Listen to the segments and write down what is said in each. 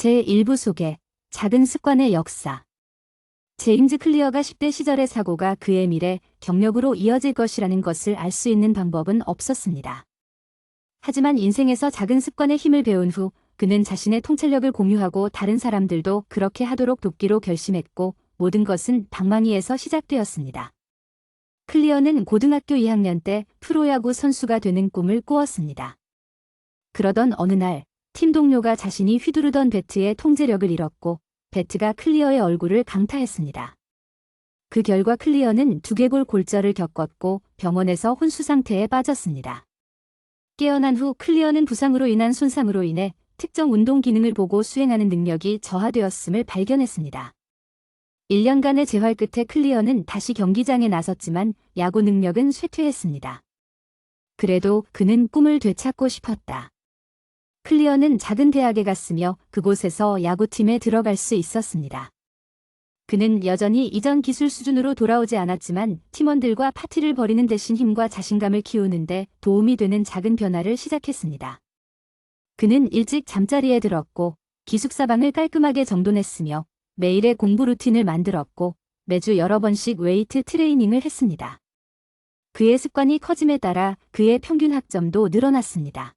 제1부 소개, 작은 습관의 역사. 제임스 클리어가 10대 시절의 사고가 그의 미래, 경력으로 이어질 것이라는 것을 알 수 있는 방법은 없었습니다. 하지만 인생에서 작은 습관의 힘을 배운 후 그는 자신의 통찰력을 공유하고 다른 사람들도 그렇게 하도록 돕기로 결심했고 모든 것은 방망이에서 시작되었습니다. 클리어는 고등학교 2학년 때 프로야구 선수가 되는 꿈을 꾸었습니다. 그러던 어느 날 팀 동료가 자신이 휘두르던 배트의 통제력을 잃었고 배트가 클리어의 얼굴을 강타했습니다. 그 결과 클리어는 두개골 골절을 겪었고 병원에서 혼수 상태에 빠졌습니다. 깨어난 후 클리어는 부상으로 인한 손상으로 인해 특정 운동 기능을 보고 수행하는 능력이 저하되었음을 발견했습니다. 1년간의 재활 끝에 클리어는 다시 경기장에 나섰지만 야구 능력은 쇠퇴했습니다. 그래도 그는 꿈을 되찾고 싶었다. 클리어는 작은 대학에 갔으며 그곳에서 야구팀에 들어갈 수 있었습니다. 그는 여전히 이전 기술 수준으로 돌아오지 않았지만 팀원들과 파티를 벌이는 대신 힘과 자신감을 키우는데 도움이 되는 작은 변화를 시작했습니다. 그는 일찍 잠자리에 들었고 기숙사방을 깔끔하게 정돈했으며 매일의 공부 루틴을 만들었고 매주 여러 번씩 웨이트 트레이닝을 했습니다. 그의 습관이 커짐에 따라 그의 평균 학점도 늘어났습니다.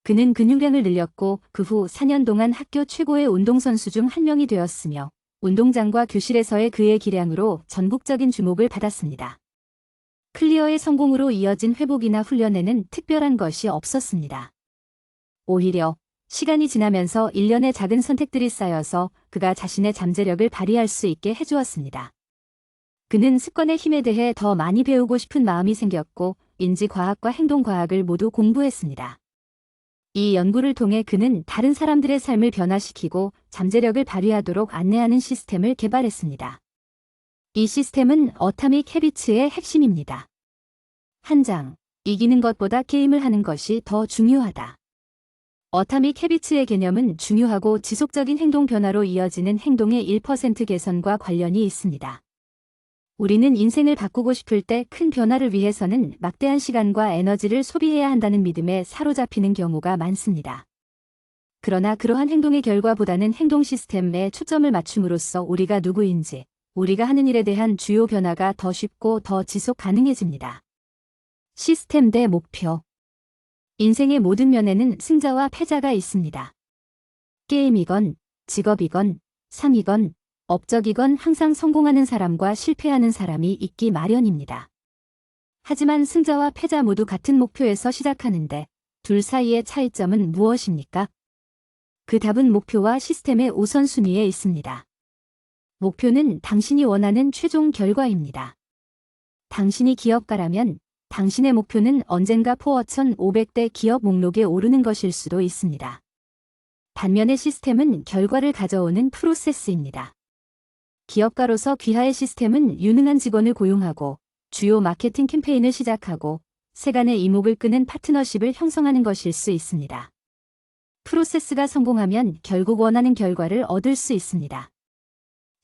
그는 근육량을 늘렸고 그 후 4년 동안 학교 최고의 운동선수 중 한 명이 되었으며 운동장과 교실에서의 그의 기량으로 전국적인 주목을 받았습니다. 클리어의 성공으로 이어진 회복이나 훈련에는 특별한 것이 없었습니다. 오히려 시간이 지나면서 일련의 작은 선택들이 쌓여서 그가 자신의 잠재력을 발휘할 수 있게 해주었습니다. 그는 습관의 힘에 대해 더 많이 배우고 싶은 마음이 생겼고 인지과학과 행동과학을 모두 공부했습니다. 이 연구를 통해 그는 다른 사람들의 삶을 변화시키고 잠재력을 발휘하도록 안내하는 시스템을 개발했습니다. 이 시스템은 어타믹 헤비츠의 핵심입니다. 한 장, 이기는 것보다 게임을 하는 것이 더 중요하다. 어타믹 헤비츠의 개념은 중요하고 지속적인 행동 변화로 이어지는 행동의 1% 개선과 관련이 있습니다. 우리는 인생을 바꾸고 싶을 때 큰 변화를 위해서는 막대한 시간과 에너지를 소비해야 한다는 믿음에 사로잡히는 경우가 많습니다. 그러나 그러한 행동의 결과보다는 행동 시스템에 초점을 맞춤으로써 우리가 누구인지, 우리가 하는 일에 대한 주요 변화가 더 쉽고 더 지속 가능해집니다. 시스템 대 목표. 인생의 모든 면에는 승자와 패자가 있습니다. 게임이건, 직업이건, 삶이건, 업적이건 항상 성공하는 사람과 실패하는 사람이 있기 마련입니다. 하지만 승자와 패자 모두 같은 목표에서 시작하는데 둘 사이의 차이점은 무엇입니까? 그 답은 목표와 시스템의 우선순위에 있습니다. 목표는 당신이 원하는 최종 결과입니다. 당신이 기업가라면 당신의 목표는 언젠가 포어천 500대 기업 목록에 오르는 것일 수도 있습니다. 반면에 시스템은 결과를 가져오는 프로세스입니다. 기업가로서 귀하의 시스템은 유능한 직원을 고용하고 주요 마케팅 캠페인을 시작하고 세간의 이목을 끄는 파트너십을 형성하는 것일 수 있습니다. 프로세스가 성공하면 결국 원하는 결과를 얻을 수 있습니다.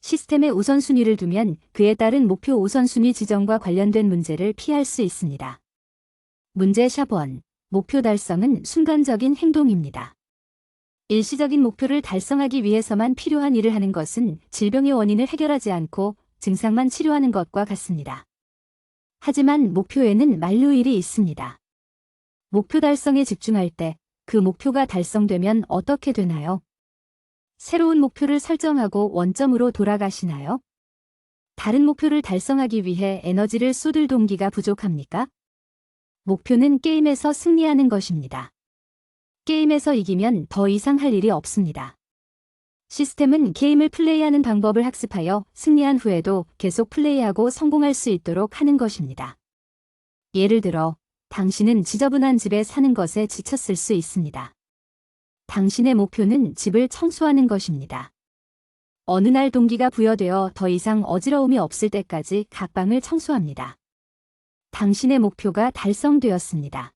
시스템에 우선순위를 두면 그에 따른 목표 우선순위 지정과 관련된 문제를 피할 수 있습니다. 문제 샵 1. 목표 달성은 순간적인 행동입니다. 일시적인 목표를 달성하기 위해서만 필요한 일을 하는 것은 질병의 원인을 해결하지 않고 증상만 치료하는 것과 같습니다. 하지만 목표에는 만료일이 있습니다. 목표 달성에 집중할 때 그 목표가 달성되면 어떻게 되나요? 새로운 목표를 설정하고 원점으로 돌아가시나요? 다른 목표를 달성하기 위해 에너지를 쏟을 동기가 부족합니까? 목표는 게임에서 승리하는 것입니다. 게임에서 이기면 더 이상 할 일이 없습니다. 시스템은 게임을 플레이하는 방법을 학습하여 승리한 후에도 계속 플레이하고 성공할 수 있도록 하는 것입니다. 예를 들어, 당신은 지저분한 집에 사는 것에 지쳤을 수 있습니다. 당신의 목표는 집을 청소하는 것입니다. 어느 날 동기가 부여되어 더 이상 어지러움이 없을 때까지 각 방을 청소합니다. 당신의 목표가 달성되었습니다.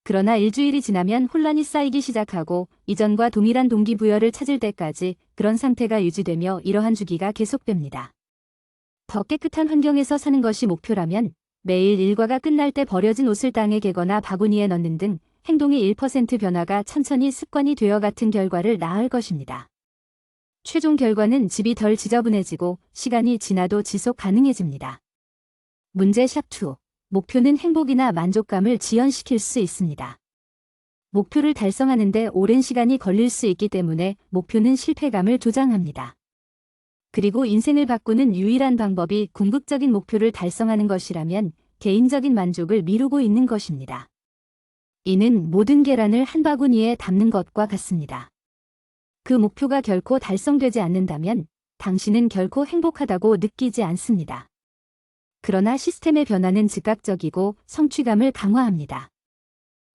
그러나 일주일이 지나면 혼란이 쌓이기 시작하고 이전과 동일한 동기부여를 찾을 때까지 그런 상태가 유지되며 이러한 주기가 계속됩니다. 더 깨끗한 환경에서 사는 것이 목표라면 매일 일과가 끝날 때 버려진 옷을 땅에 개거나 바구니에 넣는 등 행동의 1% 변화가 천천히 습관이 되어 같은 결과를 낳을 것입니다. 최종 결과는 집이 덜 지저분해지고 시간이 지나도 지속 가능해집니다. 문제 샵2. 목표는 행복이나 만족감을 지연시킬 수 있습니다. 목표를 달성하는데 오랜 시간이 걸릴 수 있기 때문에 목표는 실패감을 조장합니다. 그리고 인생을 바꾸는 유일한 방법이 궁극적인 목표를 달성하는 것이라면 개인적인 만족을 미루고 있는 것입니다. 이는 모든 계란을 한 바구니에 담는 것과 같습니다. 그 목표가 결코 달성되지 않는다면 당신은 결코 행복하다고 느끼지 않습니다. 그러나 시스템의 변화는 즉각적이고 성취감을 강화합니다.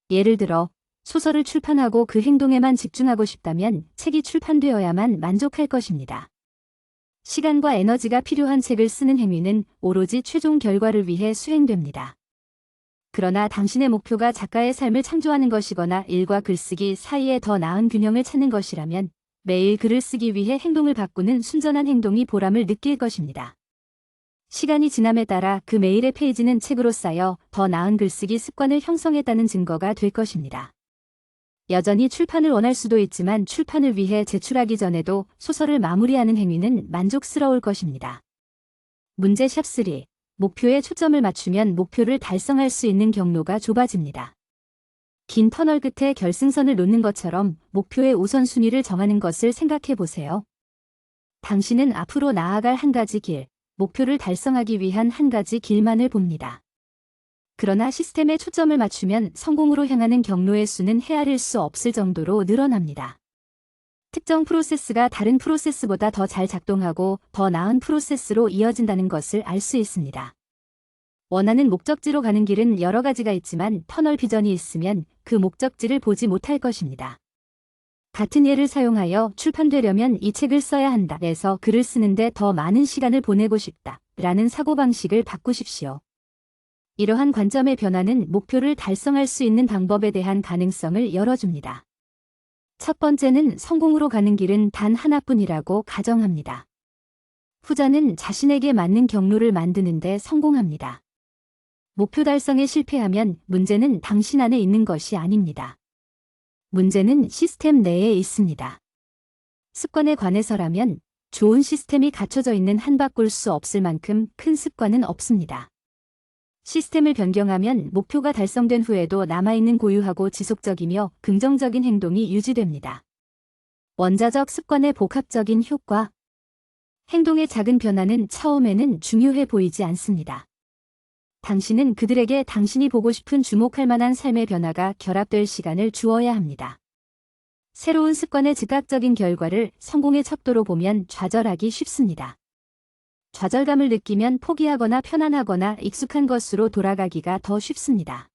예를 들어 소설을 출판하고 그 행동에만 집중하고 싶다면 책이 출판되어야만 만족할 것입니다. 시간과 에너지가 필요한 책을 쓰는 행위는 오로지 최종 결과를 위해 수행됩니다. 그러나 당신의 목표가 작가의 삶을 창조하는 것이거나 일과 글쓰기 사이에 더 나은 균형을 찾는 것이라면 매일 글을 쓰기 위해 행동을 바꾸는 순전한 행동이 보람을 느낄 것입니다. 시간이 지남에 따라 그 매일의 페이지는 책으로 쌓여 더 나은 글쓰기 습관을 형성했다는 증거가 될 것입니다. 여전히 출판을 원할 수도 있지만 출판을 위해 제출하기 전에도 소설을 마무리하는 행위는 만족스러울 것입니다. 문제 샵3. 목표에 초점을 맞추면 목표를 달성할 수 있는 경로가 좁아집니다. 긴 터널 끝에 결승선을 놓는 것처럼 목표의 우선순위를 정하는 것을 생각해 보세요. 당신은 앞으로 나아갈 한 가지 길, 목표를 달성하기 위한 한 가지 길만을 봅니다. 그러나 시스템에 초점을 맞추면 성공으로 향하는 경로의 수는 헤아릴 수 없을 정도로 늘어납니다. 특정 프로세스가 다른 프로세스보다 더 잘 작동하고 더 나은 프로세스로 이어진다는 것을 알 수 있습니다. 원하는 목적지로 가는 길은 여러 가지가 있지만 터널 비전이 있으면 그 목적지를 보지 못할 것입니다. 같은 예를 사용하여 출판되려면 이 책을 써야 한다. 에서 글을 쓰는데 더 많은 시간을 보내고 싶다. 라는 사고방식을 바꾸십시오. 이러한 관점의 변화는 목표를 달성할 수 있는 방법에 대한 가능성을 열어줍니다. 첫 번째는 성공으로 가는 길은 단 하나뿐이라고 가정합니다. 후자는 자신에게 맞는 경로를 만드는 데 성공합니다. 목표 달성에 실패하면 문제는 당신 안에 있는 것이 아닙니다. 문제는 시스템 내에 있습니다. 습관에 관해서라면 좋은 시스템이 갖춰져 있는 한 바꿀 수 없을 만큼 큰 습관은 없습니다. 시스템을 변경하면 목표가 달성된 후에도 남아있는 고유하고 지속적이며 긍정적인 행동이 유지됩니다. 원자적 습관의 복합적인 효과. 행동의 작은 변화는 처음에는 중요해 보이지 않습니다. 당신은 그들에게 당신이 보고 싶은 주목할 만한 삶의 변화가 결합될 시간을 주어야 합니다. 새로운 습관의 즉각적인 결과를 성공의 척도로 보면 좌절하기 쉽습니다. 좌절감을 느끼면 포기하거나 편안하거나 익숙한 것으로 돌아가기가 더 쉽습니다.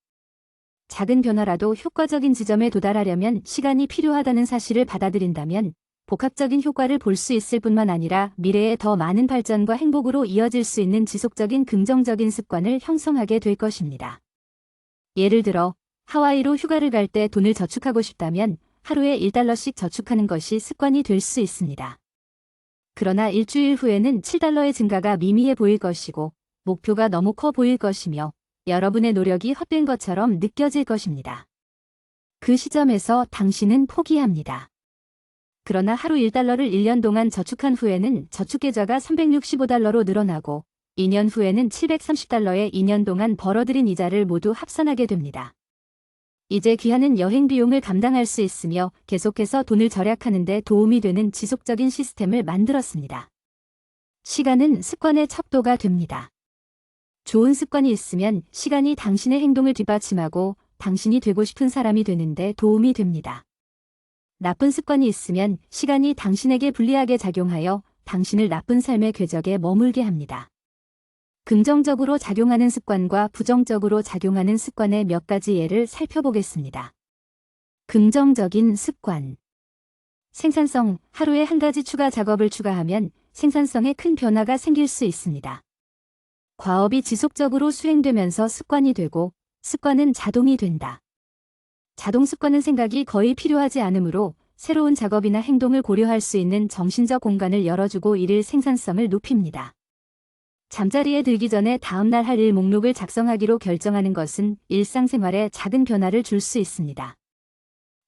작은 변화라도 효과적인 지점에 도달하려면 시간이 필요하다는 사실을 받아들인다면 복합적인 효과를 볼 수 있을 뿐만 아니라 미래에 더 많은 발전과 행복으로 이어질 수 있는 지속적인 긍정적인 습관을 형성하게 될 것입니다. 예를 들어 하와이로 휴가를 갈 때 돈을 저축하고 싶다면 하루에 $1씩 저축하는 것이 습관이 될 수 있습니다. 그러나 일주일 후에는 $7의 증가가 미미해 보일 것이고 목표가 너무 커 보일 것이며 여러분의 노력이 헛된 것처럼 느껴질 것입니다. 그 시점에서 당신은 포기합니다. 그러나 하루 $1를 1년 동안 저축한 후에는 저축 계좌가 $365로 늘어나고 2년 후에는 $730에 2년 동안 벌어들인 이자를 모두 합산하게 됩니다. 이제 귀하는 여행 비용을 감당할 수 있으며 계속해서 돈을 절약하는 데 도움이 되는 지속적인 시스템을 만들었습니다. 시간은 습관의 척도가 됩니다. 좋은 습관이 있으면 시간이 당신의 행동을 뒷받침하고 당신이 되고 싶은 사람이 되는 데 도움이 됩니다. 나쁜 습관이 있으면 시간이 당신에게 불리하게 작용하여 당신을 나쁜 삶의 궤적에 머물게 합니다. 긍정적으로 작용하는 습관과 부정적으로 작용하는 습관의 몇 가지 예를 살펴보겠습니다. 긍정적인 습관. 생산성. 하루에 한 가지 추가 작업을 추가하면 생산성에 큰 변화가 생길 수 있습니다. 과업이 지속적으로 수행되면서 습관이 되고 습관은 자동이 된다. 자동 습관은 생각이 거의 필요하지 않으므로 새로운 작업이나 행동을 고려할 수 있는 정신적 공간을 열어주고 이를 생산성을 높입니다. 잠자리에 들기 전에 다음날 할 일 목록을 작성하기로 결정하는 것은 일상생활에 작은 변화를 줄 수 있습니다.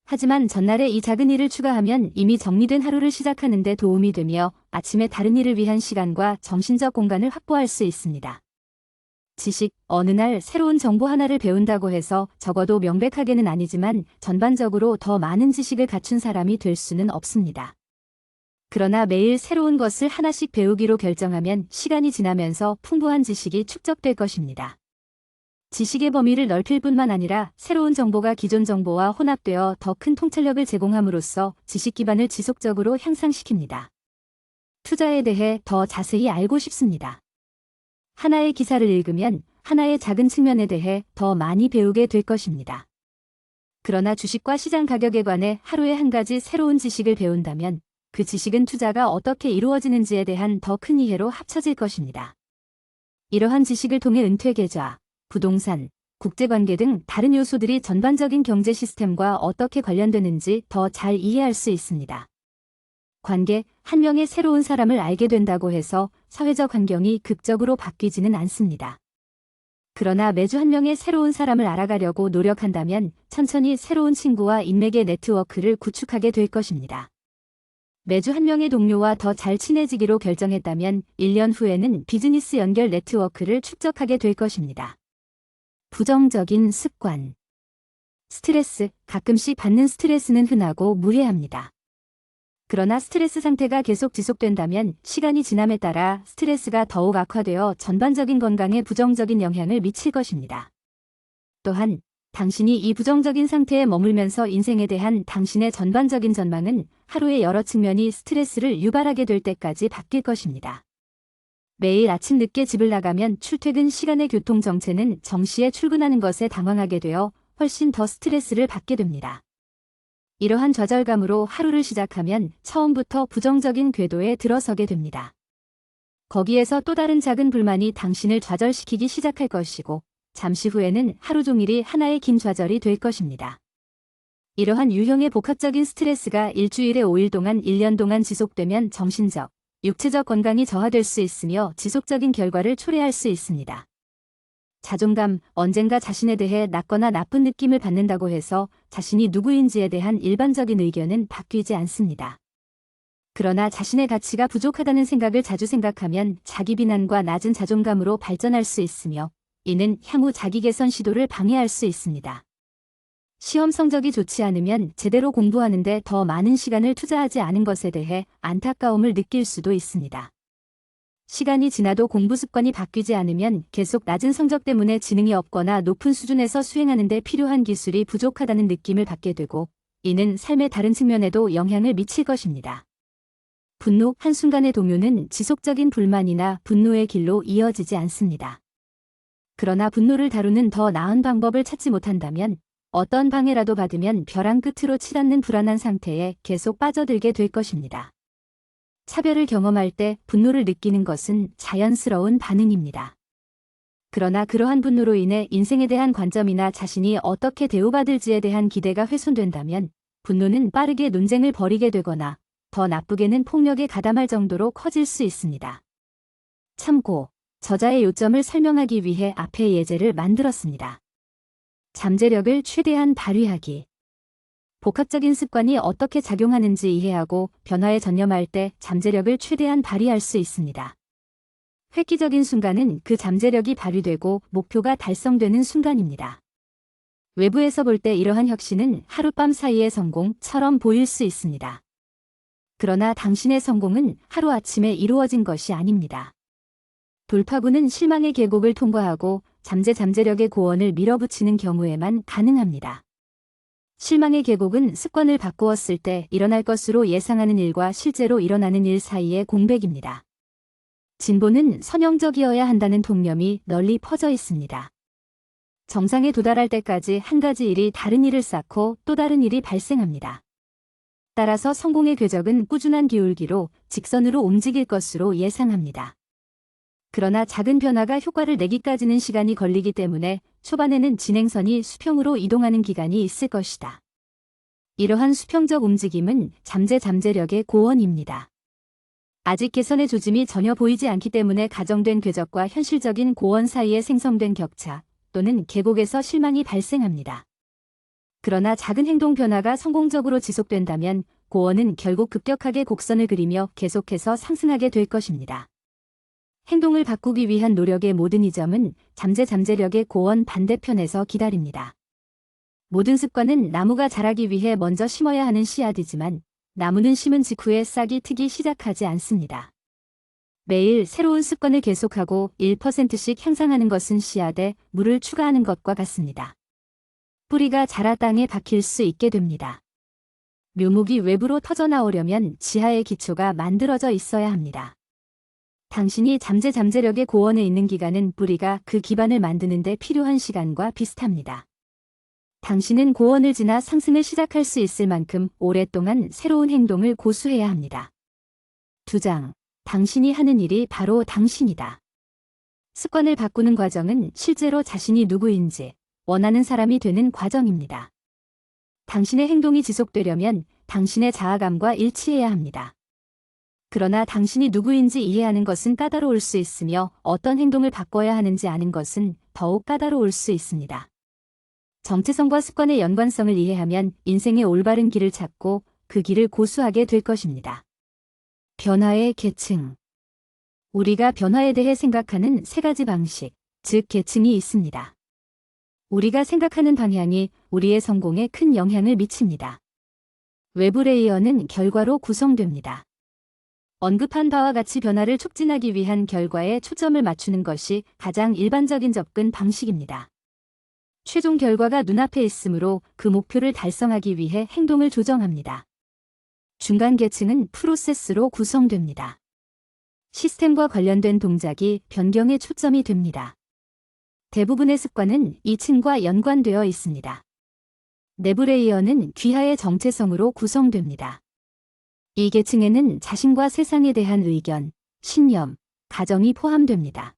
하지만 전날에 이 작은 일을 추가하면 이미 정리된 하루를 시작하는 데 도움이 되며 아침에 다른 일을 위한 시간과 정신적 공간을 확보할 수 있습니다. 지식, 어느 날 새로운 정보 하나를 배운다고 해서 적어도 명백하게는 아니지만 전반적으로 더 많은 지식을 갖춘 사람이 될 수는 없습니다. 그러나 매일 새로운 것을 하나씩 배우기로 결정하면 시간이 지나면서 풍부한 지식이 축적될 것입니다. 지식의 범위를 넓힐 뿐만 아니라 새로운 정보가 기존 정보와 혼합되어 더 큰 통찰력을 제공함으로써 지식 기반을 지속적으로 향상시킵니다. 투자에 대해 더 자세히 알고 싶습니다. 하나의 기사를 읽으면 하나의 작은 측면에 대해 더 많이 배우게 될 것입니다. 그러나 주식과 시장 가격에 관해 하루에 한 가지 새로운 지식을 배운다면 그 지식은 투자가 어떻게 이루어지는지에 대한 더 큰 이해로 합쳐질 것입니다. 이러한 지식을 통해 은퇴 계좌, 부동산, 국제관계 등 다른 요소들이 전반적인 경제 시스템과 어떻게 관련되는지 더 잘 이해할 수 있습니다. 관계, 한 명의 새로운 사람을 알게 된다고 해서 사회적 환경이 극적으로 바뀌지는 않습니다. 그러나 매주 한 명의 새로운 사람을 알아가려고 노력한다면 천천히 새로운 친구와 인맥의 네트워크를 구축하게 될 것입니다. 매주 한 명의 동료와 더 잘 친해지기로 결정했다면 1년 후에는 비즈니스 연결 네트워크를 축적하게 될 것입니다. 부정적인 습관. 스트레스, 가끔씩 받는 스트레스는 흔하고 무해합니다. 그러나 스트레스 상태가 계속 지속된다면 시간이 지남에 따라 스트레스가 더욱 악화되어 전반적인 건강에 부정적인 영향을 미칠 것입니다. 또한 당신이 이 부정적인 상태에 머물면서 인생에 대한 당신의 전반적인 전망은 하루의 여러 측면이 스트레스를 유발하게 될 때까지 바뀔 것입니다. 매일 아침 늦게 집을 나가면 출퇴근 시간의 교통 정체는 정시에 출근하는 것에 당황하게 되어 훨씬 더 스트레스를 받게 됩니다. 이러한 좌절감으로 하루를 시작하면 처음부터 부정적인 궤도에 들어서게 됩니다. 거기에서 또 다른 작은 불만이 당신을 좌절시키기 시작할 것이고 잠시 후에는 하루 종일이 하나의 긴 좌절이 될 것입니다. 이러한 유형의 복합적인 스트레스가 일주일에 5일 동안 1년 동안 지속되면 정신적, 육체적 건강이 저하될 수 있으며 지속적인 결과를 초래할 수 있습니다. 자존감, 언젠가 자신에 대해 낮거나 나쁜 느낌을 받는다고 해서 자신이 누구인지에 대한 일반적인 의견은 바뀌지 않습니다. 그러나 자신의 가치가 부족하다는 생각을 자주 생각하면 자기 비난과 낮은 자존감으로 발전할 수 있으며 이는 향후 자기 개선 시도를 방해할 수 있습니다. 시험 성적이 좋지 않으면 제대로 공부하는데 더 많은 시간을 투자하지 않은 것에 대해 안타까움을 느낄 수도 있습니다. 시간이 지나도 공부 습관이 바뀌지 않으면 계속 낮은 성적 때문에 지능이 없거나 높은 수준에서 수행하는 데 필요한 기술이 부족하다는 느낌을 받게 되고 이는 삶의 다른 측면에도 영향을 미칠 것입니다. 분노, 한순간의 동요는 지속적인 불만이나 분노의 길로 이어지지 않습니다. 그러나 분노를 다루는 더 나은 방법을 찾지 못한다면 어떤 방해라도 받으면 벼랑 끝으로 치닫는 불안한 상태에 계속 빠져들게 될 것입니다. 차별을 경험할 때 분노를 느끼는 것은 자연스러운 반응입니다. 그러나 그러한 분노로 인해 인생에 대한 관점이나 자신이 어떻게 대우받을지에 대한 기대가 훼손된다면 분노는 빠르게 논쟁을 벌이게 되거나 더 나쁘게는 폭력에 가담할 정도로 커질 수 있습니다. 참고, 저자의 요점을 설명하기 위해 앞에 예제를 만들었습니다. 잠재력을 최대한 발휘하기. 복합적인 습관이 어떻게 작용하는지 이해하고 변화에 전념할 때 잠재력을 최대한 발휘할 수 있습니다. 획기적인 순간은 그 잠재력이 발휘되고 목표가 달성되는 순간입니다. 외부에서 볼 때 이러한 혁신은 하룻밤 사이의 성공처럼 보일 수 있습니다. 그러나 당신의 성공은 하루아침에 이루어진 것이 아닙니다. 돌파구는 실망의 계곡을 통과하고 잠재력의 고원을 밀어붙이는 경우에만 가능합니다. 실망의 계곡은 습관을 바꾸었을 때 일어날 것으로 예상하는 일과 실제로 일어나는 일 사이의 공백입니다. 진보는 선형적이어야 한다는 통념이 널리 퍼져 있습니다. 정상에 도달할 때까지 한 가지 일이 다른 일을 쌓고 또 다른 일이 발생합니다. 따라서 성공의 궤적은 꾸준한 기울기로 직선으로 움직일 것으로 예상합니다. 그러나 작은 변화가 효과를 내기까지는 시간이 걸리기 때문에 초반에는 진행선이 수평으로 이동하는 기간이 있을 것이다. 이러한 수평적 움직임은 잠재력의 고원입니다. 아직 개선의 조짐이 전혀 보이지 않기 때문에 가정된 궤적과 현실적인 고원 사이에 생성된 격차 또는 계곡에서 실망이 발생합니다. 그러나 작은 행동 변화가 성공적으로 지속된다면 고원은 결국 급격하게 곡선을 그리며 계속해서 상승하게 될 것입니다. 행동을 바꾸기 위한 노력의 모든 이점은 잠재력의 고원 반대편에서 기다립니다. 모든 습관은 나무가 자라기 위해 먼저 심어야 하는 씨앗이지만 나무는 심은 직후에 싹이 트기 시작하지 않습니다. 매일 새로운 습관을 계속하고 1%씩 향상하는 것은 씨앗에 물을 추가하는 것과 같습니다. 뿌리가 자라 땅에 박힐 수 있게 됩니다. 묘목이 외부로 터져나오려면 지하의 기초가 만들어져 있어야 합니다. 당신이 잠재력의 고원에 있는 기간은 뿌리가 그 기반을 만드는 데 필요한 시간과 비슷합니다. 당신은 고원을 지나 상승을 시작할 수 있을 만큼 오랫동안 새로운 행동을 고수해야 합니다. 2장. 당신이 하는 일이 바로 당신이다. 습관을 바꾸는 과정은 실제로 자신이 누구인지 원하는 사람이 되는 과정입니다. 당신의 행동이 지속되려면 당신의 자아감과 일치해야 합니다. 그러나 당신이 누구인지 이해하는 것은 까다로울 수 있으며 어떤 행동을 바꿔야 하는지 아는 것은 더욱 까다로울 수 있습니다. 정체성과 습관의 연관성을 이해하면 인생의 올바른 길을 찾고 그 길을 고수하게 될 것입니다. 변화의 계층. 우리가 변화에 대해 생각하는 세 가지 방식, 즉 계층이 있습니다. 우리가 생각하는 방향이 우리의 성공에 큰 영향을 미칩니다. 외부 레이어는 결과로 구성됩니다. 언급한 바와 같이 변화를 촉진하기 위한 결과에 초점을 맞추는 것이 가장 일반적인 접근 방식입니다. 최종 결과가 눈앞에 있으므로 그 목표를 달성하기 위해 행동을 조정합니다. 중간 계층은 프로세스로 구성됩니다. 시스템과 관련된 동작이 변경에 초점이 됩니다. 대부분의 습관은 2층과 연관되어 있습니다. 내부 레이어는 귀하의 정체성으로 구성됩니다. 이 계층에는 자신과 세상에 대한 의견, 신념, 가정이 포함됩니다.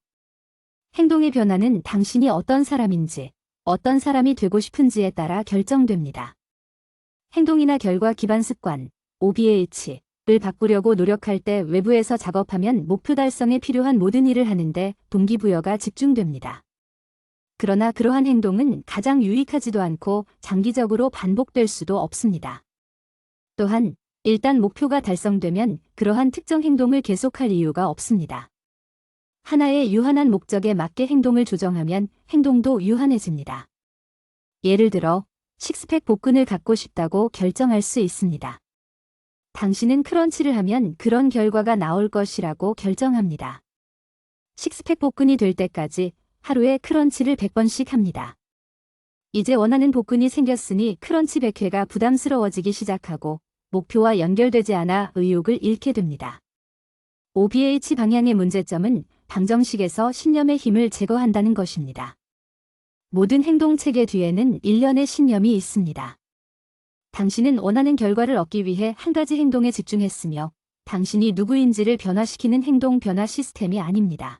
행동의 변화는 당신이 어떤 사람인지, 어떤 사람이 되고 싶은지에 따라 결정됩니다. 행동이나 결과 기반 습관, OBH를 바꾸려고 노력할 때 외부에서 작업하면 목표 달성에 필요한 모든 일을 하는데 동기부여가 집중됩니다. 그러나 그러한 행동은 가장 유익하지도 않고 장기적으로 반복될 수도 없습니다. 또한 일단 목표가 달성되면 그러한 특정 행동을 계속할 이유가 없습니다. 하나의 유한한 목적에 맞게 행동을 조정하면 행동도 유한해집니다. 예를 들어 식스팩 복근을 갖고 싶다고 결정할 수 있습니다. 당신은 크런치를 하면 그런 결과가 나올 것이라고 결정합니다. 식스팩 복근이 될 때까지 하루에 크런치를 100번씩 합니다. 이제 원하는 복근이 생겼으니 크런치 100회가 부담스러워지기 시작하고 목표와 연결되지 않아 의욕을 잃게 됩니다. OBH 방향의 문제점은 방정식에서 신념의 힘을 제거한다는 것입니다. 모든 행동체계 뒤에는 일련의 신념이 있습니다. 당신은 원하는 결과를 얻기 위해 한 가지 행동에 집중했으며 당신이 누구인지를 변화시키는 행동 변화 시스템이 아닙니다.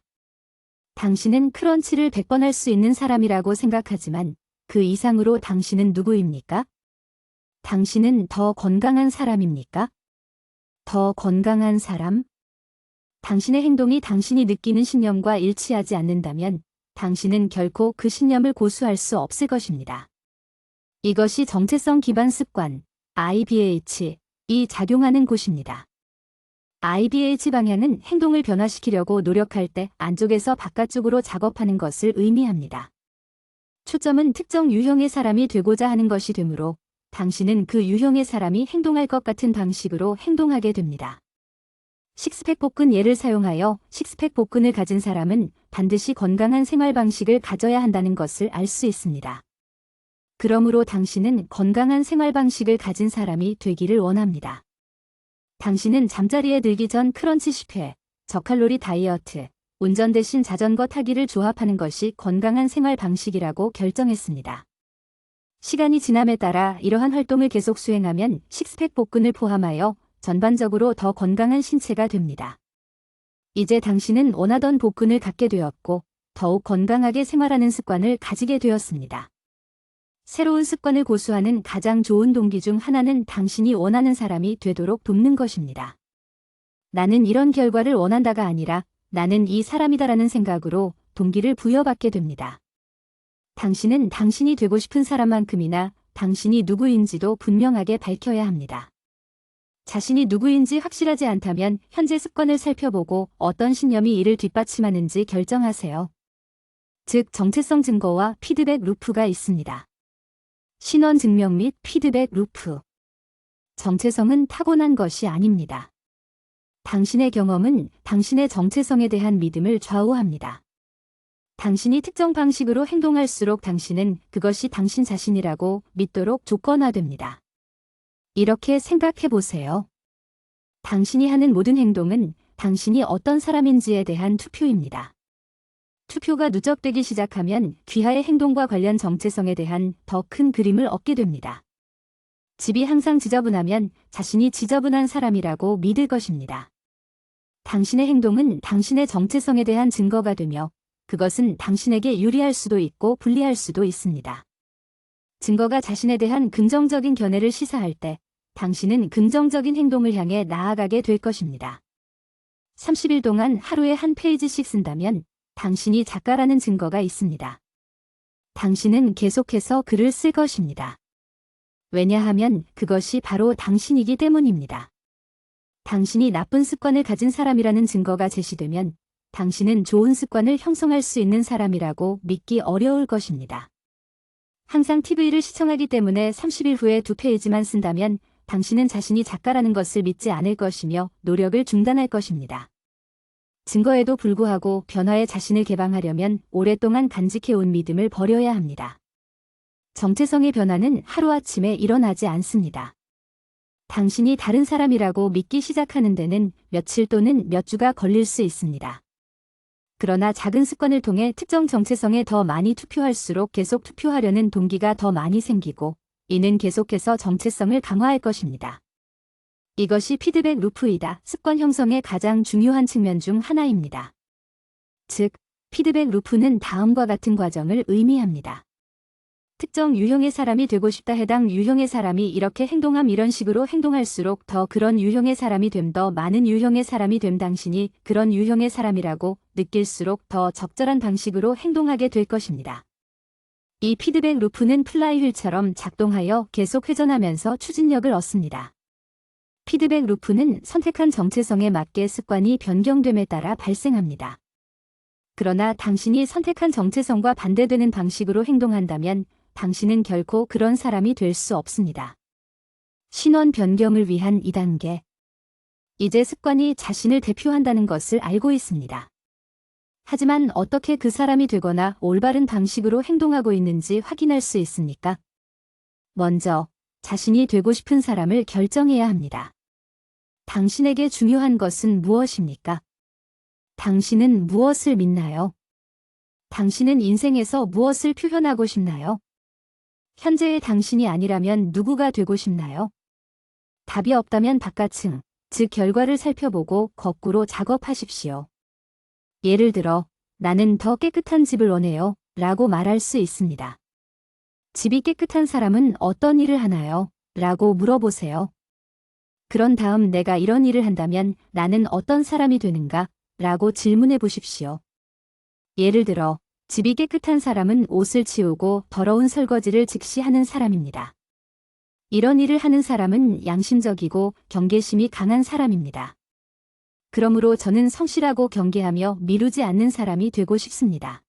당신은 크런치를 100번 할 수 있는 사람이라고 생각하지만 그 이상으로 당신은 누구입니까? 당신은 더 건강한 사람입니까? 더 건강한 사람? 당신의 행동이 당신이 느끼는 신념과 일치하지 않는다면 당신은 결코 그 신념을 고수할 수 없을 것입니다. 이것이 정체성 기반 습관, IBH이 작용하는 곳입니다. IBH 방향은 행동을 변화시키려고 노력할 때 안쪽에서 바깥쪽으로 작업하는 것을 의미합니다. 초점은 특정 유형의 사람이 되고자 하는 것이 되므로 당신은 그 유형의 사람이 행동할 것 같은 방식으로 행동하게 됩니다. 식스팩 복근 예를 사용하여 식스팩 복근을 가진 사람은 반드시 건강한 생활 방식을 가져야 한다는 것을 알 수 있습니다. 그러므로 당신은 건강한 생활 방식을 가진 사람이 되기를 원합니다. 당신은 잠자리에 들기 전 크런치 10회, 저칼로리 다이어트, 운전 대신 자전거 타기를 조합하는 것이 건강한 생활 방식이라고 결정했습니다. 시간이 지남에 따라 이러한 활동을 계속 수행하면 식스팩 복근을 포함하여 전반적으로 더 건강한 신체가 됩니다. 이제 당신은 원하던 복근을 갖게 되었고 더욱 건강하게 생활하는 습관을 가지게 되었습니다. 새로운 습관을 고수하는 가장 좋은 동기 중 하나는 당신이 원하는 사람이 되도록 돕는 것입니다. 나는 이런 결과를 원한다가 아니라 나는 이 사람이다라는 생각으로 동기를 부여받게 됩니다. 당신은 당신이 되고 싶은 사람만큼이나 당신이 누구인지도 분명하게 밝혀야 합니다. 자신이 누구인지 확실하지 않다면 현재 습관을 살펴보고 어떤 신념이 이를 뒷받침하는지 결정하세요. 즉, 정체성 증거와 피드백 루프가 있습니다. 신원 증명 및 피드백 루프. 정체성은 타고난 것이 아닙니다. 당신의 경험은 당신의 정체성에 대한 믿음을 좌우합니다. 당신이 특정 방식으로 행동할수록 당신은 그것이 당신 자신이라고 믿도록 조건화됩니다. 이렇게 생각해 보세요. 당신이 하는 모든 행동은 당신이 어떤 사람인지에 대한 투표입니다. 투표가 누적되기 시작하면 귀하의 행동과 관련 정체성에 대한 더 큰 그림을 얻게 됩니다. 집이 항상 지저분하면 자신이 지저분한 사람이라고 믿을 것입니다. 당신의 행동은 당신의 정체성에 대한 증거가 되며 그것은 당신에게 유리할 수도 있고 불리할 수도 있습니다. 증거가 자신에 대한 긍정적인 견해를 시사할 때 당신은 긍정적인 행동을 향해 나아가게 될 것입니다. 30일 동안 하루에 한 페이지씩 쓴다면 당신이 작가라는 증거가 있습니다. 당신은 계속해서 글을 쓸 것입니다. 왜냐하면 그것이 바로 당신이기 때문입니다. 당신이 나쁜 습관을 가진 사람이라는 증거가 제시되면 당신은 좋은 습관을 형성할 수 있는 사람이라고 믿기 어려울 것입니다. 항상 TV를 시청하기 때문에 30일 후에 2페이지만 쓴다면 당신은 자신이 작가라는 것을 믿지 않을 것이며 노력을 중단할 것입니다. 증거에도 불구하고 변화의 자신을 개방하려면 오랫동안 간직해온 믿음을 버려야 합니다. 정체성의 변화는 하루아침에 일어나지 않습니다. 당신이 다른 사람이라고 믿기 시작하는 데는 며칠 또는 몇 주가 걸릴 수 있습니다. 그러나 작은 습관을 통해 특정 정체성에 더 많이 투표할수록 계속 투표하려는 동기가 더 많이 생기고 이는 계속해서 정체성을 강화할 것입니다. 이것이 피드백 루프이다. 습관 형성의 가장 중요한 측면 중 하나입니다. 즉, 피드백 루프는 다음과 같은 과정을 의미합니다. 특정 유형의 사람이 되고 싶다. 해당 유형의 사람이 이렇게 행동함. 이런 식으로 행동할수록 더 그런 유형의 사람이 됨. 더 많은 유형의 사람이 됨. 당신이 그런 유형의 사람이라고 느낄수록 더 적절한 방식으로 행동하게 될 것입니다. 이 피드백 루프는 플라이휠처럼 작동하여 계속 회전하면서 추진력을 얻습니다. 피드백 루프는 선택한 정체성에 맞게 습관이 변경됨에 따라 발생합니다. 그러나 당신이 선택한 정체성과 반대되는 방식으로 행동한다면 당신은 결코 그런 사람이 될 수 없습니다. 신원 변경을 위한 2단계. 이제 습관이 자신을 대표한다는 것을 알고 있습니다. 하지만 어떻게 그 사람이 되거나 올바른 방식으로 행동하고 있는지 확인할 수 있습니까? 먼저 자신이 되고 싶은 사람을 결정해야 합니다. 당신에게 중요한 것은 무엇입니까? 당신은 무엇을 믿나요? 당신은 인생에서 무엇을 표현하고 싶나요? 현재의 당신이 아니라면 누구가 되고 싶나요? 답이 없다면 바깥층, 즉 결과를 살펴보고 거꾸로 작업하십시오. 예를 들어, 나는 더 깨끗한 집을 원해요 라고 말할 수 있습니다. 집이 깨끗한 사람은 어떤 일을 하나요? 라고 물어보세요. 그런 다음 내가 이런 일을 한다면 나는 어떤 사람이 되는가? 라고 질문해 보십시오. 예를 들어, 집이 깨끗한 사람은 옷을 치우고 더러운 설거지를 즉시 하는 사람입니다. 이런 일을 하는 사람은 양심적이고 경계심이 강한 사람입니다. 그러므로 저는 성실하고 경계하며 미루지 않는 사람이 되고 싶습니다.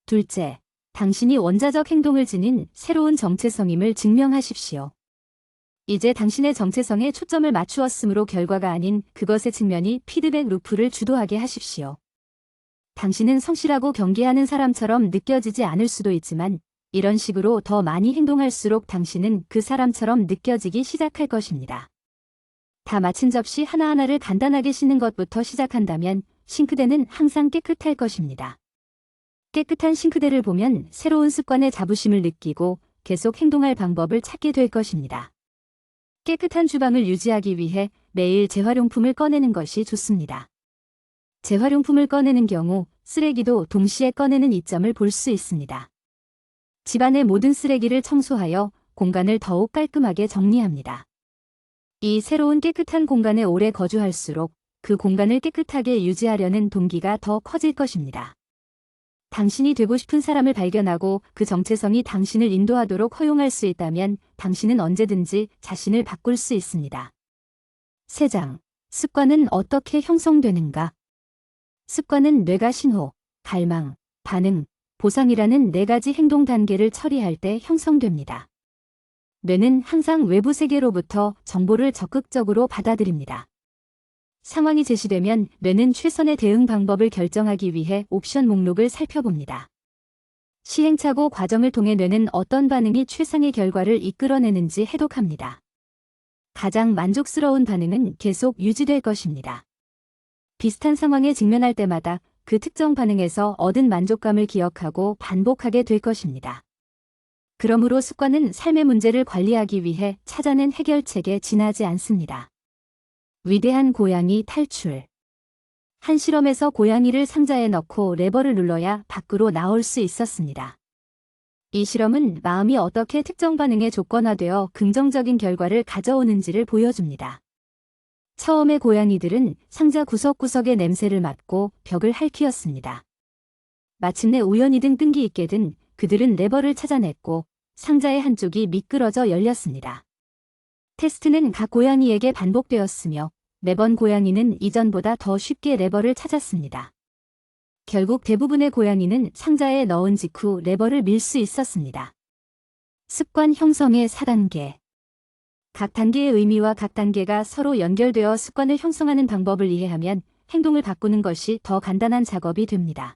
둘째, 당신이 원자적 행동을 지닌 새로운 정체성임을 증명하십시오. 이제 당신의 정체성에 초점을 맞추었으므로 결과가 아닌 그것의 측면이 피드백 루프를 주도하게 하십시오. 당신은 성실하고 경계하는 사람처럼 느껴지지 않을 수도 있지만 이런 식으로 더 많이 행동할수록 당신은 그 사람처럼 느껴지기 시작할 것입니다. 다 마친 접시 하나하나를 간단하게 씻는 것부터 시작한다면 싱크대는 항상 깨끗할 것입니다. 깨끗한 싱크대를 보면 새로운 습관의 자부심을 느끼고 계속 행동할 방법을 찾게 될 것입니다. 깨끗한 주방을 유지하기 위해 매일 재활용품을 꺼내는 것이 좋습니다. 재활용품을 꺼내는 경우 쓰레기도 동시에 꺼내는 이점을 볼 수 있습니다. 집안의 모든 쓰레기를 청소하여 공간을 더욱 깔끔하게 정리합니다. 이 새로운 깨끗한 공간에 오래 거주할수록 그 공간을 깨끗하게 유지하려는 동기가 더 커질 것입니다. 당신이 되고 싶은 사람을 발견하고 그 정체성이 당신을 인도하도록 허용할 수 있다면 당신은 언제든지 자신을 바꿀 수 있습니다. 3장. 습관은 어떻게 형성되는가? 습관은 뇌가 신호, 갈망, 반응, 보상이라는 4가지 행동 단계를 처리할 때 형성됩니다. 뇌는 항상 외부 세계로부터 정보를 적극적으로 받아들입니다. 상황이 제시되면 뇌는 최선의 대응 방법을 결정하기 위해 옵션 목록을 살펴봅니다. 시행착오 과정을 통해 뇌는 어떤 반응이 최상의 결과를 이끌어내는지 해독합니다. 가장 만족스러운 반응은 계속 유지될 것입니다. 비슷한 상황에 직면할 때마다 그 특정 반응에서 얻은 만족감을 기억하고 반복하게 될 것입니다. 그러므로 습관은 삶의 문제를 관리하기 위해 찾아낸 해결책에 지나지 않습니다. 위대한 고양이 탈출. 한 실험에서 고양이를 상자에 넣고 레버를 눌러야 밖으로 나올 수 있었습니다. 이 실험은 마음이 어떻게 특정 반응에 조건화되어 긍정적인 결과를 가져오는지를 보여줍니다. 처음에 고양이들은 상자 구석구석의 냄새를 맡고 벽을 핥히었습니다. 마침내 우연이든 끈기 있게든 그들은 레버를 찾아냈고 상자의 한쪽이 미끄러져 열렸습니다. 테스트는 각 고양이에게 반복되었으며 매번 고양이는 이전보다 더 쉽게 레버를 찾았습니다. 결국 대부분의 고양이는 상자에 넣은 직후 레버를 밀 수 있었습니다. 습관 형성의 4단계. 각 단계의 의미와 각 단계가 서로 연결되어 습관을 형성하는 방법을 이해하면 행동을 바꾸는 것이 더 간단한 작업이 됩니다.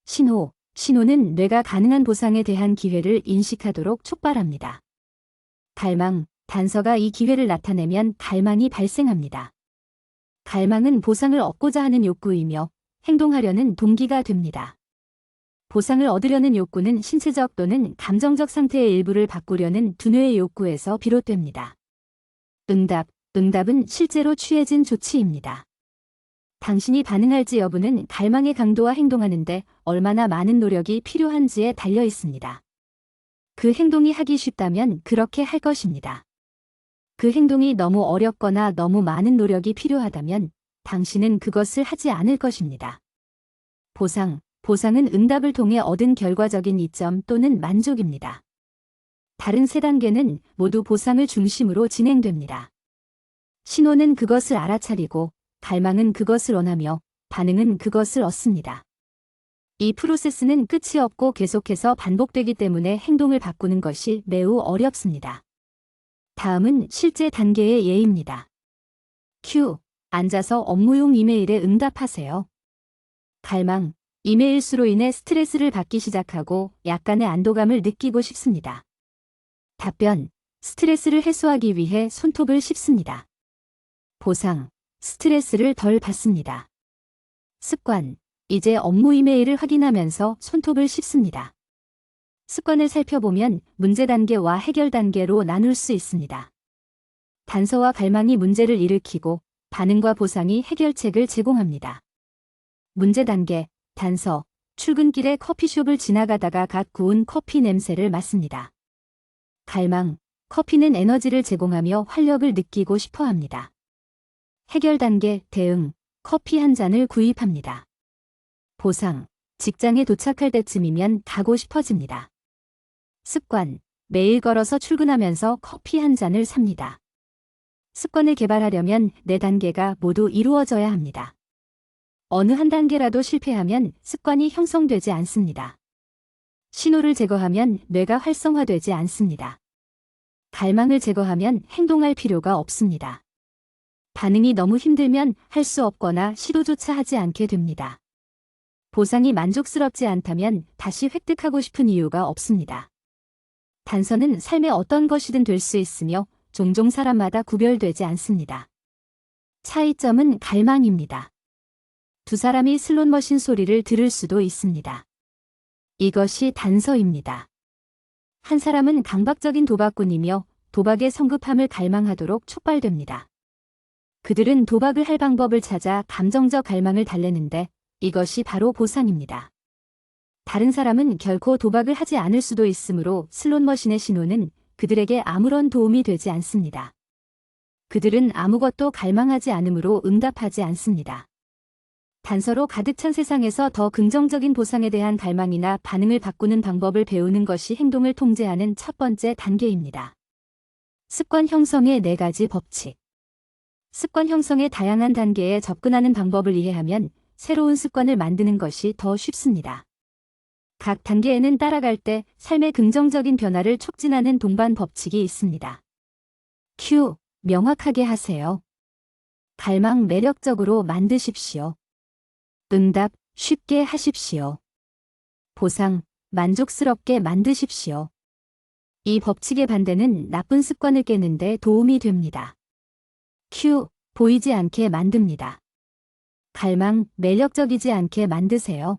신호. 신호는 뇌가 가능한 보상에 대한 기회를 인식하도록 촉발합니다. 갈망. 단서가 이 기회를 나타내면 갈망이 발생합니다. 갈망은 보상을 얻고자 하는 욕구이며 행동하려는 동기가 됩니다. 보상을 얻으려는 욕구는 신체적 또는 감정적 상태의 일부를 바꾸려는 두뇌의 욕구에서 비롯됩니다. 응답. 응답은 실제로 취해진 조치입니다. 당신이 반응할지 여부는 갈망의 강도와 행동하는데 얼마나 많은 노력이 필요한지에 달려 있습니다. 그 행동이 하기 쉽다면 그렇게 할 것입니다. 그 행동이 너무 어렵거나 너무 많은 노력이 필요하다면 당신은 그것을 하지 않을 것입니다. 보상. 보상은 응답을 통해 얻은 결과적인 이점 또는 만족입니다. 다른 3단계는 모두 보상을 중심으로 진행됩니다. 신호는 그것을 알아차리고 갈망은 그것을 원하며 반응은 그것을 얻습니다. 이 프로세스는 끝이 없고 계속해서 반복되기 때문에 행동을 바꾸는 것이 매우 어렵습니다. 다음은 실제 단계의 예입니다. Q. 앉아서 업무용 이메일에 응답하세요. 갈망. 이메일 수로 인해 스트레스를 받기 시작하고 약간의 안도감을 느끼고 싶습니다. 답변. 스트레스를 해소하기 위해 손톱을 씹습니다. 보상. 스트레스를 덜 받습니다. 습관. 이제 업무 이메일을 확인하면서 손톱을 씹습니다. 습관을 살펴보면 문제 단계와 해결 단계로 나눌 수 있습니다. 단서와 갈망이 문제를 일으키고 반응과 보상이 해결책을 제공합니다. 문제 단계. 단서. 출근길에 커피숍을 지나가다가 갓 구운 커피 냄새를 맡습니다. 갈망. 커피는 에너지를 제공하며 활력을 느끼고 싶어 합니다. 해결 단계. 대응. 커피 한 잔을 구입합니다. 보상. 직장에 도착할 때쯤이면 가고 싶어집니다. 습관. 매일 걸어서 출근하면서 커피 한 잔을 삽니다. 습관을 개발하려면 4단계가 모두 이루어져야 합니다. 어느 한 단계라도 실패하면 습관이 형성되지 않습니다. 신호를 제거하면 뇌가 활성화되지 않습니다. 갈망을 제거하면 행동할 필요가 없습니다. 반응이 너무 힘들면 할 수 없거나 시도조차 하지 않게 됩니다. 보상이 만족스럽지 않다면 다시 획득하고 싶은 이유가 없습니다. 단서는 삶의 어떤 것이든 될 수 있으며 종종 사람마다 구별되지 않습니다. 차이점은 갈망입니다. 두 사람이 슬롯머신 소리를 들을 수도 있습니다. 이것이 단서입니다. 한 사람은 강박적인 도박꾼이며 도박의 성급함을 갈망하도록 촉발됩니다. 그들은 도박을 할 방법을 찾아 감정적 갈망을 달래는데 이것이 바로 보상입니다. 다른 사람은 결코 도박을 하지 않을 수도 있으므로 슬롯머신의 신호는 그들에게 아무런 도움이 되지 않습니다. 그들은 아무것도 갈망하지 않으므로 응답하지 않습니다. 단서로 가득 찬 세상에서 더 긍정적인 보상에 대한 갈망이나 반응을 바꾸는 방법을 배우는 것이 행동을 통제하는 첫 번째 단계입니다. 습관 형성의 4가지 법칙. 습관 형성의 다양한 단계에 접근하는 방법을 이해하면 새로운 습관을 만드는 것이 더 쉽습니다. 각 단계에는 따라갈 때 삶의 긍정적인 변화를 촉진하는 동반 법칙이 있습니다. Q. 명확하게 하세요. 갈망 매력적으로 만드십시오. 응답 쉽게 하십시오. 보상 만족스럽게 만드십시오. 이 법칙의 반대는 나쁜 습관을 깨는 데 도움이 됩니다. Q. 보이지 않게 만듭니다. 갈망 매력적이지 않게 만드세요.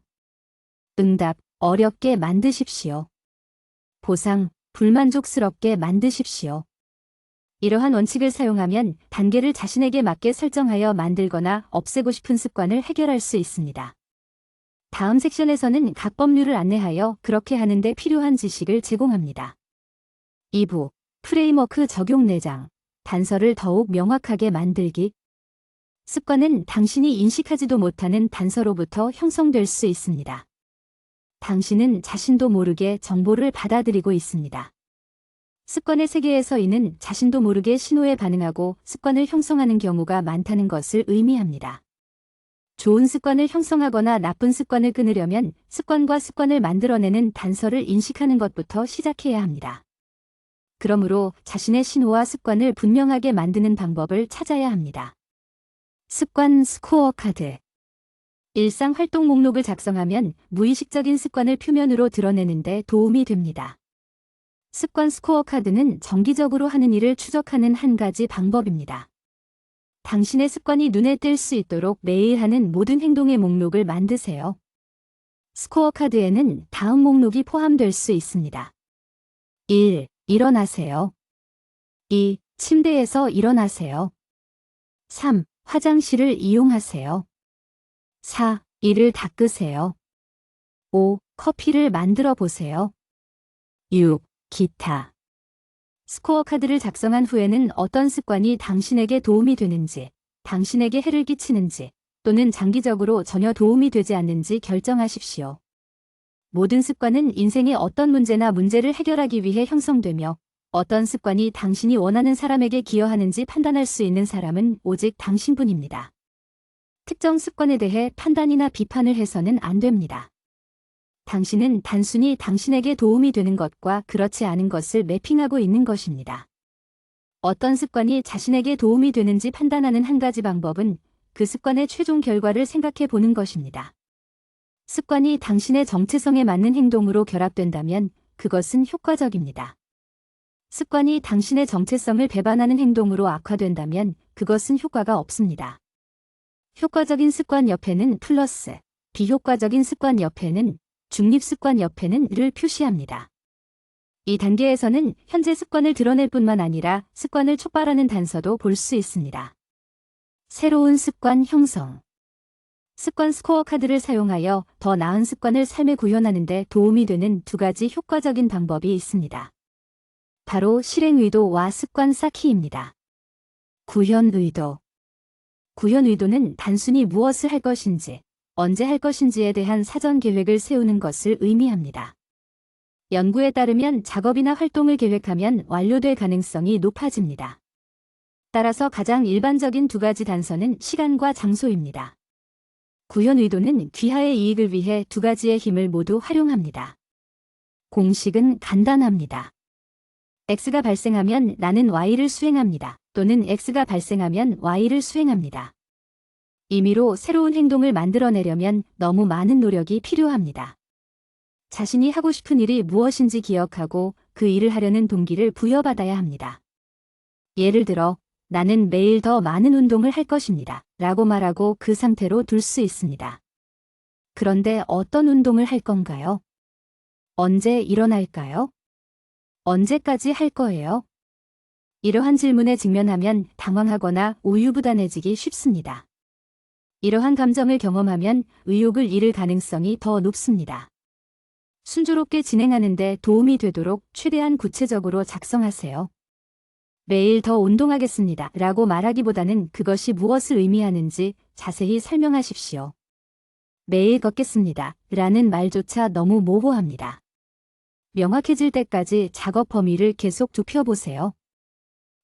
응답 어렵게 만드십시오. 보상 불만족스럽게 만드십시오. 이러한 원칙을 사용하면 단계를 자신에게 맞게 설정하여 만들거나 없애고 싶은 습관을 해결할 수 있습니다. 다음 섹션에서는 각 법률을 안내하여 그렇게 하는 데 필요한 지식을 제공합니다. 2부 프레임워크 적용 4장 단서를 더욱 명확하게 만들기. 습관은 당신이 인식하지도 못하는 단서로부터 형성될 수 있습니다. 당신은 자신도 모르게 정보를 받아들이고 있습니다. 습관의 세계에서 이는 자신도 모르게 신호에 반응하고 습관을 형성하는 경우가 많다는 것을 의미합니다. 좋은 습관을 형성하거나 나쁜 습관을 끊으려면 습관과 습관을 만들어내는 단서를 인식하는 것부터 시작해야 합니다. 그러므로 자신의 신호와 습관을 분명하게 만드는 방법을 찾아야 합니다. 습관 스코어 카드. 일상 활동 목록을 작성하면 무의식적인 습관을 표면으로 드러내는 데 도움이 됩니다. 습관 스코어 카드는 정기적으로 하는 일을 추적하는 한 가지 방법입니다. 당신의 습관이 눈에 띌 수 있도록 매일 하는 모든 행동의 목록을 만드세요. 스코어 카드에는 다음 목록이 포함될 수 있습니다. 1. 일어나세요. 2. 침대에서 일어나세요. 3. 화장실을 이용하세요. 4. 이를 닦으세요. 5. 커피를 만들어 보세요. 6. 기타. 스코어 카드를 작성한 후에는 어떤 습관이 당신에게 도움이 되는지, 당신에게 해를 끼치는지, 또는 장기적으로 전혀 도움이 되지 않는지 결정하십시오. 모든 습관은 인생의 어떤 문제를 해결하기 위해 형성되며 어떤 습관이 당신이 원하는 사람에게 기여하는지 판단할 수 있는 사람은 오직 당신뿐입니다. 특정 습관에 대해 판단이나 비판을 해서는 안 됩니다. 당신은 단순히 당신에게 도움이 되는 것과 그렇지 않은 것을 매핑하고 있는 것입니다. 어떤 습관이 자신에게 도움이 되는지 판단하는 한 가지 방법은 그 습관의 최종 결과를 생각해 보는 것입니다. 습관이 당신의 정체성에 맞는 행동으로 결합된다면 그것은 효과적입니다. 습관이 당신의 정체성을 배반하는 행동으로 악화된다면 그것은 효과가 없습니다. 효과적인 습관 옆에는 플러스, 비효과적인 습관 옆에는 중립 습관 옆에는 를 표시합니다. 이 단계에서는 현재 습관을 드러낼 뿐만 아니라 습관을 촉발하는 단서도 볼 수 있습니다. 새로운 습관 형성. 습관 스코어 카드를 사용하여 더 나은 습관을 삶에 구현하는 데 도움이 되는 2가지 효과적인 방법이 있습니다. 바로 실행 의도와 습관 쌓기입니다. 구현 의도. 구현 의도는 단순히 무엇을 할 것인지, 언제 할 것인지에 대한 사전 계획을 세우는 것을 의미합니다. 연구에 따르면 작업이나 활동을 계획하면 완료될 가능성이 높아집니다. 따라서 가장 일반적인 2가지 단서는 시간과 장소입니다. 구현 의도는 귀하의 이익을 위해 2가지의 힘을 모두 활용합니다. 공식은 간단합니다. X가 발생하면 나는 Y를 수행합니다. 또는 X가 발생하면 Y를 수행합니다. 임의로 새로운 행동을 만들어내려면 너무 많은 노력이 필요합니다. 자신이 하고 싶은 일이 무엇인지 기억하고 그 일을 하려는 동기를 부여받아야 합니다. 예를 들어, 나는 매일 더 많은 운동을 할 것입니다. 라고 말하고 그 상태로 둘 수 있습니다. 그런데 어떤 운동을 할 건가요? 언제 일어날까요? 언제까지 할 거예요? 이러한 질문에 직면하면 당황하거나 우유부단해지기 쉽습니다. 이러한 감정을 경험하면 의욕을 잃을 가능성이 더 높습니다. 순조롭게 진행하는 데 도움이 되도록 최대한 구체적으로 작성하세요. 매일 더 운동하겠습니다. 라고 말하기보다는 그것이 무엇을 의미하는지 자세히 설명하십시오. 매일 걷겠습니다. 라는 말조차 너무 모호합니다. 명확해질 때까지 작업 범위를 계속 좁혀보세요.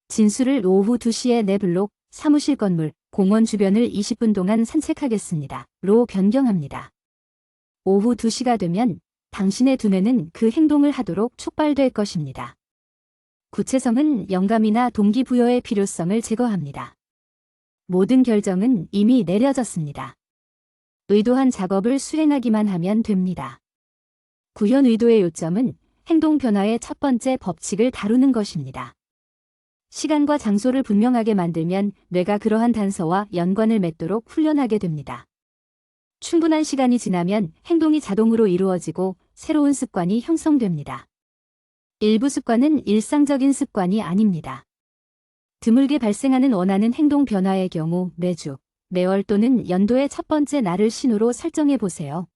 진수를 오후 2시에 내 블록, 사무실 건물, 공원 주변을 20분 동안 산책하겠습니다. 로 변경합니다. 오후 2시가 되면 당신의 두뇌는 그 행동을 하도록 촉발될 것입니다. 구체성은 영감이나 동기부여의 필요성을 제거합니다. 모든 결정은 이미 내려졌습니다. 의도한 작업을 수행하기만 하면 됩니다. 구현 의도의 요점은 행동 변화의 첫 번째 법칙을 다루는 것입니다. 시간과 장소를 분명하게 만들면 뇌가 그러한 단서와 연관을 맺도록 훈련하게 됩니다. 충분한 시간이 지나면 행동이 자동으로 이루어지고 새로운 습관이 형성됩니다. 일부 습관은 일상적인 습관이 아닙니다. 드물게 발생하는 원하는 행동 변화의 경우 매주, 매월 또는 연도의 첫 번째 날을 신호로 설정해 보세요.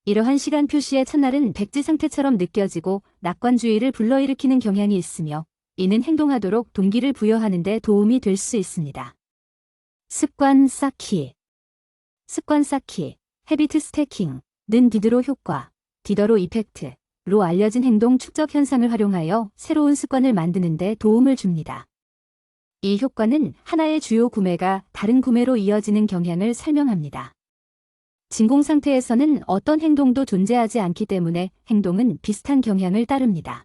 이러한 시간 표시의 첫날은 백지 상태처럼 느껴지고 낙관주의를 불러일으키는 경향이 있으며 이는 행동하도록 동기를 부여하는 데 도움이 될 수 있습니다. 습관 쌓기. 습관 쌓기, 헤비트 스태킹는 디드로 효과, 디더로 이펙트로 알려진 행동 축적 현상을 활용하여 새로운 습관을 만드는 데 도움을 줍니다. 이 효과는 하나의 주요 구매가 다른 구매로 이어지는 경향을 설명합니다. 진공 상태에서는 어떤 행동도 존재하지 않기 때문에 행동은 비슷한 경향을 따릅니다.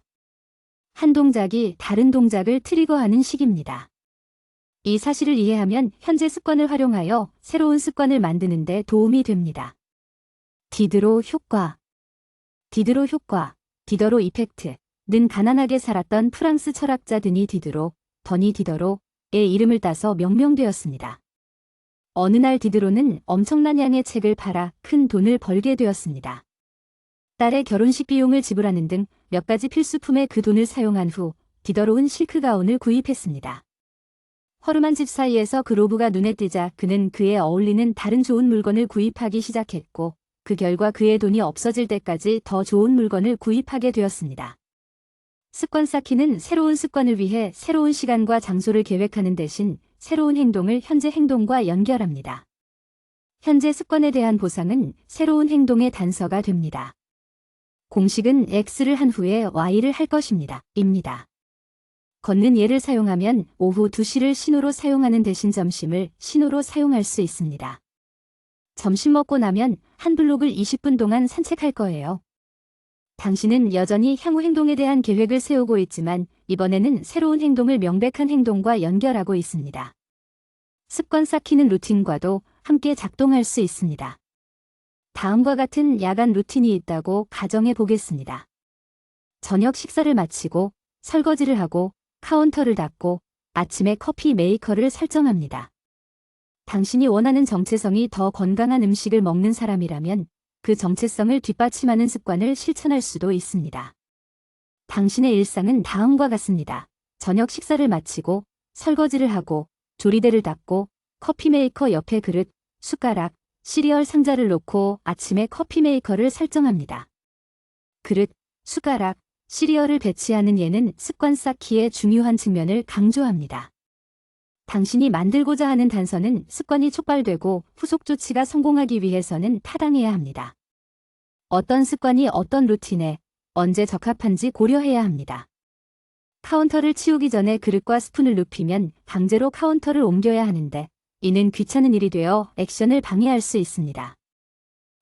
한 동작이 다른 동작을 트리거하는 시기입니다. 이 사실을 이해하면 현재 습관을 활용하여 새로운 습관을 만드는 데 도움이 됩니다. 디드로 효과. 디드로 효과, 디더로 이펙트는 가난하게 살았던 프랑스 철학자 드니 디드로, 더니 디더로의 이름을 따서 명명되었습니다. 어느 날 디드로는 엄청난 양의 책을 팔아 큰 돈을 벌게 되었습니다. 딸의 결혼식 비용을 지불하는 등 몇 가지 필수품에 그 돈을 사용한 후 디더로는 실크 가운을 구입했습니다. 허름한 집 사이에서 그 로브가 눈에 띄자 그는 그에 어울리는 다른 좋은 물건을 구입하기 시작했고 그 결과 그의 돈이 없어질 때까지 더 좋은 물건을 구입하게 되었습니다. 습관 쌓기는 새로운 습관을 위해 새로운 시간과 장소를 계획하는 대신 새로운 행동을 현재 행동과 연결합니다. 현재 습관에 대한 보상은 새로운 행동의 단서가 됩니다. 공식은 X를 한 후에 Y를 할 것입니다. 입니다. 걷는 예를 사용하면 오후 2시를 신호로 사용하는 대신 점심을 신호로 사용할 수 있습니다. 점심 먹고 나면 한 블록을 20분 동안 산책할 거예요. 당신은 여전히 향후 행동에 대한 계획을 세우고 있지만 이번에는 새로운 행동을 명백한 행동과 연결하고 있습니다. 습관 쌓기는 루틴과도 함께 작동할 수 있습니다. 다음과 같은 야간 루틴이 있다고 가정해 보겠습니다. 저녁 식사를 마치고 설거지를 하고 카운터를 닦고 아침에 커피 메이커를 설정합니다. 당신이 원하는 정체성이 더 건강한 음식을 먹는 사람이라면 그 정체성을 뒷받침하는 습관을 실천할 수도 있습니다. 당신의 일상은 다음과 같습니다. 저녁 식사를 마치고 설거지를 하고 조리대를 닦고 커피 메이커 옆에 그릇, 숟가락, 시리얼 상자를 놓고 아침에 커피 메이커를 설정합니다. 그릇, 숟가락, 시리얼을 배치하는 예는 습관 쌓기의 중요한 측면을 강조합니다. 당신이 만들고자 하는 단서는 습관이 촉발되고 후속 조치가 성공하기 위해서는 타당해야 합니다. 어떤 습관이 어떤 루틴에 언제 적합한지 고려해야 합니다. 카운터를 치우기 전에 그릇과 스푼을 눕히면 강제로 카운터를 옮겨야 하는데 이는 귀찮은 일이 되어 액션을 방해할 수 있습니다.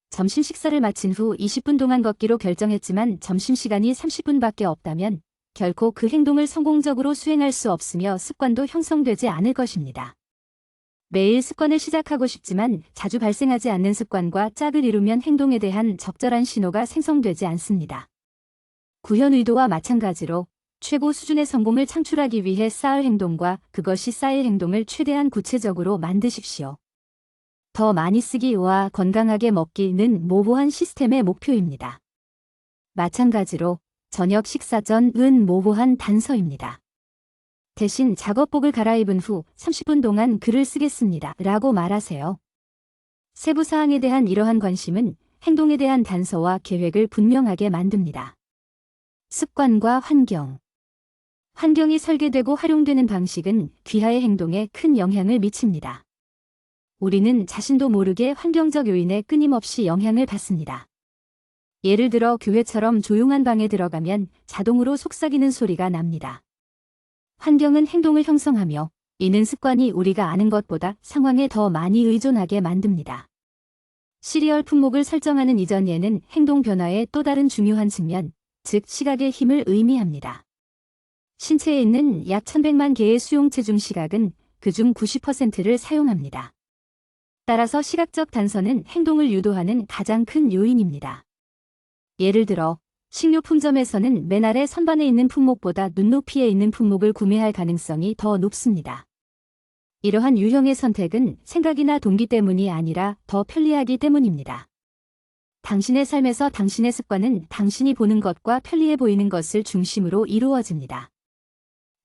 점심 식사를 마친 후 20분 동안 걷기로 결정했지만 점심시간이 30분밖에 없다면 결코 그 행동을 성공적으로 수행할 수 없으며 습관도 형성되지 않을 것입니다. 매일 습관을 시작하고 싶지만 자주 발생하지 않는 습관과 짝을 이루면 행동에 대한 적절한 신호가 생성되지 않습니다. 구현 의도와 마찬가지로 최고 수준의 성공을 창출하기 위해 쌓을 행동과 그것이 쌓일 행동을 최대한 구체적으로 만드십시오. 더 많이 쓰기와 건강하게 먹기는 모호한 시스템의 목표입니다. 마찬가지로 저녁 식사 전은 모호한 단서입니다. 대신 작업복을 갈아입은 후 30분 동안 글을 쓰겠습니다. 라고 말하세요. 세부 사항에 대한 이러한 관심은 행동에 대한 단서와 계획을 분명하게 만듭니다. 습관과 환경. 환경이 설계되고 활용되는 방식은 귀하의 행동에 큰 영향을 미칩니다. 우리는 자신도 모르게 환경적 요인에 끊임없이 영향을 받습니다. 예를 들어 교회처럼 조용한 방에 들어가면 자동으로 속삭이는 소리가 납니다. 환경은 행동을 형성하며 이는 습관이 우리가 아는 것보다 상황에 더 많이 의존하게 만듭니다. 시리얼 품목을 설정하는 이전에는 행동 변화의 또 다른 중요한 측면, 즉 시각의 힘을 의미합니다. 신체에 있는 약 1100만 개의 수용 체중 시각은 그중 90%를 사용합니다. 따라서 시각적 단서는 행동을 유도하는 가장 큰 요인입니다. 예를 들어 식료품점에서는 맨 아래 선반에 있는 품목보다 눈높이에 있는 품목을 구매할 가능성이 더 높습니다. 이러한 유형의 선택은 생각이나 동기 때문이 아니라 더 편리하기 때문입니다. 당신의 삶에서 당신의 습관은 당신이 보는 것과 편리해 보이는 것을 중심으로 이루어집니다.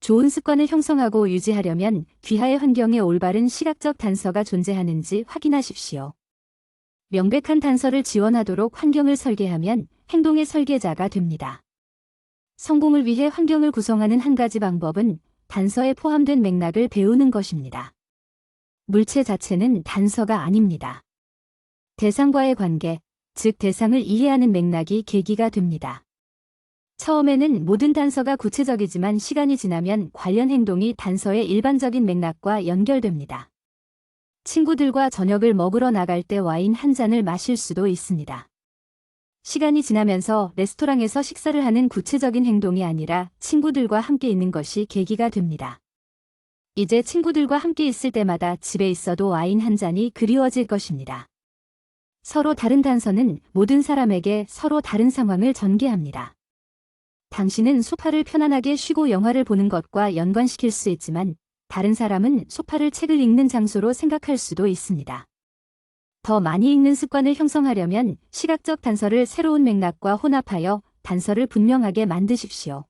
좋은 습관을 형성하고 유지하려면 귀하의 환경에 올바른 시각적 단서가 존재하는지 확인하십시오. 명백한 단서를 지원하도록 환경을 설계하면 행동의 설계자가 됩니다. 성공을 위해 환경을 구성하는 한 가지 방법은 단서에 포함된 맥락을 배우는 것입니다. 물체 자체는 단서가 아닙니다. 대상과의 관계, 즉 대상을 이해하는 맥락이 계기가 됩니다. 처음에는 모든 단서가 구체적이지만 시간이 지나면 관련 행동이 단서의 일반적인 맥락과 연결됩니다. 친구들과 저녁을 먹으러 나갈 때 와인 한 잔을 마실 수도 있습니다. 시간이 지나면서 레스토랑에서 식사를 하는 구체적인 행동이 아니라 친구들과 함께 있는 것이 계기가 됩니다. 이제 친구들과 함께 있을 때마다 집에 있어도 와인 한 잔이 그리워질 것입니다. 서로 다른 단서는 모든 사람에게 서로 다른 상황을 전개합니다. 당신은 소파를 편안하게 쉬고 영화를 보는 것과 연관시킬 수 있지만 다른 사람은 소파를 책을 읽는 장소로 생각할 수도 있습니다. 더 많이 읽는 습관을 형성하려면 시각적 단서를 새로운 맥락과 혼합하여 단서를 분명하게 만드십시오.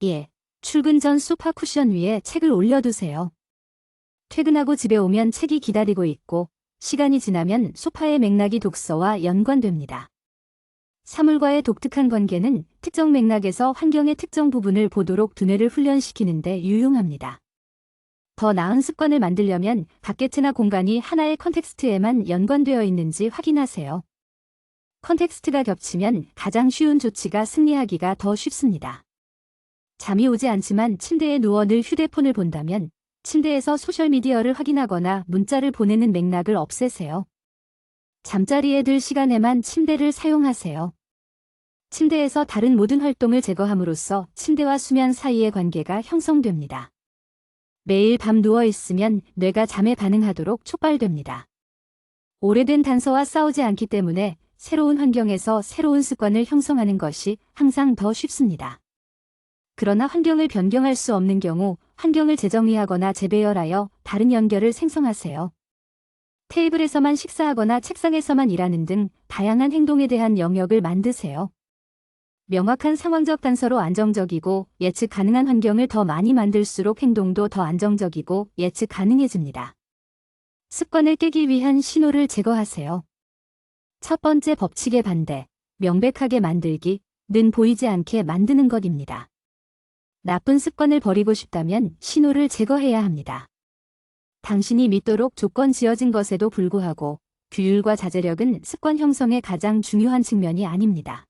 예, 출근 전 소파 쿠션 위에 책을 올려두세요. 퇴근하고 집에 오면 책이 기다리고 있고 시간이 지나면 소파의 맥락이 독서와 연관됩니다. 사물과의 독특한 관계는 특정 맥락에서 환경의 특정 부분을 보도록 두뇌를 훈련시키는 데 유용합니다. 더 나은 습관을 만들려면 각 개체나 공간이 하나의 컨텍스트에만 연관되어 있는지 확인하세요. 컨텍스트가 겹치면 가장 쉬운 조치가 승리하기가 더 쉽습니다. 잠이 오지 않지만 침대에 누워 늘 휴대폰을 본다면 침대에서 소셜미디어를 확인하거나 문자를 보내는 맥락을 없애세요. 잠자리에 들 시간에만 침대를 사용하세요. 침대에서 다른 모든 활동을 제거함으로써 침대와 수면 사이의 관계가 형성됩니다. 매일 밤 누워있으면 뇌가 잠에 반응하도록 촉발됩니다. 오래된 단서와 싸우지 않기 때문에 새로운 환경에서 새로운 습관을 형성하는 것이 항상 더 쉽습니다. 그러나 환경을 변경할 수 없는 경우 환경을 재정의하거나 재배열하여 다른 연결을 생성하세요. 테이블에서만 식사하거나 책상에서만 일하는 등 다양한 행동에 대한 영역을 만드세요. 명확한 상황적 단서로 안정적이고 예측 가능한 환경을 더 많이 만들수록 행동도 더 안정적이고 예측 가능해집니다. 습관을 깨기 위한 신호를 제거하세요. 첫 번째 법칙의 반대, 명백하게 만들기는 보이지 않게 만드는 것입니다. 나쁜 습관을 버리고 싶다면 신호를 제거해야 합니다. 당신이 믿도록 조건 지어진 것에도 불구하고 규율과 자제력은 습관 형성의 가장 중요한 측면이 아닙니다.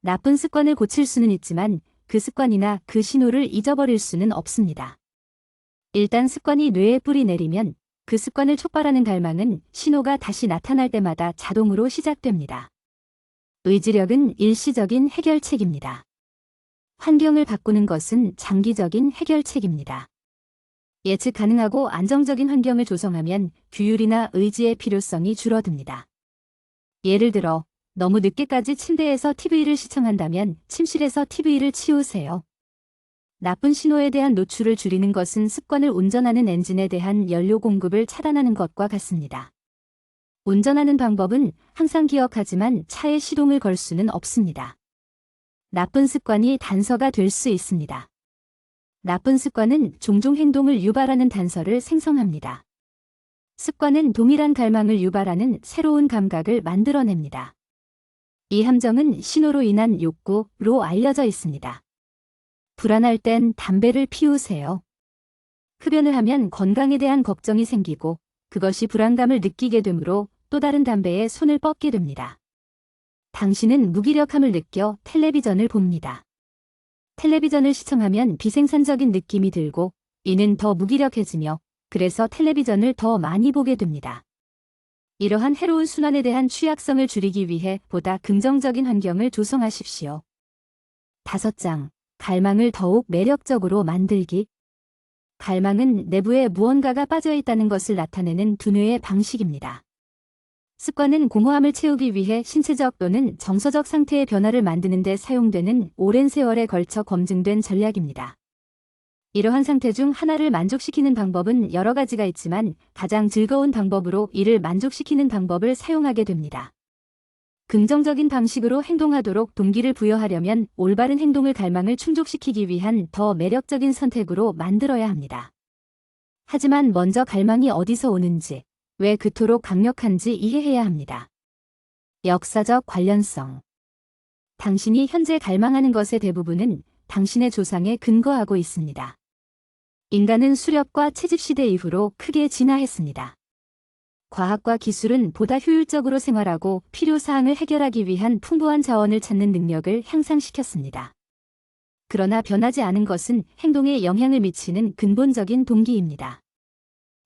나쁜 습관을 고칠 수는 있지만 그 습관이나 그 신호를 잊어버릴 수는 없습니다. 일단 습관이 뇌에 뿌리 내리면 그 습관을 촉발하는 갈망은 신호가 다시 나타날 때마다 자동으로 시작됩니다. 의지력은 일시적인 해결책입니다. 환경을 바꾸는 것은 장기적인 해결책입니다. 예측 가능하고 안정적인 환경을 조성하면 규율이나 의지의 필요성이 줄어듭니다. 예를 들어 너무 늦게까지 침대에서 TV를 시청한다면 침실에서 TV를 치우세요. 나쁜 신호에 대한 노출을 줄이는 것은 습관을 운전하는 엔진에 대한 연료 공급을 차단하는 것과 같습니다. 운전하는 방법은 항상 기억하지만 차에 시동을 걸 수는 없습니다. 나쁜 습관이 단서가 될 수 있습니다. 나쁜 습관은 종종 행동을 유발하는 단서를 생성합니다. 습관은 동일한 갈망을 유발하는 새로운 감각을 만들어냅니다. 이 함정은 신호로 인한 욕구로 알려져 있습니다. 불안할 땐 담배를 피우세요. 흡연을 하면 건강에 대한 걱정이 생기고 그것이 불안감을 느끼게 되므로 또 다른 담배에 손을 뻗게 됩니다. 당신은 무기력함을 느껴 텔레비전을 봅니다. 텔레비전을 시청하면 비생산적인 느낌이 들고 이는 더 무기력해지며 그래서 텔레비전을 더 많이 보게 됩니다. 이러한 해로운 순환에 대한 취약성을 줄이기 위해 보다 긍정적인 환경을 조성하십시오. 5장. 갈망을 더욱 매력적으로 만들기. 갈망은 내부에 무언가가 빠져 있다는 것을 나타내는 두뇌의 방식입니다. 습관은 공허함을 채우기 위해 신체적 또는 정서적 상태의 변화를 만드는 데 사용되는 오랜 세월에 걸쳐 검증된 전략입니다. 이러한 상태 중 하나를 만족시키는 방법은 여러 가지가 있지만 가장 즐거운 방법으로 이를 만족시키는 방법을 사용하게 됩니다. 긍정적인 방식으로 행동하도록 동기를 부여하려면 올바른 행동을 갈망을 충족시키기 위한 더 매력적인 선택으로 만들어야 합니다. 하지만 먼저 갈망이 어디서 오는지, 왜 그토록 강력한지 이해해야 합니다. 역사적 관련성. 당신이 현재 갈망하는 것의 대부분은 당신의 조상에 근거하고 있습니다. 인간은 수렵과 채집시대 이후로 크게 진화했습니다. 과학과 기술은 보다 효율적으로 생활하고 필요사항을 해결하기 위한 풍부한 자원을 찾는 능력을 향상시켰습니다. 그러나 변하지 않은 것은 행동에 영향을 미치는 근본적인 동기입니다.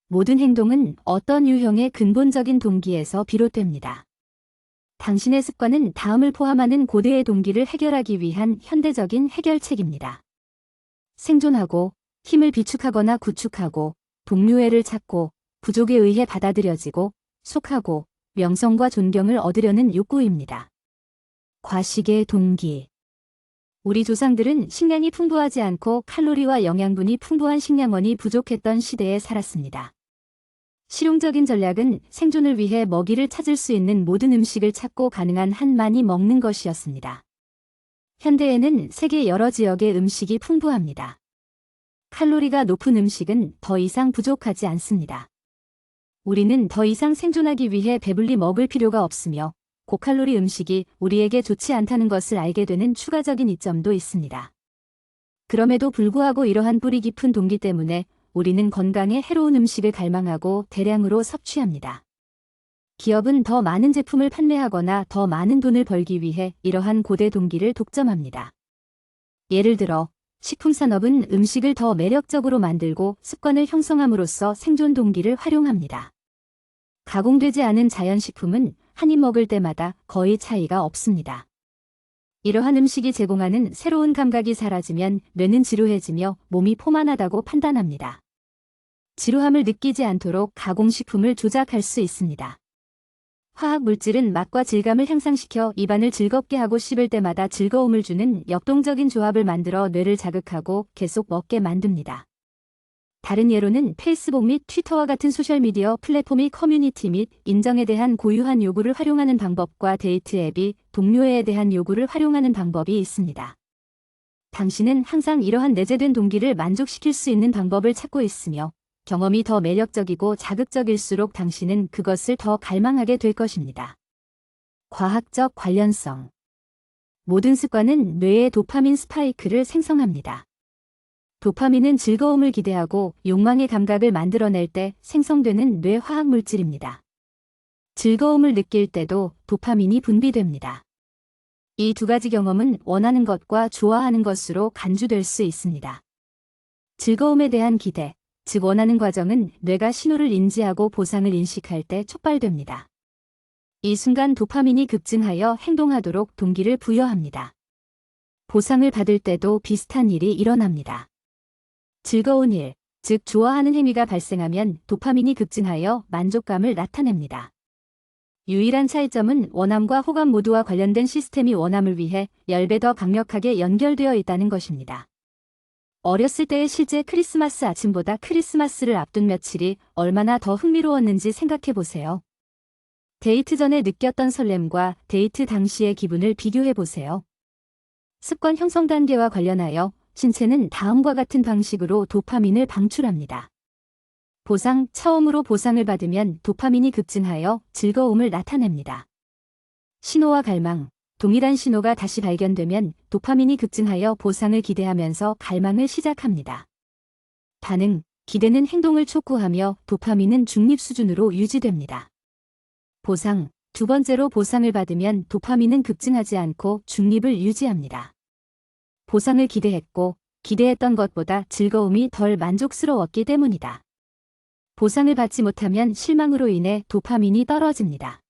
모든 행동은 어떤 유형의 근본적인 동기에서 비롯됩니다. 당신의 습관은 다음을 포함하는 고대의 동기를 해결하기 위한 현대적인 해결책입니다. 생존하고, 힘을 비축하거나 구축하고, 동료애를 찾고, 부족에 의해 받아들여지고, 속하고, 명성과 존경을 얻으려는 욕구입니다. 과식의 동기. 우리 조상들은 식량이 풍부하지 않고 칼로리와 영양분이 풍부한 식량원이 부족했던 시대에 살았습니다. 실용적인 전략은 생존을 위해 먹이를 찾을 수 있는 모든 음식을 찾고 가능한 한 많이 먹는 것이었습니다. 현대에는 세계 여러 지역의 음식이 풍부합니다. 칼로리가 높은 음식은 더 이상 부족하지 않습니다. 우리는 더 이상 생존하기 위해 배불리 먹을 필요가 없으며 고칼로리 음식이 우리에게 좋지 않다는 것을 알게 되는 추가적인 이점도 있습니다. 그럼에도 불구하고 이러한 뿌리 깊은 동기 때문에 우리는 건강에 해로운 음식을 갈망하고 대량으로 섭취합니다. 기업은 더 많은 제품을 판매하거나 더 많은 돈을 벌기 위해 이러한 고대 동기를 독점합니다. 예를 들어 식품산업은 음식을 더 매력적으로 만들고 습관을 형성함으로써 생존 동기를 활용합니다. 가공되지 않은 자연식품은 한 입 먹을 때마다 거의 차이가 없습니다. 이러한 음식이 제공하는 새로운 감각이 사라지면 뇌는 지루해지며 몸이 포만하다고 판단합니다. 지루함을 느끼지 않도록 가공식품을 조작할 수 있습니다. 화학 물질은 맛과 질감을 향상시켜 입안을 즐겁게 하고 씹을 때마다 즐거움을 주는 역동적인 조합을 만들어 뇌를 자극하고 계속 먹게 만듭니다. 다른 예로는 페이스북 및 트위터와 같은 소셜미디어 플랫폼이 커뮤니티 및 인정에 대한 고유한 요구를 활용하는 방법과 데이트 앱이 동료애에 대한 요구를 활용하는 방법이 있습니다. 당신은 항상 이러한 내재된 동기를 만족시킬 수 있는 방법을 찾고 있으며 경험이 더 매력적이고 자극적일수록 당신은 그것을 더 갈망하게 될 것입니다. 과학적 관련성. 모든 습관은 뇌의 도파민 스파이크를 생성합니다. 도파민은 즐거움을 기대하고 욕망의 감각을 만들어낼 때 생성되는 뇌 화학 물질입니다. 즐거움을 느낄 때도 도파민이 분비됩니다. 이 두 가지 경험은 원하는 것과 좋아하는 것으로 간주될 수 있습니다. 즐거움에 대한 기대, 즉 원하는 과정은 뇌가 신호를 인지하고 보상을 인식할 때 촉발됩니다. 이 순간 도파민이 급증하여 행동하도록 동기를 부여합니다. 보상을 받을 때도 비슷한 일이 일어납니다. 즐거운 일, 즉 좋아하는 행위가 발생하면 도파민이 급증하여 만족감을 나타냅니다. 유일한 차이점은 원함과 호감 모두와 관련된 시스템이 원함을 위해 10배 더 강력하게 연결되어 있다는 것입니다. 어렸을 때의 실제 크리스마스 아침보다 크리스마스를 앞둔 며칠이 얼마나 더 흥미로웠는지 생각해 보세요. 데이트 전에 느꼈던 설렘과 데이트 당시의 기분을 비교해 보세요. 습관 형성 단계와 관련하여 신체는 다음과 같은 방식으로 도파민을 방출합니다. 보상, 처음으로 보상을 받으면 도파민이 급증하여 즐거움을 나타냅니다. 신호와 갈망, 동일한 신호가 다시 발견되면 도파민이 급증하여 보상을 기대하면서 갈망을 시작합니다. 반응, 기대는 행동을 촉구하며 도파민은 중립 수준으로 유지됩니다. 보상, 두 번째로 보상을 받으면 도파민은 급증하지 않고 중립을 유지합니다. 보상을 기대했고 기대했던 것보다 즐거움이 덜 만족스러웠기 때문이다. 보상을 받지 못하면 실망으로 인해 도파민이 떨어집니다.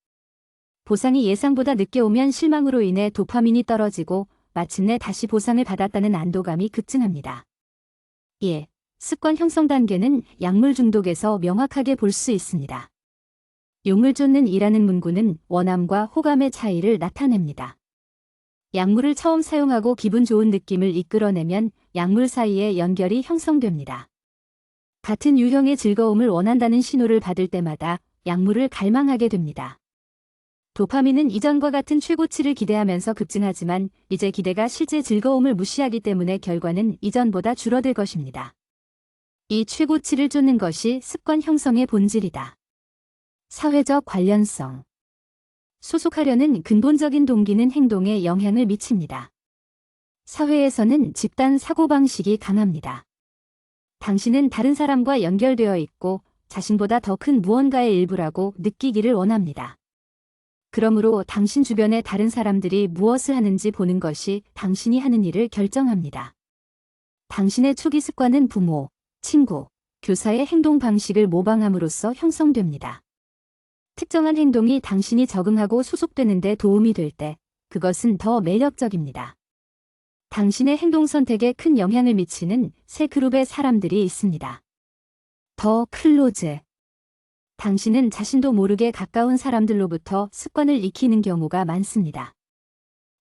보상이 예상보다 늦게 오면 실망으로 인해 도파민이 떨어지고 마침내 다시 보상을 받았다는 안도감이 급증합니다. 예, 습관 형성 단계는 약물 중독에서 명확하게 볼 수 있습니다. 용을 쫓는 이라는 문구는 원함과 호감의 차이를 나타냅니다. 약물을 처음 사용하고 기분 좋은 느낌을 이끌어내면 약물 사이의 연결이 형성됩니다. 같은 유형의 즐거움을 원한다는 신호를 받을 때마다 약물을 갈망하게 됩니다. 도파민은 이전과 같은 최고치를 기대하면서 급증하지만 이제 기대가 실제 즐거움을 무시하기 때문에 결과는 이전보다 줄어들 것입니다. 이 최고치를 쫓는 것이 습관 형성의 본질이다. 사회적 관련성. 소속하려는 근본적인 동기는 행동에 영향을 미칩니다. 사회에서는 집단 사고방식이 강합니다. 당신은 다른 사람과 연결되어 있고 자신보다 더 큰 무언가의 일부라고 느끼기를 원합니다. 그러므로 당신 주변의 다른 사람들이 무엇을 하는지 보는 것이 당신이 하는 일을 결정합니다. 당신의 초기 습관은 부모, 친구, 교사의 행동 방식을 모방함으로써 형성됩니다. 특정한 행동이 당신이 적응하고 소속되는 데 도움이 될 때 그것은 더 매력적입니다. 당신의 행동 선택에 큰 영향을 미치는 세 그룹의 사람들이 있습니다. 더 클로즈. 당신은 자신도 모르게 가까운 사람들로부터 습관을 익히는 경우가 많습니다.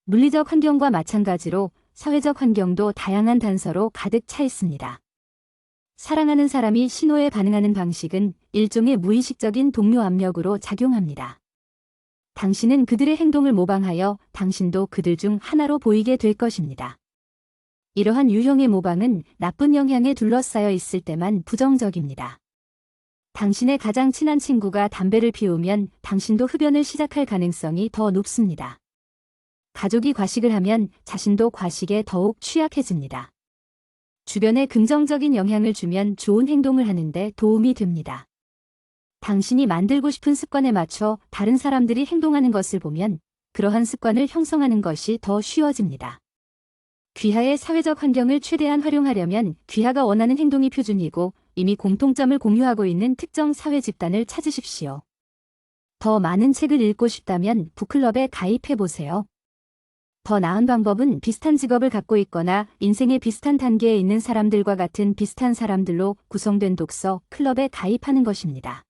물리적 환경과 마찬가지로 사회적 환경도 다양한 단서로 가득 차 있습니다. 사랑하는 사람이 신호에 반응하는 방식은 일종의 무의식적인 동료 압력으로 작용합니다. 당신은 그들의 행동을 모방하여 당신도 그들 중 하나로 보이게 될 것입니다. 이러한 유형의 모방은 나쁜 영향에 둘러싸여 있을 때만 부정적입니다. 당신의 가장 친한 친구가 담배를 피우면 당신도 흡연을 시작할 가능성이 더 높습니다. 가족이 과식을 하면 자신도 과식에 더욱 취약해집니다. 주변에 긍정적인 영향을 주면 좋은 행동을 하는데 도움이 됩니다. 당신이 만들고 싶은 습관에 맞춰 다른 사람들이 행동하는 것을 보면 그러한 습관을 형성하는 것이 더 쉬워집니다. 귀하의 사회적 환경을 최대한 활용하려면 귀하가 원하는 행동이 표준이고 이미 공통점을 공유하고 있는 특정 사회 집단을 찾으십시오. 더 많은 책을 읽고 싶다면 북클럽에 가입해보세요. 더 나은 방법은 비슷한 직업을 갖고 있거나 인생의 비슷한 단계에 있는 사람들과 같은 비슷한 사람들로 구성된 독서 클럽에 가입하는 것입니다.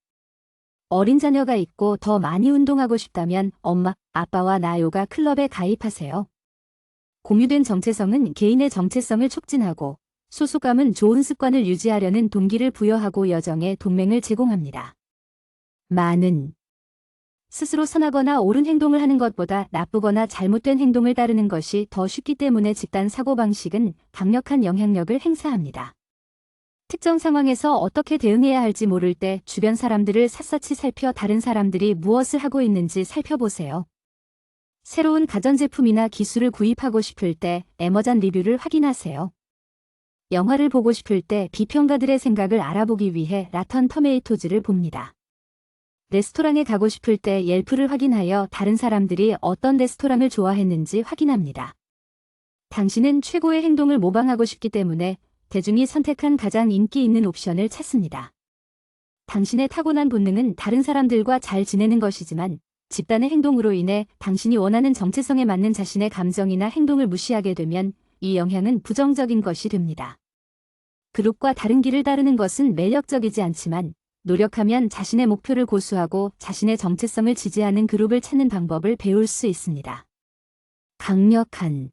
어린 자녀가 있고 더 많이 운동하고 싶다면 엄마, 아빠와 나 요가 클럽에 가입하세요. 공유된 정체성은 개인의 정체성을 촉진하고 소속감은 좋은 습관을 유지하려는 동기를 부여하고 여정의 동맹을 제공합니다. 많은 스스로 선하거나 옳은 행동을 하는 것보다 나쁘거나 잘못된 행동을 따르는 것이 더 쉽기 때문에 집단 사고방식은 강력한 영향력을 행사합니다. 특정 상황에서 어떻게 대응해야 할지 모를 때 주변 사람들을 샅샅이 살펴 다른 사람들이 무엇을 하고 있는지 살펴보세요. 새로운 가전제품이나 기술을 구입하고 싶을 때 애머잔 리뷰를 확인하세요. 영화를 보고 싶을 때 비평가들의 생각을 알아보기 위해 라턴 터메이토즈를 봅니다. 레스토랑에 가고 싶을 때 옐프를 확인하여 다른 사람들이 어떤 레스토랑을 좋아했는지 확인합니다. 당신은 최고의 행동을 모방하고 싶기 때문에 대중이 선택한 가장 인기 있는 옵션을 찾습니다. 당신의 타고난 본능은 다른 사람들과 잘 지내는 것이지만 집단의 행동으로 인해 당신이 원하는 정체성에 맞는 자신의 감정이나 행동을 무시하게 되면 이 영향은 부정적인 것이 됩니다. 그룹과 다른 길을 따르는 것은 매력적이지 않지만 노력하면 자신의 목표를 고수하고 자신의 정체성을 지지하는 그룹을 찾는 방법을 배울 수 있습니다. 강력한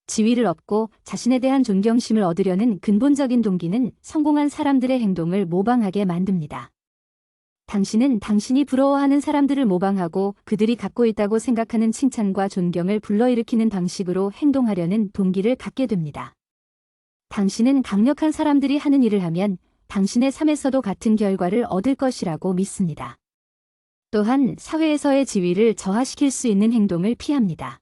지위를 얻고 자신에 대한 존경심을 얻으려는 근본적인 동기는 성공한 사람들의 행동을 모방하게 만듭니다. 당신은 당신이 부러워하는 사람들을 모방하고 그들이 갖고 있다고 생각하는 칭찬과 존경을 불러일으키는 방식으로 행동하려는 동기를 갖게 됩니다. 당신은 강력한 사람들이 하는 일을 하면 당신의 삶에서도 같은 결과를 얻을 것이라고 믿습니다. 또한 사회에서의 지위를 저하시킬 수 있는 행동을 피합니다.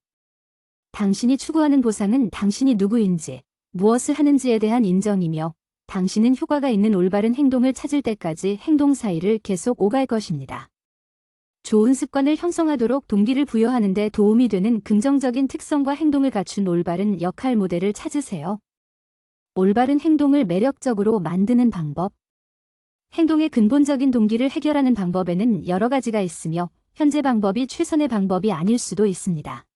당신이 추구하는 보상은 당신이 누구인지, 무엇을 하는지에 대한 인정이며 당신은 효과가 있는 올바른 행동을 찾을 때까지 행동 사이를 계속 오갈 것입니다. 좋은 습관을 형성하도록 동기를 부여하는 데 도움이 되는 긍정적인 특성과 행동을 갖춘 올바른 역할 모델을 찾으세요. 올바른 행동을 매력적으로 만드는 방법. 행동의 근본적인 동기를 해결하는 방법에는 여러 가지가 있으며 현재 방법이 최선의 방법이 아닐 수도 있습니다.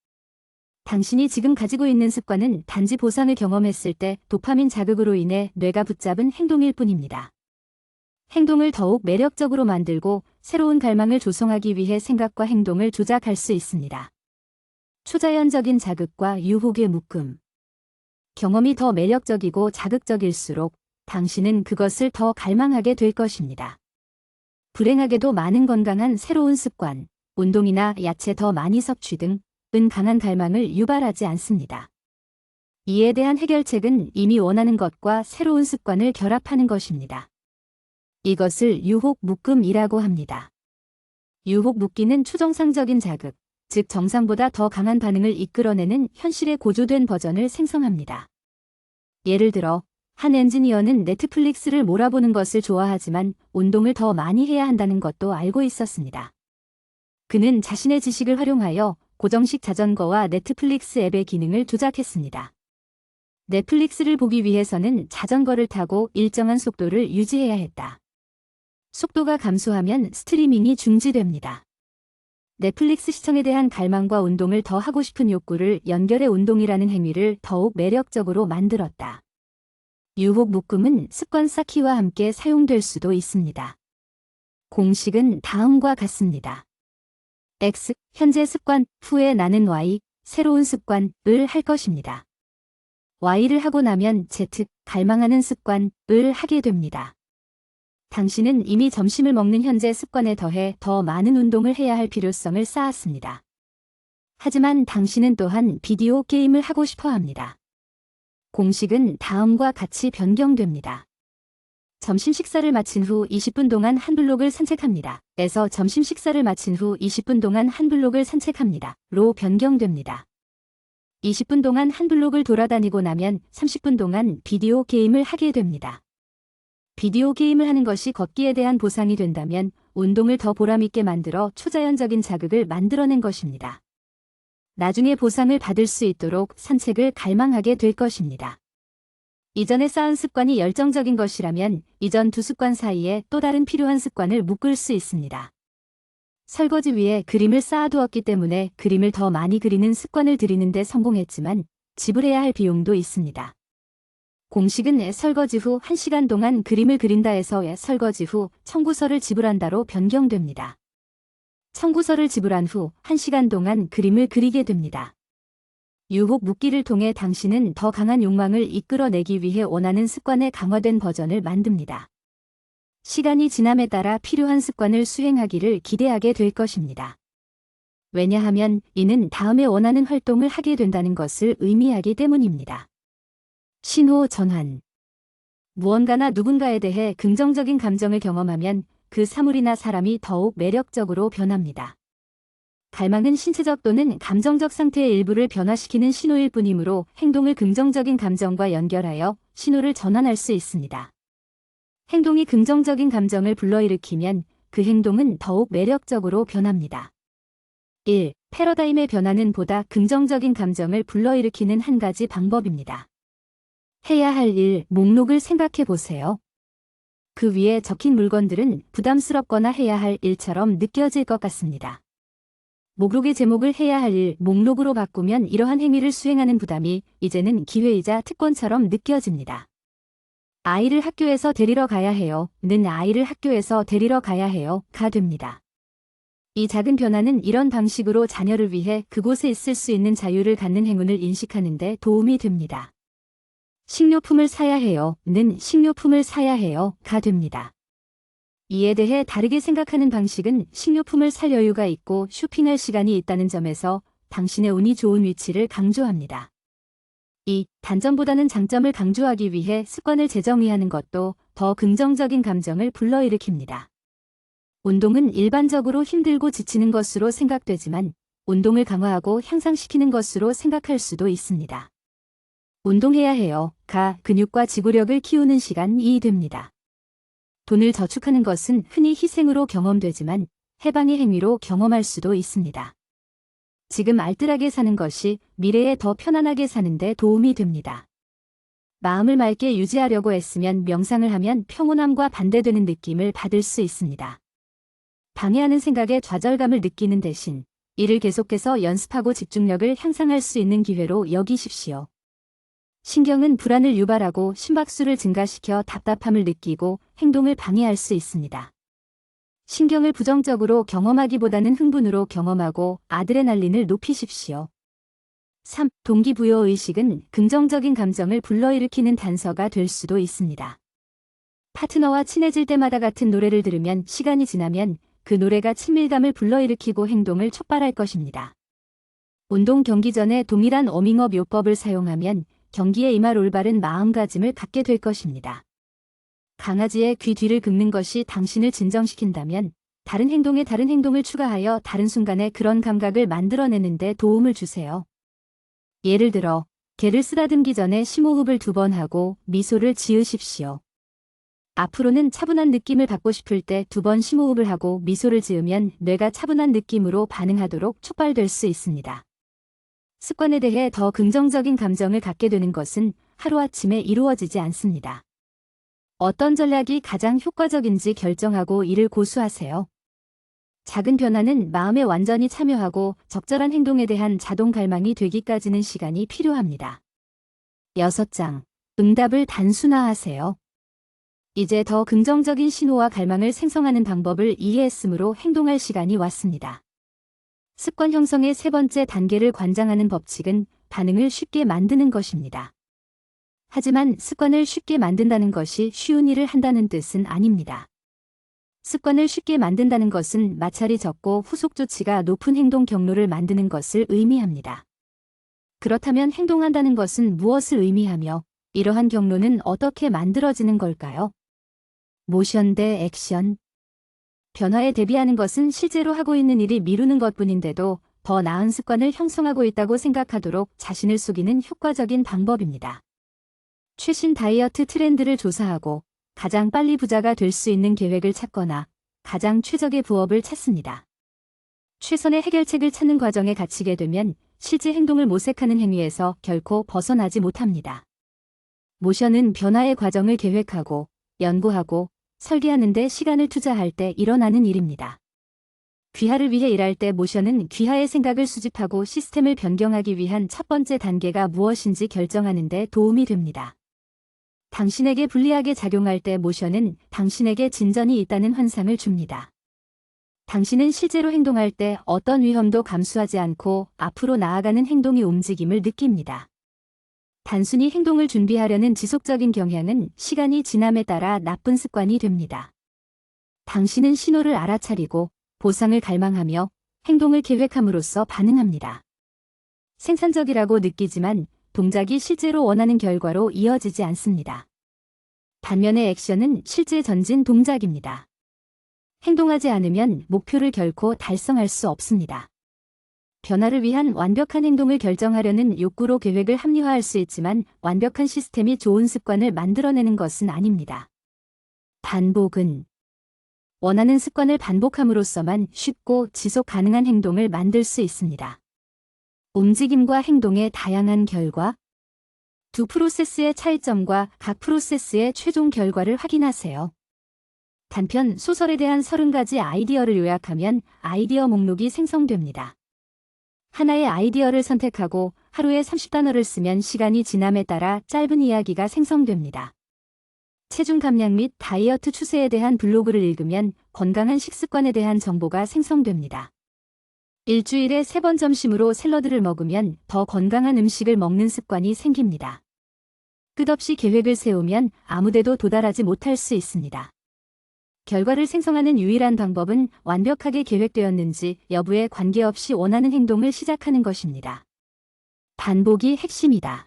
당신이 지금 가지고 있는 습관은 단지 보상을 경험했을 때 도파민 자극으로 인해 뇌가 붙잡은 행동일 뿐입니다. 행동을 더욱 매력적으로 만들고 새로운 갈망을 조성하기 위해 생각과 행동을 조작할 수 있습니다. 초자연적인 자극과 유혹의 묶음. 경험이 더 매력적이고 자극적일수록 당신은 그것을 더 갈망하게 될 것입니다. 불행하게도 많은 건강한 새로운 습관, 운동이나 야채 더 많이 섭취 등은 강한 갈망을 유발하지 않습니다. 이에 대한 해결책은 이미 원하는 것과 새로운 습관을 결합하는 것입니다. 이것을 유혹 묶음이라고 합니다. 유혹 묶기는 초정상적인 자극, 즉 정상보다 더 강한 반응을 이끌어내는 현실의 고조된 버전을 생성합니다. 예를 들어 한 엔지니어는 넷플릭스를 몰아보는 것을 좋아하지만 운동을 더 많이 해야 한다는 것도 알고 있었습니다. 그는 자신의 지식을 활용하여 고정식 자전거와 넷플릭스 앱의 기능을 조작했습니다. 넷플릭스를 보기 위해서는 자전거를 타고 일정한 속도를 유지해야 했다. 속도가 감소하면 스트리밍이 중지됩니다. 넷플릭스 시청에 대한 갈망과 운동을 더 하고 싶은 욕구를 연결해 운동이라는 행위를 더욱 매력적으로 만들었다. 유혹 묶음은 습관 쌓기와 함께 사용될 수도 있습니다. 공식은 다음과 같습니다. X, 현재 습관, 후에 나는 Y, 새로운 습관을 할 것입니다. Y를 하고 나면 Z, 갈망하는 습관을 하게 됩니다. 당신은 이미 점심을 먹는 현재 습관에 더해 더 많은 운동을 해야 할 필요성을 쌓았습니다. 하지만 당신은 또한 비디오 게임을 하고 싶어 합니다. 공식은 다음과 같이 변경됩니다. 점심 식사를 마친 후 20분 동안 한 블록을 산책합니다. 에서 점심 식사를 마친 후 20분 동안 한 블록을 산책합니다. 로 변경됩니다. 20분 동안 한 블록을 돌아다니고 나면 30분 동안 비디오 게임을 하게 됩니다. 비디오 게임을 하는 것이 걷기에 대한 보상이 된다면 운동을 더 보람있게 만들어 초자연적인 자극을 만들어낸 것입니다. 나중에 보상을 받을 수 있도록 산책을 갈망하게 될 것입니다. 이전에 쌓은 습관이 열정적인 것이라면 이전 두 습관 사이에 또 다른 필요한 습관을 묶을 수 있습니다. 설거지 위에 그림을 쌓아두었기 때문에 그림을 더 많이 그리는 습관을 들이는 데 성공했지만 지불해야 할 비용도 있습니다. 공식은 설거지 후 1시간 동안 그림을 그린다에서 설거지 후 청구서를 지불한다로 변경됩니다. 청구서를 지불한 후 1시간 동안 그림을 그리게 됩니다. 유혹 묶기를 통해 당신은 더 강한 욕망을 이끌어내기 위해 원하는 습관의 강화된 버전을 만듭니다. 시간이 지남에 따라 필요한 습관을 수행하기를 기대하게 될 것입니다. 왜냐하면 이는 다음에 원하는 활동을 하게 된다는 것을 의미하기 때문입니다. 신호 전환. 무언가나 누군가에 대해 긍정적인 감정을 경험하면 그 사물이나 사람이 더욱 매력적으로 변합니다. 갈망은 신체적 또는 감정적 상태의 일부를 변화시키는 신호일 뿐이므로 행동을 긍정적인 감정과 연결하여 신호를 전환할 수 있습니다. 행동이 긍정적인 감정을 불러일으키면 그 행동은 더욱 매력적으로 변합니다. 1. 패러다임의 변화는 보다 긍정적인 감정을 불러일으키는 한 가지 방법입니다. 해야 할 일 목록을 생각해 보세요. 그 위에 적힌 물건들은 부담스럽거나 해야 할 일처럼 느껴질 것 같습니다. 목록의 제목을 해야 할 일 목록으로 바꾸면 이러한 행위를 수행하는 부담이 이제는 기회이자 특권처럼 느껴집니다. 아이를 학교에서 데리러 가야 해요.는 아이를 학교에서 데리러 가야 해요.가 됩니다. 이 작은 변화는 이런 방식으로 자녀를 위해 그곳에 있을 수 있는 자유를 갖는 행운을 인식하는 데 도움이 됩니다. 식료품을 사야 해요.는 식료품을 사야 해요.가 됩니다. 이에 대해 다르게 생각하는 방식은 식료품을 살 여유가 있고 쇼핑할 시간이 있다는 점에서 당신의 운이 좋은 위치를 강조합니다. 2. 단점보다는 장점을 강조하기 위해 습관을 재정의하는 것도 더 긍정적인 감정을 불러일으킵니다. 운동은 일반적으로 힘들고 지치는 것으로 생각되지만 운동을 강화하고 향상시키는 것으로 생각할 수도 있습니다. 운동해야 해요. 근육과 지구력을 키우는 시간이 됩니다. 돈을 저축하는 것은 흔히 희생으로 경험되지만 해방의 행위로 경험할 수도 있습니다. 지금 알뜰하게 사는 것이 미래에 더 편안하게 사는 데 도움이 됩니다. 마음을 맑게 유지하려고 애쓰면 명상을 하면 평온함과 반대되는 느낌을 받을 수 있습니다. 방해하는 생각에 좌절감을 느끼는 대신 이를 계속해서 연습하고 집중력을 향상할 수 있는 기회로 여기십시오. 신경은 불안을 유발하고 심박수를 증가시켜 답답함을 느끼고 행동을 방해할 수 있습니다. 신경을 부정적으로 경험하기보다는 흥분으로 경험하고 아드레날린을 높이십시오. 3. 동기부여 의식은 긍정적인 감정을 불러일으키는 단서가 될 수도 있습니다. 파트너와 친해질 때마다 같은 노래를 들으면 시간이 지나면 그 노래가 친밀감을 불러일으키고 행동을 촉발할 것입니다. 운동 경기 전에 동일한 워밍업 요법을 사용하면 경기에 임할 올바른 마음가짐을 갖게 될 것입니다. 강아지의 귀 뒤를 긁는 것이 당신을 진정시킨다면 다른 행동에 다른 행동을 추가하여 다른 순간에 그런 감각을 만들어내는 데 도움을 주세요. 예를 들어 개를 쓰다듬기 전에 심호흡을 2번 하고 미소를 지으십시오. 앞으로는 차분한 느낌을 받고 싶을 때 2번 심호흡을 하고 미소를 지으면 뇌가 차분한 느낌으로 반응하도록 촉발될 수 있습니다. 습관에 대해 더 긍정적인 감정을 갖게 되는 것은 하루아침에 이루어지지 않습니다. 어떤 전략이 가장 효과적인지 결정하고 이를 고수하세요. 작은 변화는 마음에 완전히 참여하고 적절한 행동에 대한 자동 갈망이 되기까지는 시간이 필요합니다. 6장. 응답을 단순화하세요. 이제 더 긍정적인 신호와 갈망을 생성하는 방법을 이해했으므로 행동할 시간이 왔습니다. 습관 형성의 3번째 단계를 관장하는 법칙은 반응을 쉽게 만드는 것입니다. 하지만 습관을 쉽게 만든다는 것이 쉬운 일을 한다는 뜻은 아닙니다. 습관을 쉽게 만든다는 것은 마찰이 적고 후속 조치가 높은 행동 경로를 만드는 것을 의미합니다. 그렇다면 행동한다는 것은 무엇을 의미하며 이러한 경로는 어떻게 만들어지는 걸까요? 모션 대 액션. 변화에 대비하는 것은 실제로 하고 있는 일이 미루는 것뿐인데도 더 나은 습관을 형성하고 있다고 생각하도록 자신을 속이는 효과적인 방법입니다. 최신 다이어트 트렌드를 조사하고 가장 빨리 부자가 될 수 있는 계획을 찾거나 가장 최적의 부업을 찾습니다. 최선의 해결책을 찾는 과정에 갇히게 되면 실제 행동을 모색하는 행위에서 결코 벗어나지 못합니다. 모션은 변화의 과정을 계획하고 연구하고 설계하는 데 시간을 투자할 때 일어나는 일입니다. 귀하를 위해 일할 때 모션은 귀하의 생각을 수집하고 시스템을 변경하기 위한 첫 번째 단계가 무엇인지 결정하는 데 도움이 됩니다. 당신에게 불리하게 작용할 때 모션은 당신에게 진전이 있다는 환상을 줍니다. 당신은 실제로 행동할 때 어떤 위험도 감수하지 않고 앞으로 나아가는 행동의 움직임을 느낍니다. 단순히 행동을 준비하려는 지속적인 경향은 시간이 지남에 따라 나쁜 습관이 됩니다. 당신은 신호를 알아차리고 보상을 갈망하며 행동을 계획함으로써 반응합니다. 생산적이라고 느끼지만 동작이 실제로 원하는 결과로 이어지지 않습니다. 반면에 액션은 실제 전진 동작입니다. 행동하지 않으면 목표를 결코 달성할 수 없습니다. 변화를 위한 완벽한 행동을 결정하려는 욕구로 계획을 합리화할 수 있지만 완벽한 시스템이 좋은 습관을 만들어내는 것은 아닙니다. 반복은 원하는 습관을 반복함으로써만 쉽고 지속 가능한 행동을 만들 수 있습니다. 움직임과 행동의 다양한 결과. 두 프로세스의 차이점과 각 프로세스의 최종 결과를 확인하세요. 단편 소설에 대한 30가지 아이디어를 요약하면 아이디어 목록이 생성됩니다. 하나의 아이디어를 선택하고 하루에 30단어를 쓰면 시간이 지남에 따라 짧은 이야기가 생성됩니다. 체중 감량 및 다이어트 추세에 대한 블로그를 읽으면 건강한 식습관에 대한 정보가 생성됩니다. 일주일에 3번 점심으로 샐러드를 먹으면 더 건강한 음식을 먹는 습관이 생깁니다. 끝없이 계획을 세우면 아무데도 도달하지 못할 수 있습니다. 결과를 생성하는 유일한 방법은 완벽하게 계획되었는지 여부에 관계없이 원하는 행동을 시작하는 것입니다. 반복이 핵심이다.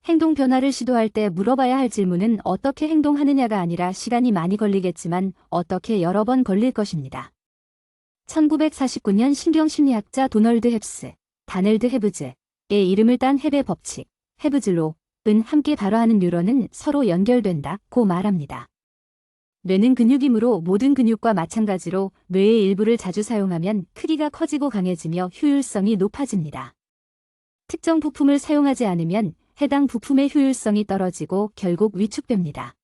행동 변화를 시도할 때 물어봐야 할 질문은 어떻게 행동하느냐가 아니라 시간이 많이 걸리겠지만 어떻게 여러 번 걸릴 것입니다. 1949년 신경심리학자 도널드 헵스, 다넬드 헤브즈의 이름을 딴 헤베 법칙, 헤브즐로는 함께 발화하는 뉴런은 서로 연결된다고 말합니다. 뇌는 근육이므로 모든 근육과 마찬가지로 뇌의 일부를 자주 사용하면 크기가 커지고 강해지며 효율성이 높아집니다. 특정 부품을 사용하지 않으면 해당 부품의 효율성이 떨어지고 결국 위축됩니다.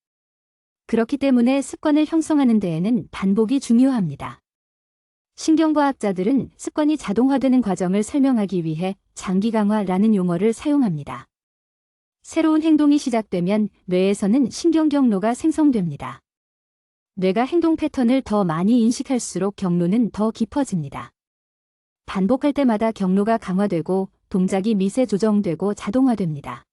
그렇기 때문에 습관을 형성하는 데에는 반복이 중요합니다. 신경과학자들은 습관이 자동화되는 과정을 설명하기 위해 장기 강화라는 용어를 사용합니다. 새로운 행동이 시작되면 뇌에서는 신경 경로가 생성됩니다. 뇌가 행동 패턴을 더 많이 인식할수록 경로는 더 깊어집니다. 반복할 때마다 경로가 강화되고 동작이 미세 조정되고 자동화됩니다.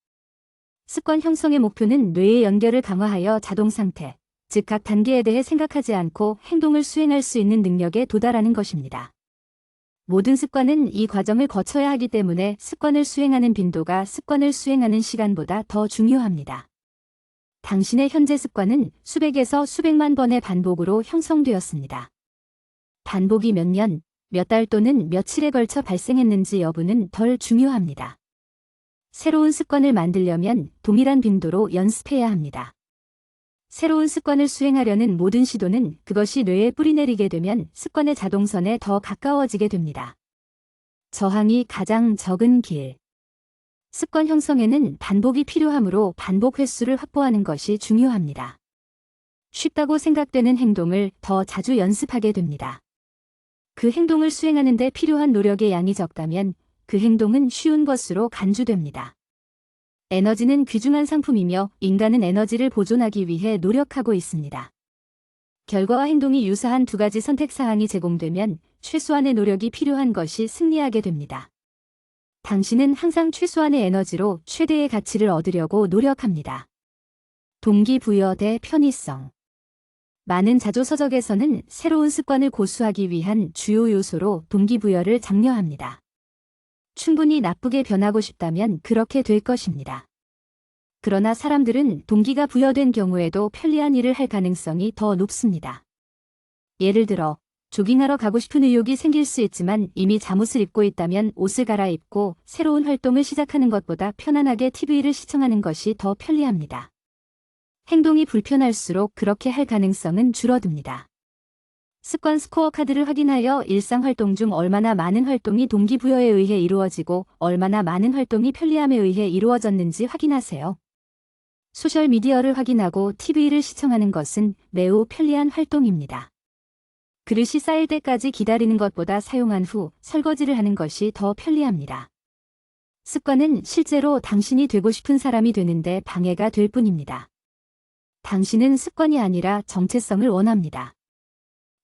습관 형성의 목표는 뇌의 연결을 강화하여 자동 상태, 즉 각 단계에 대해 생각하지 않고 행동을 수행할 수 있는 능력에 도달하는 것입니다. 모든 습관은 이 과정을 거쳐야 하기 때문에 습관을 수행하는 빈도가 습관을 수행하는 시간보다 더 중요합니다. 당신의 현재 습관은 수백에서 수백만 번의 반복으로 형성되었습니다. 반복이 몇 년, 몇 달 또는 며칠에 걸쳐 발생했는지 여부는 덜 중요합니다. 새로운 습관을 만들려면 동일한 빈도로 연습해야 합니다. 새로운 습관을 수행하려는 모든 시도는 그것이 뇌에 뿌리내리게 되면 습관의 자동선에 더 가까워지게 됩니다. 저항이 가장 적은 길. 습관 형성에는 반복이 필요하므로 반복 횟수를 확보하는 것이 중요합니다. 쉽다고 생각되는 행동을 더 자주 연습하게 됩니다. 그 행동을 수행하는 데 필요한 노력의 양이 적다면 그 행동은 쉬운 것으로 간주됩니다. 에너지는 귀중한 상품이며 인간은 에너지를 보존하기 위해 노력하고 있습니다. 결과와 행동이 유사한 두 가지 선택사항이 제공되면 최소한의 노력이 필요한 것이 승리하게 됩니다. 당신은 항상 최소한의 에너지로 최대의 가치를 얻으려고 노력합니다. 동기부여 대 편의성. 많은 자조서적에서는 새로운 습관을 고수하기 위한 주요 요소로 동기부여를 장려합니다. 충분히 나쁘게 변하고 싶다면 그렇게 될 것입니다. 그러나 사람들은 동기가 부여된 경우에도 편리한 일을 할 가능성이 더 높습니다. 예를 들어 조깅하러 가고 싶은 의욕이 생길 수 있지만 이미 잠옷을 입고 있다면 옷을 갈아입고 새로운 활동을 시작하는 것보다 편안하게 TV를 시청하는 것이 더 편리합니다. 행동이 불편할수록 그렇게 할 가능성은 줄어듭니다. 습관 스코어 카드를 확인하여 일상활동 중 얼마나 많은 활동이 동기부여에 의해 이루어지고 얼마나 많은 활동이 편리함에 의해 이루어졌는지 확인하세요. 소셜미디어를 확인하고 TV를 시청하는 것은 매우 편리한 활동입니다. 그릇이 쌓일 때까지 기다리는 것보다 사용한 후 설거지를 하는 것이 더 편리합니다. 습관은 실제로 당신이 되고 싶은 사람이 되는데 방해가 될 뿐입니다. 당신은 습관이 아니라 정체성을 원합니다.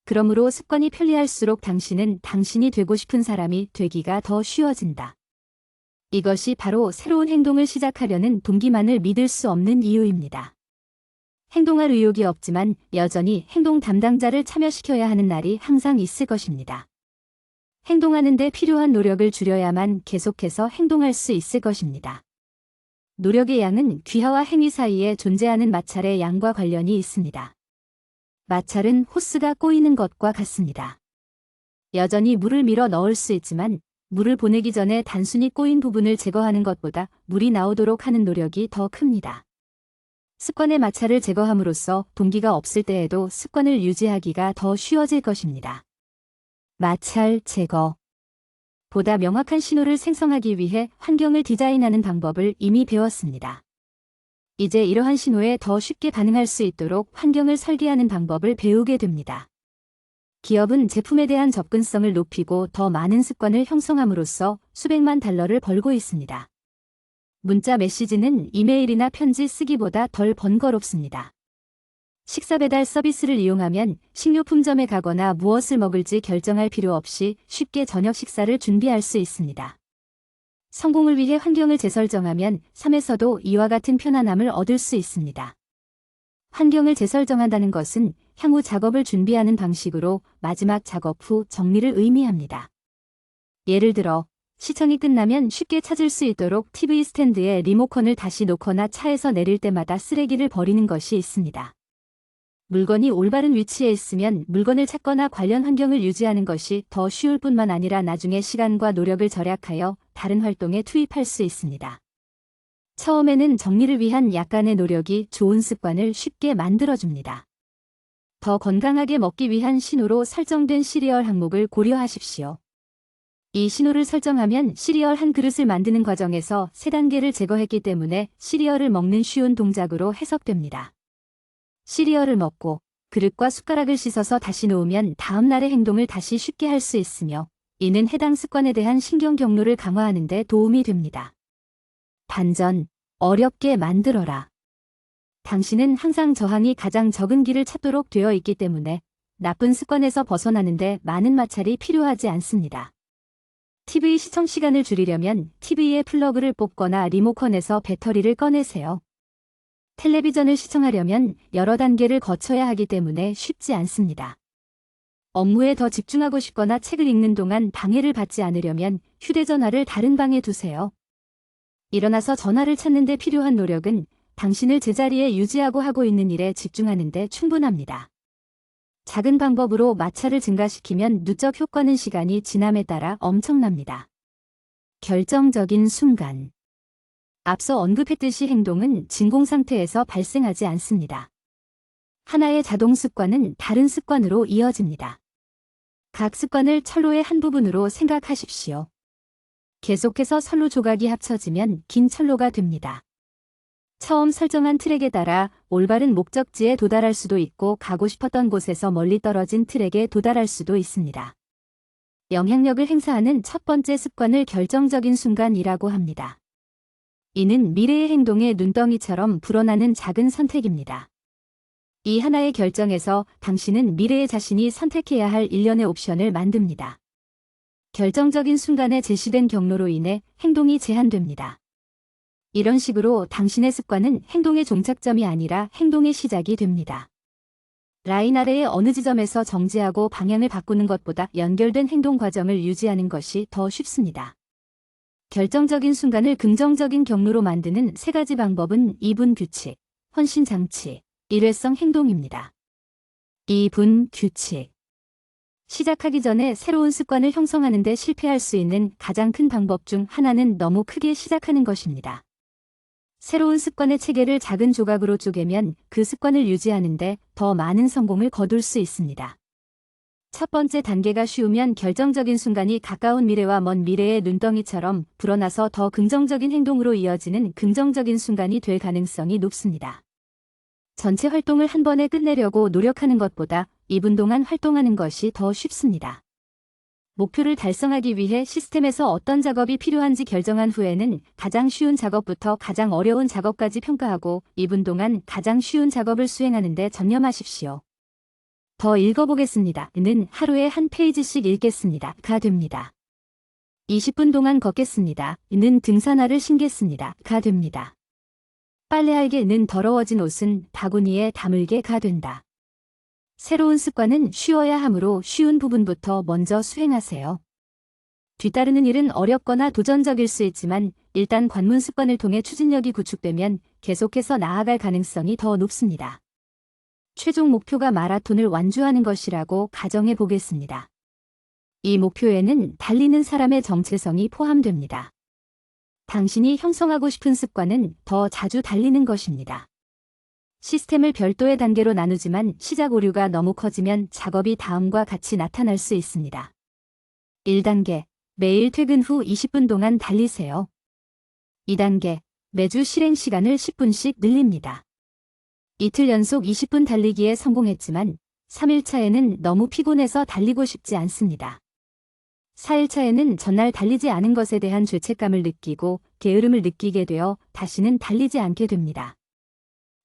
그러므로 습관이 편리할수록 당신은 당신이 되고 싶은 사람이 되기가 더 쉬워진다. 이것이 바로 새로운 행동을 시작하려는 동기만을 믿을 수 없는 이유입니다. 행동할 의욕이 없지만 여전히 행동 담당자를 참여시켜야 하는 날이 항상 있을 것입니다. 행동하는 데 필요한 노력을 줄여야만 계속해서 행동할 수 있을 것입니다. 노력의 양은 귀하와 행위 사이에 존재하는 마찰의 양과 관련이 있습니다. 마찰은 호스가 꼬이는 것과 같습니다. 여전히 물을 밀어 넣을 수 있지만 물을 보내기 전에 단순히 꼬인 부분을 제거하는 것보다 물이 나오도록 하는 노력이 더 큽니다. 습관의 마찰을 제거함으로써 동기가 없을 때에도 습관을 유지하기가 더 쉬워질 것입니다. 마찰 제거. 보다 명확한 신호를 생성하기 위해 환경을 디자인하는 방법을 이미 배웠습니다. 이제 이러한 신호에 더 쉽게 반응할 수 있도록 환경을 설계하는 방법을 배우게 됩니다. 기업은 제품에 대한 접근성을 높이고 더 많은 습관을 형성함으로써 수백만 달러를 벌고 있습니다. 문자 메시지는 이메일이나 편지 쓰기보다 덜 번거롭습니다. 식사 배달 서비스를 이용하면 식료품점에 가거나 무엇을 먹을지 결정할 필요 없이 쉽게 저녁 식사를 준비할 수 있습니다. 성공을 위해 환경을 재설정하면 삶에서도 이와 같은 편안함을 얻을 수 있습니다. 환경을 재설정한다는 것은 향후 작업을 준비하는 방식으로 마지막 작업 후 정리를 의미합니다. 예를 들어 시청이 끝나면 쉽게 찾을 수 있도록 TV 스탠드에 리모컨을 다시 놓거나 차에서 내릴 때마다 쓰레기를 버리는 것이 있습니다. 물건이 올바른 위치에 있으면 물건을 찾거나 관련 환경을 유지하는 것이 더 쉬울 뿐만 아니라 나중에 시간과 노력을 절약하여 다른 활동에 투입할 수 있습니다. 처음에는 정리를 위한 약간의 노력이 좋은 습관을 쉽게 만들어줍니다. 더 건강하게 먹기 위한 신호로 설정된 시리얼 항목을 고려하십시오. 이 신호를 설정하면 시리얼 한 그릇을 만드는 과정에서 3단계를 제거했기 때문에 시리얼을 먹는 쉬운 동작으로 해석됩니다. 시리얼을 먹고 그릇과 숟가락을 씻어서 다시 놓으면 다음 날의 행동을 다시 쉽게 할 수 있으며 이는 해당 습관에 대한 신경 경로를 강화하는 데 도움이 됩니다. 반전, 어렵게 만들어라. 당신은 항상 저항이 가장 적은 길을 찾도록 되어 있기 때문에 나쁜 습관에서 벗어나는데 많은 마찰이 필요하지 않습니다. TV 시청 시간을 줄이려면 TV의 플러그를 뽑거나 리모컨에서 배터리를 꺼내세요. 텔레비전을 시청하려면 여러 단계를 거쳐야 하기 때문에 쉽지 않습니다. 업무에 더 집중하고 싶거나 책을 읽는 동안 방해를 받지 않으려면 휴대전화를 다른 방에 두세요. 일어나서 전화를 찾는 데 필요한 노력은 당신을 제자리에 유지하고 하고 있는 일에 집중하는 데 충분합니다. 작은 방법으로 마찰을 증가시키면 누적 효과는 시간이 지남에 따라 엄청납니다. 결정적인 순간. 앞서 언급했듯이 행동은 진공 상태에서 발생하지 않습니다. 하나의 자동 습관은 다른 습관으로 이어집니다. 각 습관을 철로의 한 부분으로 생각하십시오. 계속해서 선로 조각이 합쳐지면 긴 철로가 됩니다. 처음 설정한 트랙에 따라 올바른 목적지에 도달할 수도 있고 가고 싶었던 곳에서 멀리 떨어진 트랙에 도달할 수도 있습니다. 영향력을 행사하는 첫 번째 습관을 결정적인 순간이라고 합니다. 이는 미래의 행동의 눈덩이처럼 불어나는 작은 선택입니다. 이 하나의 결정에서 당신은 미래의 자신이 선택해야 할 일련의 옵션을 만듭니다. 결정적인 순간에 제시된 경로로 인해 행동이 제한됩니다. 이런 식으로 당신의 습관은 행동의 종착점이 아니라 행동의 시작이 됩니다. 라인 아래의 어느 지점에서 정지하고 방향을 바꾸는 것보다 연결된 행동 과정을 유지하는 것이 더 쉽습니다. 결정적인 순간을 긍정적인 경로로 만드는 3가지 방법은 2분 규칙, 헌신 장치, 일회성 행동입니다. 2분 규칙. 시작하기 전에 새로운 습관을 형성하는 데 실패할 수 있는 가장 큰 방법 중 하나는 너무 크게 시작하는 것입니다. 새로운 습관의 체계를 작은 조각으로 쪼개면 그 습관을 유지하는데 더 많은 성공을 거둘 수 있습니다. 첫 번째 단계가 쉬우면 결정적인 순간이 가까운 미래와 먼 미래의 눈덩이처럼 불어나서 더 긍정적인 행동으로 이어지는 긍정적인 순간이 될 가능성이 높습니다. 전체 활동을 한 번에 끝내려고 노력하는 것보다 2분 동안 활동하는 것이 더 쉽습니다. 목표를 달성하기 위해 시스템에서 어떤 작업이 필요한지 결정한 후에는 가장 쉬운 작업부터 가장 어려운 작업까지 평가하고 2분 동안 가장 쉬운 작업을 수행하는 데 전념하십시오. 더 읽어보겠습니다. 는 하루에 한 페이지씩 읽겠습니다. 가 됩니다. 20분 동안 걷겠습니다. 는 등산화를 신겠습니다. 가 됩니다. 빨래할게 는 더러워진 옷은 바구니에 담을게 가 된다. 새로운 습관은 쉬워야 하므로 쉬운 부분부터 먼저 수행하세요. 뒤따르는 일은 어렵거나 도전적일 수 있지만 일단 관문 습관을 통해 추진력이 구축되면 계속해서 나아갈 가능성이 더 높습니다. 최종 목표가 마라톤을 완주하는 것이라고 가정해 보겠습니다. 이 목표에는 달리는 사람의 정체성이 포함됩니다. 당신이 형성하고 싶은 습관은 더 자주 달리는 것입니다. 시스템을 별도의 단계로 나누지만 시작 오류가 너무 커지면 작업이 다음과 같이 나타날 수 있습니다. 1단계, 매일 퇴근 후 20분 동안 달리세요. 2단계, 매주 실행 시간을 10분씩 늘립니다. 이틀 연속 20분 달리기에 성공했지만 3일차에는 너무 피곤해서 달리고 싶지 않습니다. 4일차에는 전날 달리지 않은 것에 대한 죄책감을 느끼고 게으름을 느끼게 되어 다시는 달리지 않게 됩니다.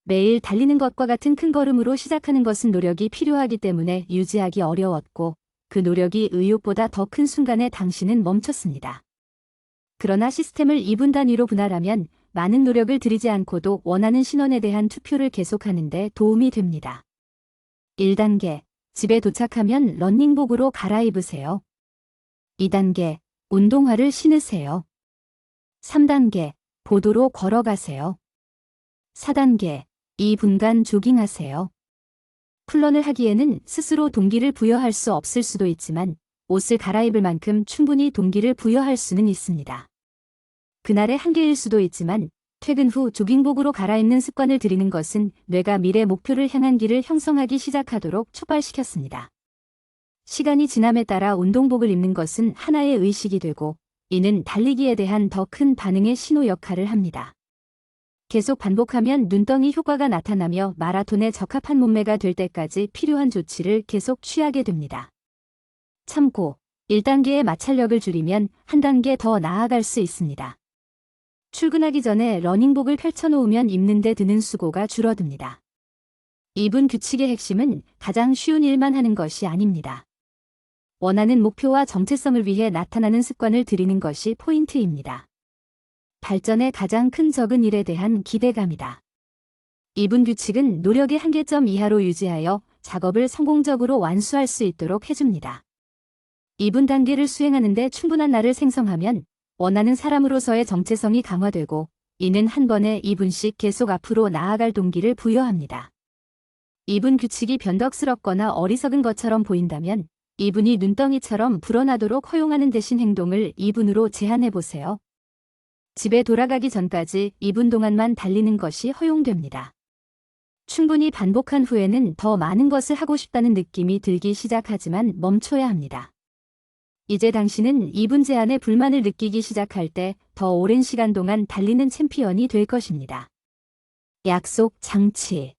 매일 달리는 것과 같은 큰 걸음으로 시작하는 것은 노력이 필요하기 때문에 유지하기 어려웠고 그 노력이 의욕보다 더 큰 순간에 당신은 멈췄습니다. 그러나 시스템을 2분 단위로 분할하면 많은 노력을 들이지 않고도 원하는 신원에 대한 투표를 계속하는 데 도움이 됩니다. 1단계, 집에 도착하면 러닝복으로 갈아입으세요. 2단계, 운동화를 신으세요. 3단계, 보도로 걸어가세요. 4단계, 2분간 조깅하세요. 훈련을 하기에는 스스로 동기를 부여할 수 없을 수도 있지만 옷을 갈아입을 만큼 충분히 동기를 부여할 수는 있습니다. 그날의 한계일 수도 있지만 퇴근 후 조깅복으로 갈아입는 습관을 들이는 것은 뇌가 미래 목표를 향한 길을 형성하기 시작하도록 촉발시켰습니다. 시간이 지남에 따라 운동복을 입는 것은 하나의 의식이 되고 이는 달리기에 대한 더 큰 반응의 신호 역할을 합니다. 계속 반복하면 눈덩이 효과가 나타나며 마라톤에 적합한 몸매가 될 때까지 필요한 조치를 계속 취하게 됩니다. 참고 1단계의 마찰력을 줄이면 한 단계 더 나아갈 수 있습니다. 출근하기 전에 러닝복을 펼쳐놓으면 입는 데 드는 수고가 줄어듭니다. 이분 규칙의 핵심은 가장 쉬운 일만 하는 것이 아닙니다. 원하는 목표와 정체성을 위해 나타나는 습관을 들이는 것이 포인트입니다. 발전의 가장 큰 적은 일에 대한 기대감이다. 이분 규칙은 노력의 한계점 이하로 유지하여 작업을 성공적으로 완수할 수 있도록 해줍니다. 이분 단계를 수행하는 데 충분한 날을 생성하면 원하는 사람으로서의 정체성이 강화되고 이는 한 번에 2분씩 계속 앞으로 나아갈 동기를 부여합니다. 이분 규칙이 변덕스럽거나 어리석은 것처럼 보인다면 이분이 눈덩이처럼 불어나도록 허용하는 대신 행동을 2분으로 제한해보세요. 집에 돌아가기 전까지 2분 동안만 달리는 것이 허용됩니다. 충분히 반복한 후에는 더 많은 것을 하고 싶다는 느낌이 들기 시작하지만 멈춰야 합니다. 이제 당신은 2분 제한에 불만을 느끼기 시작할 때 더 오랜 시간 동안 달리는 챔피언이 될 것입니다. 약속 장치.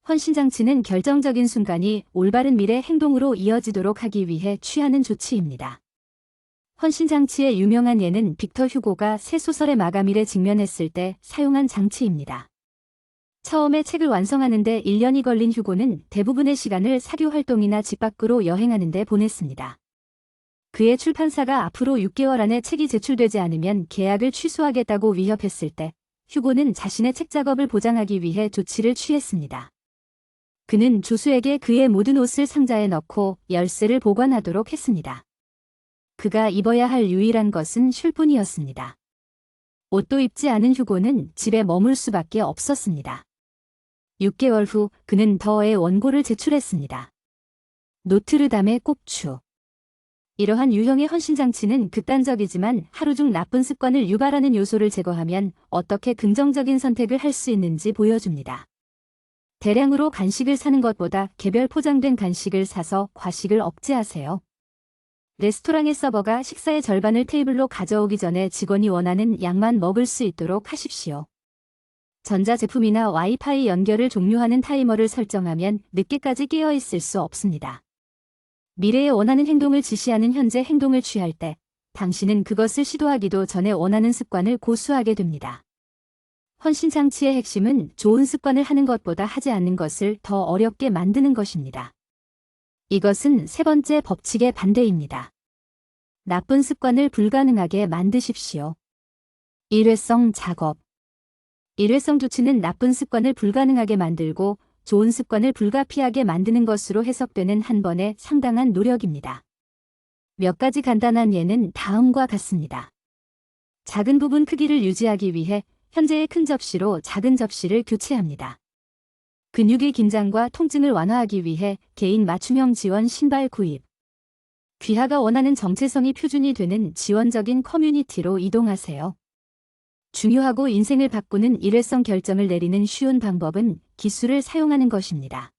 헌신장치는 결정적인 순간이 올바른 미래 행동으로 이어지도록 하기 위해 취하는 조치입니다. 헌신장치의 유명한 예는 빅터 휴고가 새 소설의 마감일에 직면했을 때 사용한 장치입니다. 처음에 책을 완성하는 데 1년이 걸린 휴고는 대부분의 시간을 사교 활동이나 집 밖으로 여행하는 데 보냈습니다. 그의 출판사가 앞으로 6개월 안에 책이 제출되지 않으면 계약을 취소하겠다고 위협했을 때 휴고는 자신의 책 작업을 보장하기 위해 조치를 취했습니다. 그는 조수에게 그의 모든 옷을 상자에 넣고 열쇠를 보관하도록 했습니다. 그가 입어야 할 유일한 것은 쉴뿐이었습니다. 옷도 입지 않은 휴고는 집에 머물 수밖에 없었습니다. 6개월 후 그는 더의 원고를 제출했습니다. 노트르담의 꼽추. 이러한 유형의 헌신장치는 극단적이지만 하루 중 나쁜 습관을 유발하는 요소를 제거하면 어떻게 긍정적인 선택을 할 수 있는지 보여줍니다. 대량으로 간식을 사는 것보다 개별 포장된 간식을 사서 과식을 억제하세요. 레스토랑의 서버가 식사의 절반을 테이블로 가져오기 전에 직원이 원하는 양만 먹을 수 있도록 하십시오. 전자제품이나 와이파이 연결을 종료하는 타이머를 설정하면 늦게까지 깨어 있을 수 없습니다. 미래에 원하는 행동을 지시하는 현재 행동을 취할 때 당신은 그것을 시도하기도 전에 원하는 습관을 고수하게 됩니다. 헌신장치의 핵심은 좋은 습관을 하는 것보다 하지 않는 것을 더 어렵게 만드는 것입니다. 이것은 세 번째 법칙의 반대입니다. 나쁜 습관을 불가능하게 만드십시오. 일회성 작업. 일회성 조치는 나쁜 습관을 불가능하게 만들고 좋은 습관을 불가피하게 만드는 것으로 해석되는 한 번의 상당한 노력입니다. 몇 가지 간단한 예는 다음과 같습니다. 작은 부분 크기를 유지하기 위해 현재의 큰 접시로 작은 접시를 교체합니다. 근육의 긴장과 통증을 완화하기 위해 개인 맞춤형 지원 신발 구입. 귀하가 원하는 정체성이 표준이 되는 지원적인 커뮤니티로 이동하세요. 중요하고 인생을 바꾸는 일회성 결정을 내리는 쉬운 방법은 기술을 사용하는 것입니다.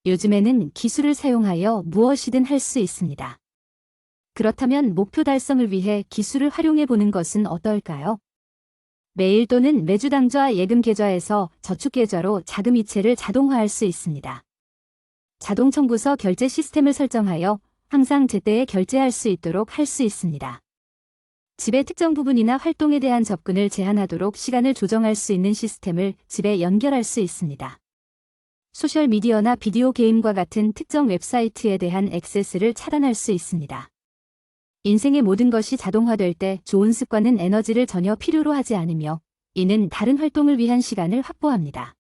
요즘에는 기술을 사용하여 무엇이든 할 수 있습니다. 그렇다면 목표 달성을 위해 기술을 활용해 보는 것은 어떨까요? 매일 또는 매주 당좌 예금 계좌에서 저축 계좌로 자금 이체를 자동화할 수 있습니다. 자동 청구서 결제 시스템을 설정하여 항상 제때에 결제할 수 있도록 할 수 있습니다. 집의 특정 부분이나 활동에 대한 접근을 제한하도록 시간을 조정할 수 있는 시스템을 집에 연결할 수 있습니다. 소셜미디어나 비디오 게임과 같은 특정 웹사이트에 대한 액세스를 차단할 수 있습니다. 인생의 모든 것이 자동화될 때 좋은 습관은 에너지를 전혀 필요로 하지 않으며 이는 다른 활동을 위한 시간을 확보합니다.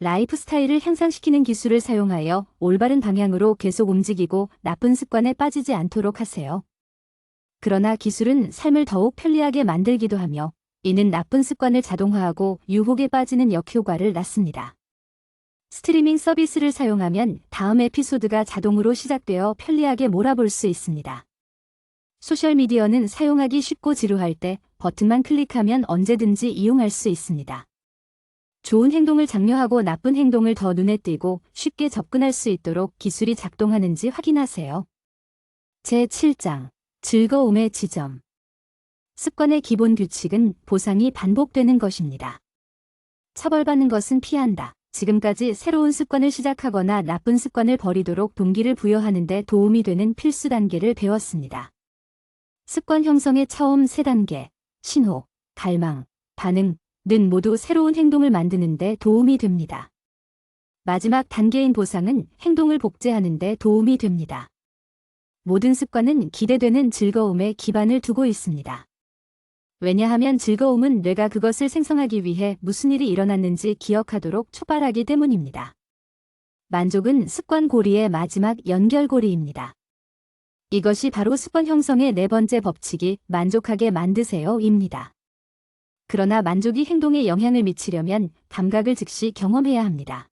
라이프 스타일을 향상시키는 기술을 사용하여 올바른 방향으로 계속 움직이고 나쁜 습관에 빠지지 않도록 하세요. 그러나 기술은 삶을 더욱 편리하게 만들기도 하며 이는 나쁜 습관을 자동화하고 유혹에 빠지는 역효과를 낳습니다. 스트리밍 서비스를 사용하면 다음 에피소드가 자동으로 시작되어 편리하게 몰아볼 수 있습니다. 소셜미디어는 사용하기 쉽고 지루할 때 버튼만 클릭하면 언제든지 이용할 수 있습니다. 좋은 행동을 장려하고 나쁜 행동을 더 눈에 띄고 쉽게 접근할 수 있도록 기술이 작동하는지 확인하세요. 제7장 즐거움의 지점. 습관의 기본 규칙은 보상이 반복되는 것입니다. 처벌받는 것은 피한다. 지금까지 새로운 습관을 시작하거나 나쁜 습관을 버리도록 동기를 부여하는 데 도움이 되는 필수 단계를 배웠습니다. 습관 형성의 처음 3단계, 신호, 갈망, 반응는 모두 새로운 행동을 만드는 데 도움이 됩니다. 마지막 단계인 보상은 행동을 복제하는 데 도움이 됩니다. 모든 습관은 기대되는 즐거움에 기반을 두고 있습니다. 왜냐하면 즐거움은 뇌가 그것을 생성하기 위해 무슨 일이 일어났는지 기억하도록 촉발하기 때문입니다. 만족은 습관 고리의 마지막 연결고리입니다. 이것이 바로 습관 형성의 4번째 법칙이 만족하게 만드세요입니다. 그러나 만족이 행동에 영향을 미치려면 감각을 즉시 경험해야 합니다.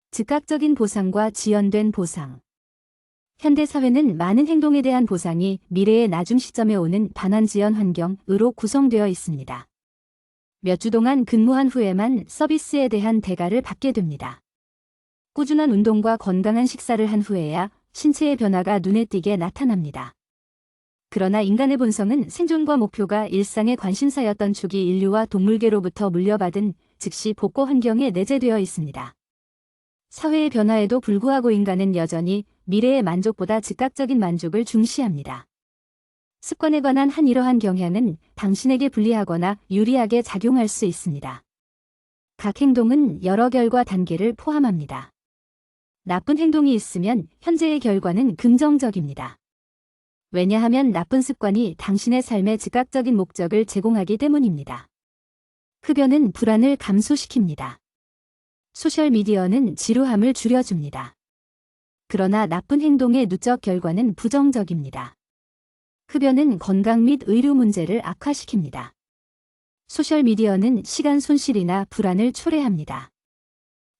즉각적인 보상과 지연된 보상. 현대사회는 많은 행동에 대한 보상이 미래의 나중 시점에 오는 반환지연 환경으로 구성되어 있습니다. 몇 주 동안 근무한 후에만 서비스에 대한 대가를 받게 됩니다. 꾸준한 운동과 건강한 식사를 한 후에야 신체의 변화가 눈에 띄게 나타납니다. 그러나 인간의 본성은 생존과 목표가 일상의 관심사였던 초기 인류와 동물계로부터 물려받은 즉시 복고 환경에 내재되어 있습니다. 사회의 변화에도 불구하고 인간은 여전히 미래의 만족보다 즉각적인 만족을 중시합니다. 습관에 관한 이러한 경향은 당신에게 불리하거나 유리하게 작용할 수 있습니다. 각 행동은 여러 결과 단계를 포함합니다. 나쁜 행동이 있으면 현재의 결과는 긍정적입니다. 왜냐하면 나쁜 습관이 당신의 삶의 즉각적인 목적을 제공하기 때문입니다. 흡연은 불안을 감소시킵니다. 소셜미디어는 지루함을 줄여줍니다. 그러나 나쁜 행동의 누적 결과는 부정적입니다. 흡연은 건강 및 의료 문제를 악화시킵니다. 소셜미디어는 시간 손실이나 불안을 초래합니다.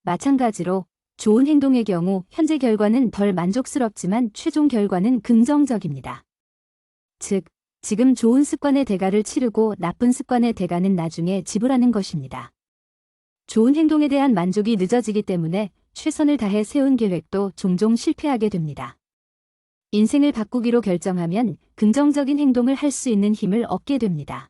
마찬가지로 좋은 행동의 경우 현재 결과는 덜 만족스럽지만 최종 결과는 긍정적입니다. 즉, 지금 좋은 습관의 대가를 치르고 나쁜 습관의 대가는 나중에 지불하는 것입니다. 좋은 행동에 대한 만족이 늦어지기 때문에 최선을 다해 세운 계획도 종종 실패하게 됩니다. 인생을 바꾸기로 결정하면 긍정적인 행동을 할 수 있는 힘을 얻게 됩니다.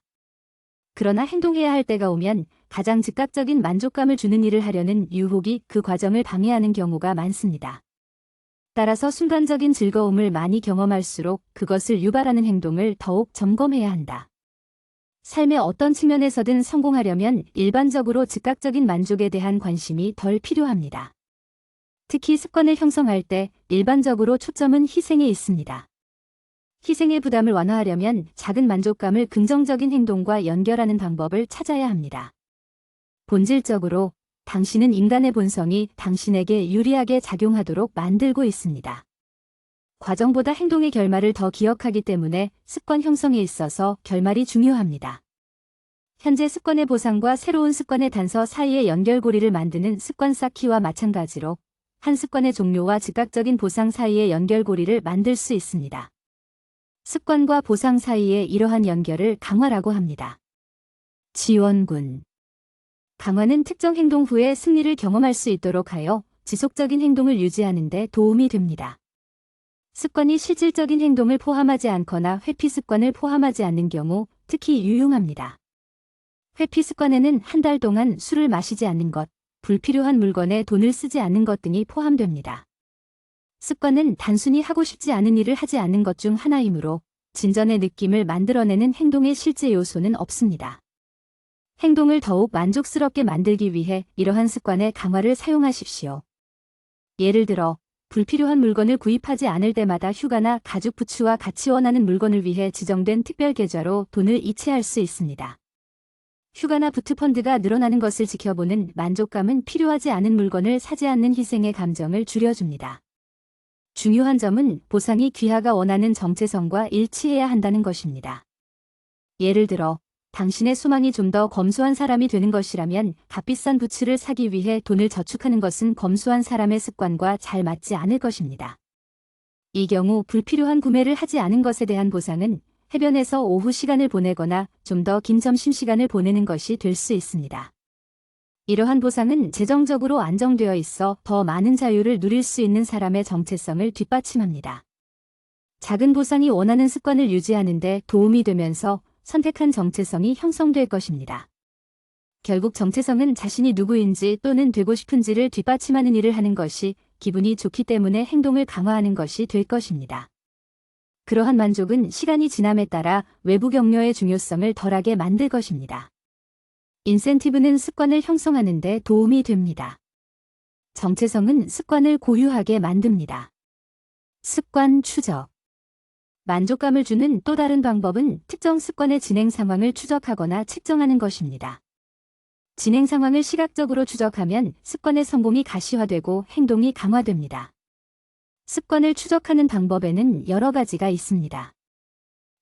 그러나 행동해야 할 때가 오면 가장 즉각적인 만족감을 주는 일을 하려는 유혹이 그 과정을 방해하는 경우가 많습니다. 따라서 순간적인 즐거움을 많이 경험할수록 그것을 유발하는 행동을 더욱 점검해야 한다. 삶의 어떤 측면에서든 성공하려면 일반적으로 즉각적인 만족에 대한 관심이 덜 필요합니다. 특히 습관을 형성할 때 일반적으로 초점은 희생에 있습니다. 희생의 부담을 완화하려면 작은 만족감을 긍정적인 행동과 연결하는 방법을 찾아야 합니다. 본질적으로 당신은 인간의 본성이 당신에게 유리하게 작용하도록 만들고 있습니다. 과정보다 행동의 결말을 더 기억하기 때문에 습관 형성에 있어서 결말이 중요합니다. 현재 습관의 보상과 새로운 습관의 단서 사이의 연결고리를 만드는 습관 쌓기와 마찬가지로 한 습관의 종료와 즉각적인 보상 사이의 연결고리를 만들 수 있습니다. 습관과 보상 사이의 이러한 연결을 강화라고 합니다. 지원군. 강화는 특정 행동 후에 승리를 경험할 수 있도록 하여 지속적인 행동을 유지하는 데 도움이 됩니다. 습관이 실질적인 행동을 포함하지 않거나 회피 습관을 포함하지 않는 경우 특히 유용합니다. 회피 습관에는 한 달 동안 술을 마시지 않는 것, 불필요한 물건에 돈을 쓰지 않는 것 등이 포함됩니다. 습관은 단순히 하고 싶지 않은 일을 하지 않는 것 중 하나이므로 진전의 느낌을 만들어내는 행동의 실제 요소는 없습니다. 행동을 더욱 만족스럽게 만들기 위해 이러한 습관의 강화를 사용하십시오. 예를 들어 불필요한 물건을 구입하지 않을 때마다 휴가나 가죽 부츠와 같이 원하는 물건을 위해 지정된 특별 계좌로 돈을 이체할 수 있습니다. 휴가나 부트펀드가 늘어나는 것을 지켜보는 만족감은 필요하지 않은 물건을 사지 않는 희생의 감정을 줄여줍니다. 중요한 점은 보상이 귀하가 원하는 정체성과 일치해야 한다는 것입니다. 예를 들어 당신의 소망이 좀 더 검소한 사람이 되는 것이라면 값비싼 부츠를 사기 위해 돈을 저축하는 것은 검소한 사람의 습관과 잘 맞지 않을 것입니다. 이 경우 불필요한 구매를 하지 않은 것에 대한 보상은 해변에서 오후 시간을 보내거나 좀 더 긴 점심시간을 보내는 것이 될 수 있습니다. 이러한 보상은 재정적으로 안정되어 있어 더 많은 자유를 누릴 수 있는 사람의 정체성을 뒷받침합니다. 작은 보상이 원하는 습관을 유지하는 데 도움이 되면서 선택한 정체성이 형성될 것입니다. 결국 정체성은 자신이 누구인지 또는 되고 싶은지를 뒷받침하는 일을 하는 것이 기분이 좋기 때문에 행동을 강화하는 것이 될 것입니다. 그러한 만족은 시간이 지남에 따라 외부 격려의 중요성을 덜하게 만들 것입니다. 인센티브는 습관을 형성하는 데 도움이 됩니다. 정체성은 습관을 고유하게 만듭니다. 습관 추적. 만족감을 주는 또 다른 방법은 특정 습관의 진행 상황을 추적하거나 측정하는 것입니다. 진행 상황을 시각적으로 추적하면 습관의 성공이 가시화되고 행동이 강화됩니다. 습관을 추적하는 방법에는 여러 가지가 있습니다.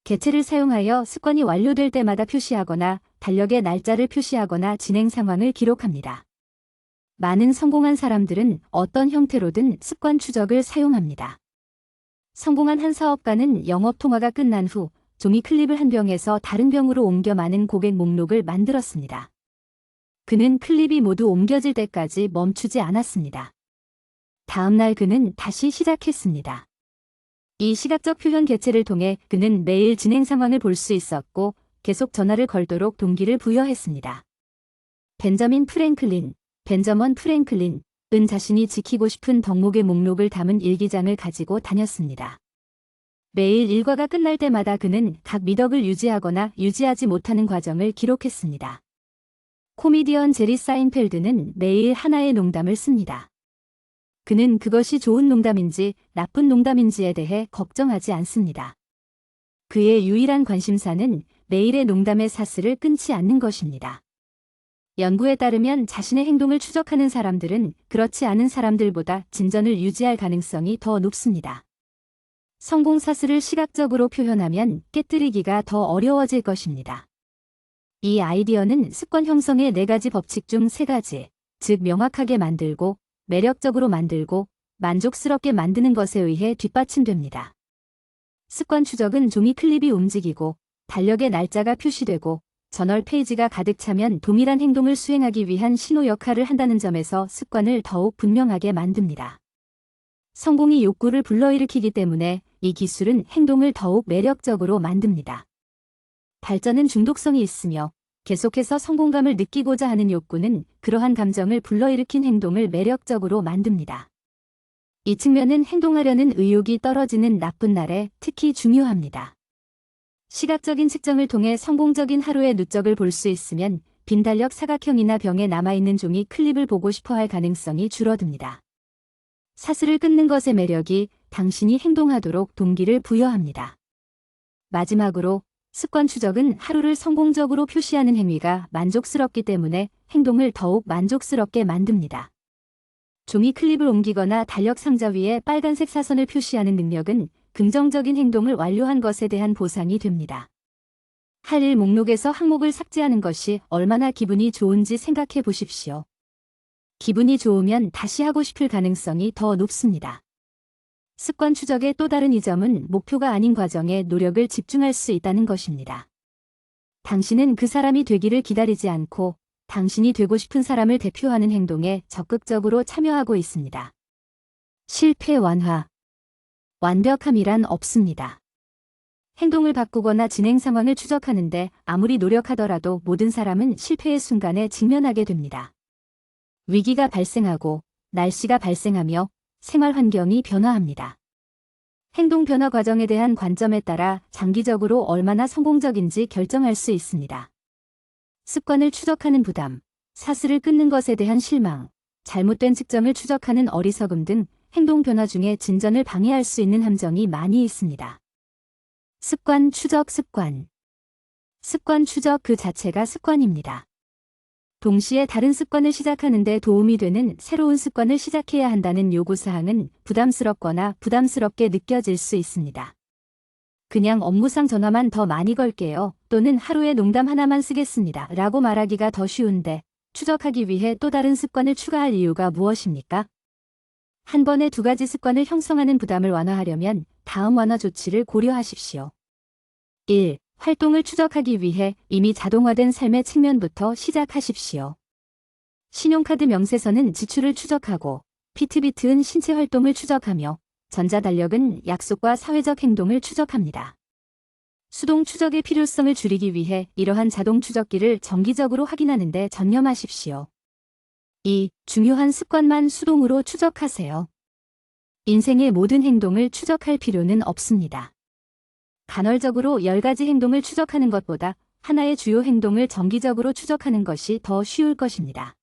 개체를 사용하여 습관이 완료될 때마다 표시하거나 달력의 날짜를 표시하거나 진행 상황을 기록합니다. 많은 성공한 사람들은 어떤 형태로든 습관 추적을 사용합니다. 성공한 한 사업가는 영업 통화가 끝난 후 종이 클립을 한 병에서 다른 병으로 옮겨 많은 고객 목록을 만들었습니다. 그는 클립이 모두 옮겨질 때까지 멈추지 않았습니다. 다음 날 그는 다시 시작했습니다. 이 시각적 표현 개체를 통해 그는 매일 진행 상황을 볼 수 있었고 계속 전화를 걸도록 동기를 부여했습니다. 벤저먼 프랭클린은 자신이 지키고 싶은 덕목의 목록을 담은 일기장을 가지고 다녔습니다. 매일 일과가 끝날 때마다 그는 각 미덕을 유지하거나 유지하지 못하는 과정을 기록했습니다. 코미디언 제리 사인펠드는 매일 하나의 농담을 씁니다. 그는 그것이 좋은 농담인지 나쁜 농담인지에 대해 걱정하지 않습니다. 그의 유일한 관심사는 매일의 농담의 사슬을 끊지 않는 것입니다. 연구에 따르면 자신의 행동을 추적하는 사람들은 그렇지 않은 사람들보다 진전을 유지할 가능성이 더 높습니다. 성공 사슬을 시각적으로 표현하면 깨뜨리기가 더 어려워질 것입니다. 이 아이디어는 습관 형성의 4가지 법칙 중 3가지, 즉 명확하게 만들고, 매력적으로 만들고, 만족스럽게 만드는 것에 의해 뒷받침됩니다. 습관 추적은 종이 클립이 움직이고, 달력의 날짜가 표시되고, 저널 페이지가 가득 차면 동일한 행동을 수행하기 위한 신호 역할을 한다는 점에서 습관을 더욱 분명하게 만듭니다. 성공이 욕구를 불러일으키기 때문에 이 기술은 행동을 더욱 매력적으로 만듭니다. 발전은 중독성이 있으며 계속해서 성공감을 느끼고자 하는 욕구는 그러한 감정을 불러일으킨 행동을 매력적으로 만듭니다. 이 측면은 행동하려는 의욕이 떨어지는 나쁜 날에 특히 중요합니다. 시각적인 측정을 통해 성공적인 하루의 누적을 볼 수 있으면 빈 달력 사각형이나 병에 남아있는 종이 클립을 보고 싶어 할 가능성이 줄어듭니다. 사슬을 끊는 것의 매력이 당신이 행동하도록 동기를 부여합니다. 마지막으로 습관 추적은 하루를 성공적으로 표시하는 행위가 만족스럽기 때문에 행동을 더욱 만족스럽게 만듭니다. 종이 클립을 옮기거나 달력 상자 위에 빨간색 사선을 표시하는 능력은 긍정적인 행동을 완료한 것에 대한 보상이 됩니다. 할 일 목록에서 항목을 삭제하는 것이 얼마나 기분이 좋은지 생각해 보십시오. 기분이 좋으면 다시 하고 싶을 가능성이 더 높습니다. 습관 추적의 또 다른 이점은 목표가 아닌 과정에 노력을 집중할 수 있다는 것입니다. 당신은 그 사람이 되기를 기다리지 않고 당신이 되고 싶은 사람을 대표하는 행동에 적극적으로 참여하고 있습니다. 실패 완화. 완벽함이란 없습니다. 행동을 바꾸거나 진행 상황을 추적하는데 아무리 노력하더라도 모든 사람은 실패의 순간에 직면하게 됩니다. 위기가 발생하고 날씨가 발생하며 생활 환경이 변화합니다. 행동 변화 과정에 대한 관점에 따라 장기적으로 얼마나 성공적인지 결정할 수 있습니다. 습관을 추적하는 부담, 사슬을 끊는 것에 대한 실망, 잘못된 측정을 추적하는 어리석음 등 행동 변화 중에 진전을 방해할 수 있는 함정이 많이 있습니다. 습관 추적 습관 추적 그 자체가 습관입니다. 동시에 다른 습관을 시작하는 데 도움이 되는 새로운 습관을 시작해야 한다는 요구사항은 부담스럽거나 부담스럽게 느껴질 수 있습니다. 그냥 업무상 전화만 더 많이 걸게요. 또는 하루에 농담 하나만 쓰겠습니다. 라고 말하기가 더 쉬운데 추적하기 위해 또 다른 습관을 추가할 이유가 무엇입니까? 한 번에 두 가지 습관을 형성하는 부담을 완화하려면 다음 완화 조치를 고려하십시오. 1. 활동을 추적하기 위해 이미 자동화된 삶의 측면부터 시작하십시오. 신용카드 명세서는 지출을 추적하고 피트비트는 신체 활동을 추적하며 전자달력은 약속과 사회적 행동을 추적합니다. 수동 추적의 필요성을 줄이기 위해 이러한 자동 추적기를 정기적으로 확인하는 데 전념하십시오. 2. 중요한 습관만 수동으로 추적하세요. 인생의 모든 행동을 추적할 필요는 없습니다. 간헐적으로 10가지 행동을 추적하는 것보다 하나의 주요 행동을 정기적으로 추적하는 것이 더 쉬울 것입니다.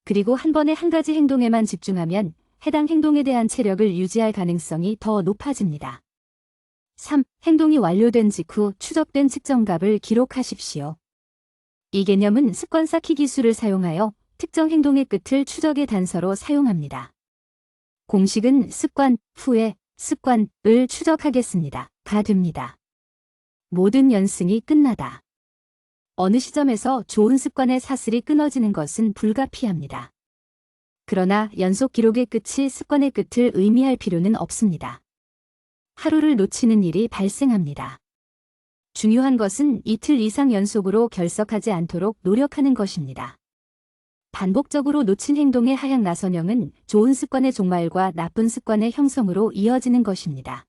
그리고 한 번에 한 가지 행동에만 집중하면 해당 행동에 대한 체력을 유지할 가능성이 더 높아집니다. 3. 행동이 완료된 직후 추적된 측정값을 기록하십시오. 이 개념은 습관 쌓기 기술을 사용하여 특정 행동의 끝을 추적의 단서로 사용합니다. 공식은 습관 후에 습관을 추적하겠습니다. 가 됩니다. 모든 연승이 끝나다. 어느 시점에서 좋은 습관의 사슬이 끊어지는 것은 불가피합니다. 그러나 연속 기록의 끝이 습관의 끝을 의미할 필요는 없습니다. 하루를 놓치는 일이 발생합니다. 중요한 것은 이틀 이상 연속으로 결석하지 않도록 노력하는 것입니다. 반복적으로 놓친 행동의 하향 나선형은 좋은 습관의 종말과 나쁜 습관의 형성으로 이어지는 것입니다.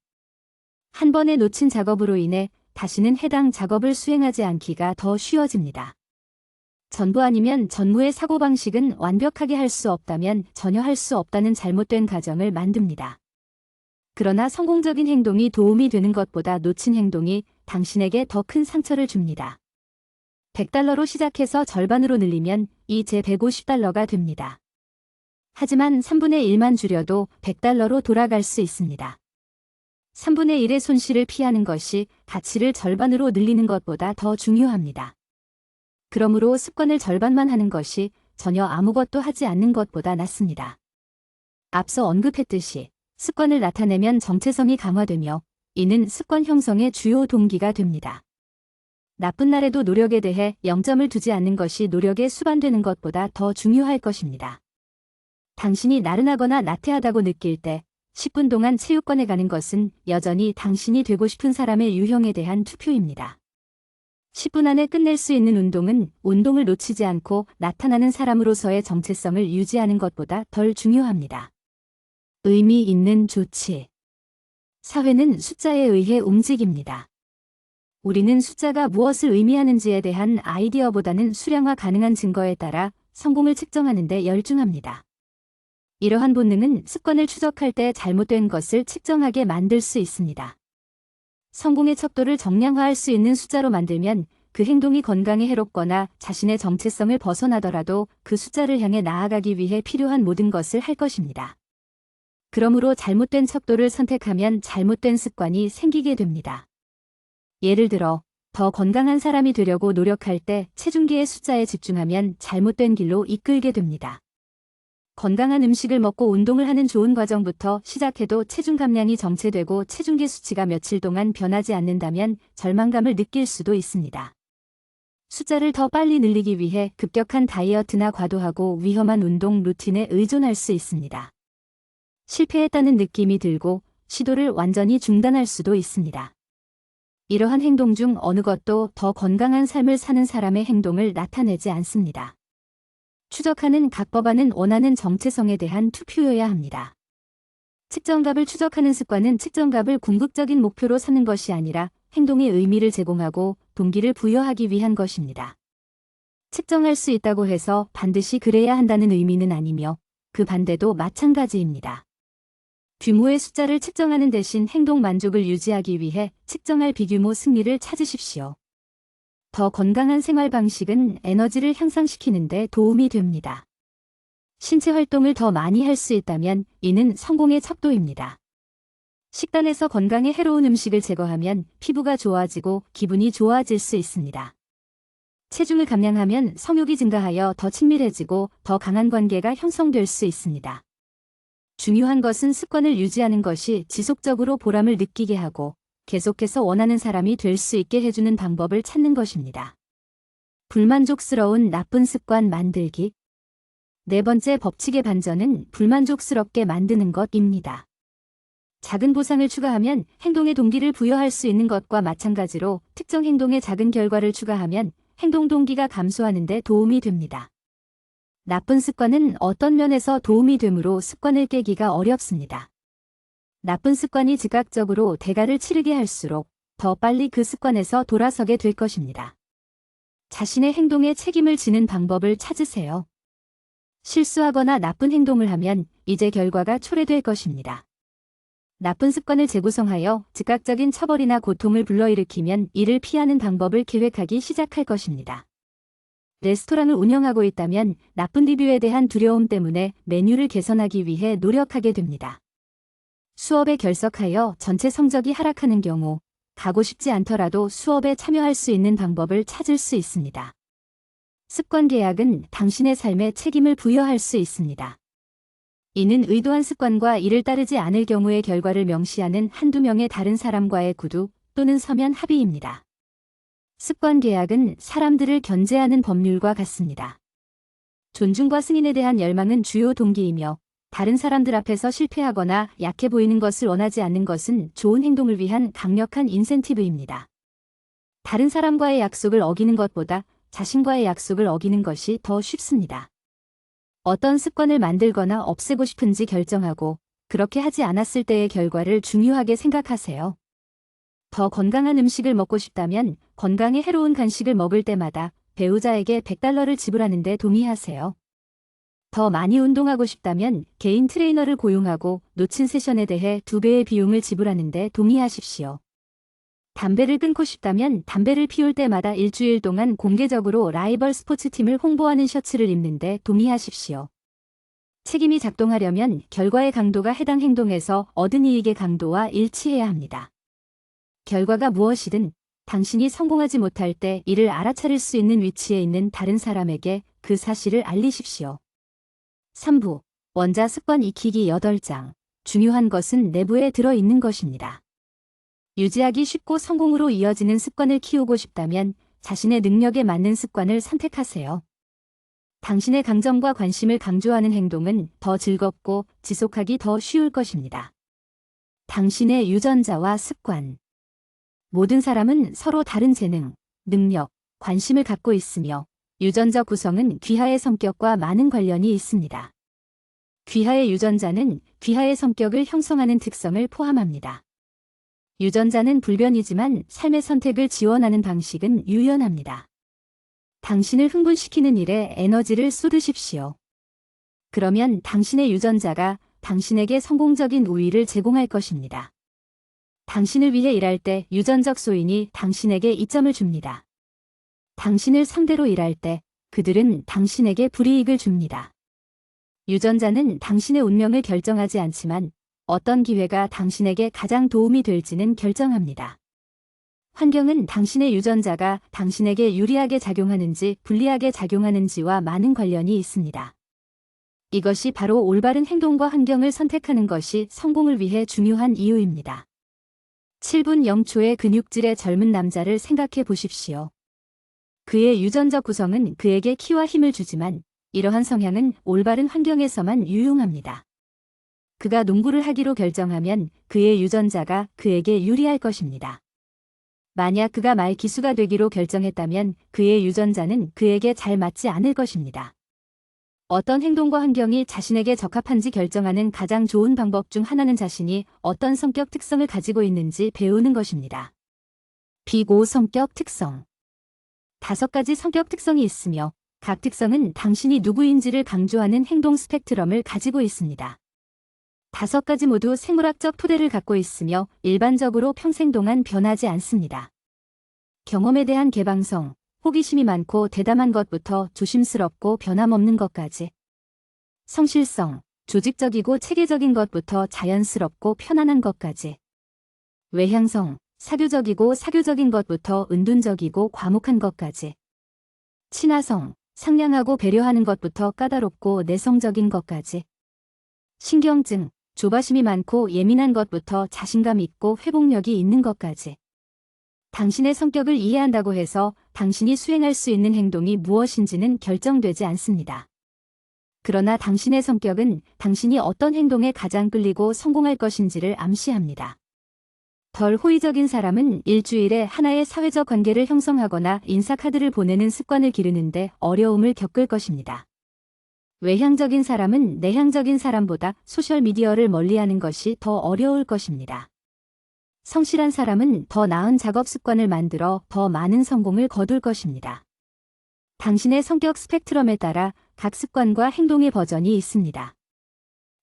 한 번에 놓친 작업으로 인해 다시는 해당 작업을 수행하지 않기가 더 쉬워집니다. 전부 아니면 전무의 사고방식은 완벽하게 할 수 없다면 전혀 할 수 없다는 잘못된 가정을 만듭니다. 그러나 성공적인 행동이 도움이 되는 것보다 놓친 행동이 당신에게 더 큰 상처를 줍니다. $100로 시작해서 절반으로 늘리면 이제 $150가 됩니다. 하지만 3분의 1만 줄여도 $100로 돌아갈 수 있습니다. 3분의 1의 손실을 피하는 것이 가치를 절반으로 늘리는 것보다 더 중요합니다. 그러므로 습관을 절반만 하는 것이 전혀 아무것도 하지 않는 것보다 낫습니다. 앞서 언급했듯이 습관을 나타내면 정체성이 강화되며 이는 습관 형성의 주요 동기가 됩니다. 나쁜 날에도 노력에 대해 0점을 두지 않는 것이 노력에 수반되는 것보다 더 중요할 것입니다. 당신이 나른하거나 나태하다고 느낄 때 10분 동안 체육관에 가는 것은 여전히 당신이 되고 싶은 사람의 유형에 대한 투표입니다. 10분 안에 끝낼 수 있는 운동은 운동을 놓치지 않고 나타나는 사람으로서의 정체성을 유지하는 것보다 덜 중요합니다. 의미 있는 조치. 사회는 숫자에 의해 움직입니다. 우리는 숫자가 무엇을 의미하는지에 대한 아이디어보다는 수량화 가능한 증거에 따라 성공을 측정하는 데 열중합니다. 이러한 본능은 습관을 추적할 때 잘못된 것을 측정하게 만들 수 있습니다. 성공의 척도를 정량화할 수 있는 숫자로 만들면 그 행동이 건강에 해롭거나 자신의 정체성을 벗어나더라도 그 숫자를 향해 나아가기 위해 필요한 모든 것을 할 것입니다. 그러므로 잘못된 척도를 선택하면 잘못된 습관이 생기게 됩니다. 예를 들어 더 건강한 사람이 되려고 노력할 때 체중계의 숫자에 집중하면 잘못된 길로 이끌게 됩니다. 건강한 음식을 먹고 운동을 하는 좋은 과정부터 시작해도 체중 감량이 정체되고 체중계 수치가 며칠 동안 변하지 않는다면 절망감을 느낄 수도 있습니다. 숫자를 더 빨리 늘리기 위해 급격한 다이어트나 과도하고 위험한 운동 루틴에 의존할 수 있습니다. 실패했다는 느낌이 들고 시도를 완전히 중단할 수도 있습니다. 이러한 행동 중 어느 것도 더 건강한 삶을 사는 사람의 행동을 나타내지 않습니다. 추적하는 각 법안은 원하는 정체성에 대한 투표여야 합니다. 측정값을 추적하는 습관은 측정값을 궁극적인 목표로 삼는 것이 아니라 행동의 의미를 제공하고 동기를 부여하기 위한 것입니다. 측정할 수 있다고 해서 반드시 그래야 한다는 의미는 아니며 그 반대도 마찬가지입니다. 규모의 숫자를 측정하는 대신 행동 만족을 유지하기 위해 측정할 비규모 승리를 찾으십시오. 더 건강한 생활 방식은 에너지를 향상시키는 데 도움이 됩니다. 신체 활동을 더 많이 할 수 있다면 이는 성공의 척도입니다. 식단에서 건강에 해로운 음식을 제거하면 피부가 좋아지고 기분이 좋아질 수 있습니다. 체중을 감량하면 성욕이 증가하여 더 친밀해지고 더 강한 관계가 형성될 수 있습니다. 중요한 것은 습관을 유지하는 것이 지속적으로 보람을 느끼게 하고 계속해서 원하는 사람이 될 수 있게 해주는 방법을 찾는 것입니다. 불만족스러운 나쁜 습관 만들기. 네 번째 법칙의 반전은 불만족스럽게 만드는 것입니다. 작은 보상을 추가하면 행동의 동기를 부여할 수 있는 것과 마찬가지로 특정 행동에 작은 결과를 추가하면 행동 동기가 감소하는 데 도움이 됩니다. 나쁜 습관은 어떤 면에서 도움이 되므로 습관을 깨기가 어렵습니다. 나쁜 습관이 즉각적으로 대가를 치르게 할수록 더 빨리 그 습관에서 돌아서게 될 것입니다. 자신의 행동에 책임을 지는 방법을 찾으세요. 실수하거나 나쁜 행동을 하면 이제 결과가 초래될 것입니다. 나쁜 습관을 재구성하여 즉각적인 처벌이나 고통을 불러일으키면 이를 피하는 방법을 계획하기 시작할 것입니다. 레스토랑을 운영하고 있다면 나쁜 리뷰에 대한 두려움 때문에 메뉴를 개선하기 위해 노력하게 됩니다. 수업에 결석하여 전체 성적이 하락하는 경우 가고 싶지 않더라도 수업에 참여할 수 있는 방법을 찾을 수 있습니다. 습관 계약은 당신의 삶에 책임을 부여할 수 있습니다. 이는 의도한 습관과 이를 따르지 않을 경우의 결과를 명시하는 한두 명의 다른 사람과의 구두 또는 서면 합의입니다. 습관 계약은 사람들을 견제하는 법률과 같습니다. 존중과 승인에 대한 열망은 주요 동기이며 다른 사람들 앞에서 실패하거나 약해 보이는 것을 원하지 않는 것은 좋은 행동을 위한 강력한 인센티브입니다. 다른 사람과의 약속을 어기는 것보다 자신과의 약속을 어기는 것이 더 쉽습니다. 어떤 습관을 만들거나 없애고 싶은지 결정하고 그렇게 하지 않았을 때의 결과를 중요하게 생각하세요. 더 건강한 음식을 먹고 싶다면 건강에 해로운 간식을 먹을 때마다 배우자에게 $100를 지불하는 데 동의하세요. 더 많이 운동하고 싶다면 개인 트레이너를 고용하고 놓친 세션에 대해 2배의 비용을 지불하는 데 동의하십시오. 담배를 끊고 싶다면 담배를 피울 때마다 일주일 동안 공개적으로 라이벌 스포츠팀을 홍보하는 셔츠를 입는 데 동의하십시오. 책임이 작동하려면 결과의 강도가 해당 행동에서 얻은 이익의 강도와 일치해야 합니다. 결과가 무엇이든 당신이 성공하지 못할 때 이를 알아차릴 수 있는 위치에 있는 다른 사람에게 그 사실을 알리십시오. 3부 원자 습관 익히기 8장. 중요한 것은 내부에 들어있는 것입니다. 유지하기 쉽고 성공으로 이어지는 습관을 키우고 싶다면 자신의 능력에 맞는 습관을 선택하세요. 당신의 강점과 관심을 강조하는 행동은 더 즐겁고 지속하기 더 쉬울 것입니다. 당신의 유전자와 습관. 모든 사람은 서로 다른 재능, 능력, 관심을 갖고 있으며 유전자 구성은 귀하의 성격과 많은 관련이 있습니다. 귀하의 유전자는 귀하의 성격을 형성하는 특성을 포함합니다. 유전자는 불변이지만 삶의 선택을 지원하는 방식은 유연합니다. 당신을 흥분시키는 일에 에너지를 쏟으십시오. 그러면 당신의 유전자가 당신에게 성공적인 우위를 제공할 것입니다. 당신을 위해 일할 때 유전적 소인이 당신에게 이점을 줍니다. 당신을 상대로 일할 때 그들은 당신에게 불이익을 줍니다. 유전자는 당신의 운명을 결정하지 않지만 어떤 기회가 당신에게 가장 도움이 될지는 결정합니다. 환경은 당신의 유전자가 당신에게 유리하게 작용하는지 불리하게 작용하는지와 많은 관련이 있습니다. 이것이 바로 올바른 행동과 환경을 선택하는 것이 성공을 위해 중요한 이유입니다. 7분 0초의 근육질의 젊은 남자를 생각해 보십시오. 그의 유전적 구성은 그에게 키와 힘을 주지만 이러한 성향은 올바른 환경에서만 유용합니다. 그가 농구를 하기로 결정하면 그의 유전자가 그에게 유리할 것입니다. 만약 그가 말 기수가 되기로 결정했다면 그의 유전자는 그에게 잘 맞지 않을 것입니다. 어떤 행동과 환경이 자신에게 적합한지 결정하는 가장 좋은 방법 중 하나는 자신이 어떤 성격 특성을 가지고 있는지 배우는 것입니다. 비고 성격 특성. 5가지 성격 특성이 있으며 각 특성은 당신이 누구인지를 강조하는 행동 스펙트럼을 가지고 있습니다. 5가지 모두 생물학적 토대를 갖고 있으며 일반적으로 평생 동안 변하지 않습니다. 경험에 대한 개방성, 호기심이 많고 대담한 것부터 조심스럽고 변함없는 것까지. 성실성, 조직적이고 체계적인 것부터 자연스럽고 편안한 것까지. 외향성, 사교적이고 사교적인 것부터 은둔적이고 과묵한 것까지. 친화성, 상냥하고 배려하는 것부터 까다롭고 내성적인 것까지. 신경증, 조바심이 많고 예민한 것부터 자신감 있고 회복력이 있는 것까지. 당신의 성격을 이해한다고 해서 당신이 수행할 수 있는 행동이 무엇인지는 결정되지 않습니다. 그러나 당신의 성격은 당신이 어떤 행동에 가장 끌리고 성공할 것인지를 암시합니다. 덜 호의적인 사람은 일주일에 하나의 사회적 관계를 형성하거나 인사카드를 보내는 습관을 기르는데 어려움을 겪을 것입니다. 외향적인 사람은 내향적인 사람보다 소셜미디어를 멀리하는 것이 더 어려울 것입니다. 성실한 사람은 더 나은 작업 습관을 만들어 더 많은 성공을 거둘 것입니다. 당신의 성격 스펙트럼에 따라 각 습관과 행동의 버전이 있습니다.